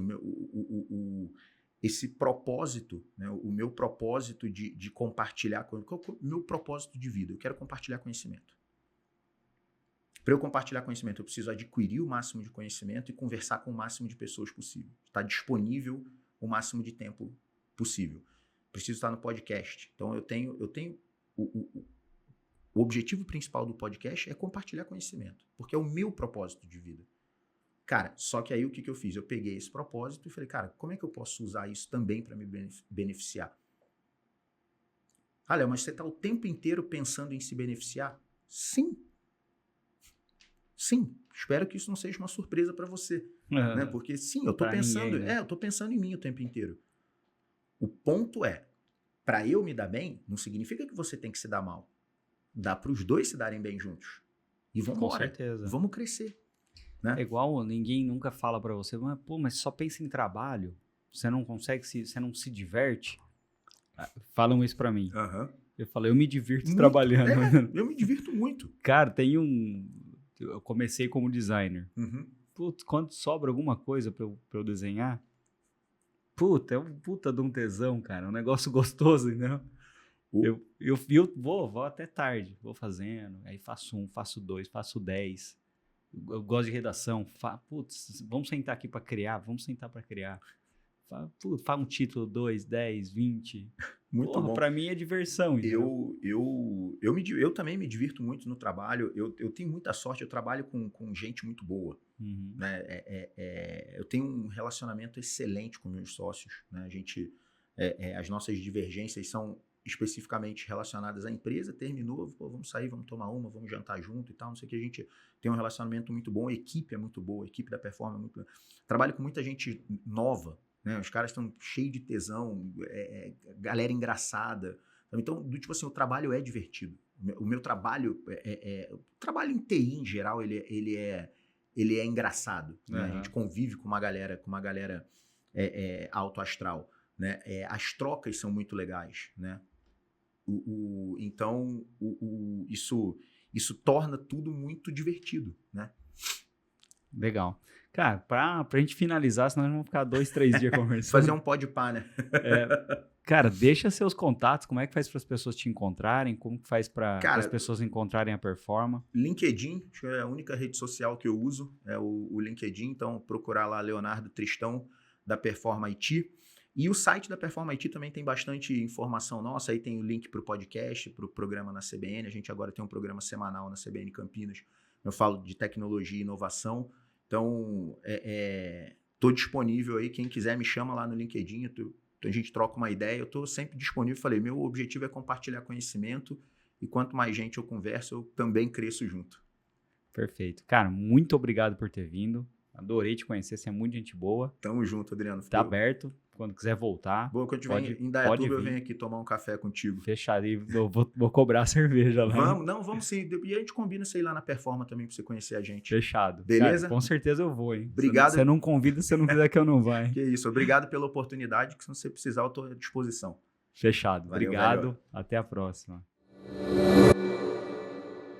esse propósito, né, o meu propósito de compartilhar, qual é o meu propósito de vida? Eu quero compartilhar conhecimento. Para eu compartilhar conhecimento, eu preciso adquirir o máximo de conhecimento e conversar com o máximo de pessoas possível. Estar disponível o máximo de tempo possível. Preciso estar no podcast. Então, eu tenho o objetivo principal do podcast é compartilhar conhecimento, porque é o meu propósito de vida. Cara, só que aí o que eu fiz? Eu peguei esse propósito e falei, cara, como é que eu posso usar isso também para me beneficiar? Léo, mas você está o tempo inteiro pensando em se beneficiar? Sim. Sim. Espero que isso não seja uma surpresa para você. Né? Porque sim, eu tô pensando, ninguém, né? eu tô pensando em mim o tempo inteiro. O ponto é, para eu me dar bem, não significa que você tem que se dar mal. Dá para os dois se darem bem juntos. E vamos embora. Com certeza. Vamos crescer. Né? É igual, ninguém nunca fala pra você, mas só pensa em trabalho, você não consegue, você não se diverte. Falam isso pra mim. Uhum. Eu falo, eu me divirto trabalhando. Eu me divirto muito. Cara, eu comecei como designer. Uhum. Putz, quando sobra alguma coisa pra eu desenhar, é um puta de um tesão, cara, um negócio gostoso, entendeu? Eu vou até tarde, vou fazendo, aí faço 1, faço 2, faço 10. Eu gosto de redação. Vamos sentar aqui para criar. Faz um título, 2, 10, 20. Muito bom. Para mim é diversão. Eu também me divirto muito no trabalho. Eu tenho muita sorte. Eu trabalho com gente muito boa. Uhum. Né? Eu tenho um relacionamento excelente com meus sócios. Né? As nossas divergências são especificamente relacionadas à empresa, terminou, vamos sair, vamos tomar vamos jantar junto e tal, não sei o que, a gente tem um relacionamento muito bom, a equipe é muito boa, a equipe da Performa é muito boa. Trabalho com muita gente nova, né? Os caras estão cheios de tesão, galera engraçada, então, tipo assim, o trabalho é divertido. O meu trabalho, o trabalho em TI em geral, ele é engraçado, né? A gente convive com uma galera alto astral, né? As trocas são muito legais, né? Então, isso torna tudo muito divertido, né? Legal. Cara, pra gente finalizar, senão nós vamos ficar 2, 3 dias conversando. Fazer um podpar, né? Cara, deixa seus contatos, como é que faz para as pessoas te encontrarem, como que faz para as pessoas encontrarem a Performa? LinkedIn, acho que é a única rede social que eu uso, é o LinkedIn, então procurar lá Leonardo Tristão, da Performa IT. E o site da Performa IT também tem bastante informação nossa, aí tem o link para o podcast, para o programa na CBN, a gente agora tem um programa semanal na CBN Campinas, eu falo de tecnologia e inovação, então estou disponível aí, quem quiser me chama lá no LinkedIn, a gente troca uma ideia, eu estou sempre disponível, falei, meu objetivo é compartilhar conhecimento e quanto mais gente eu converso, eu também cresço junto. Perfeito. Cara, muito obrigado por ter vindo, adorei te conhecer, você é muito gente boa. Tamo junto, Adriano. Tá aberto, quando quiser voltar. Boa, quando tiver em Indaiatuba, eu venho aqui tomar um café contigo. Fechado, e eu vou cobrar a cerveja lá. Vamos sim, e a gente combina isso aí lá na Performa também, pra você conhecer a gente. Fechado. Beleza? Cara, com certeza eu vou, hein. Obrigado. Você não convida, se não quiser que eu não vá, hein. Que isso, obrigado pela oportunidade, que se você precisar eu tô à disposição. Fechado, Valeu, obrigado, valeu. Até a próxima.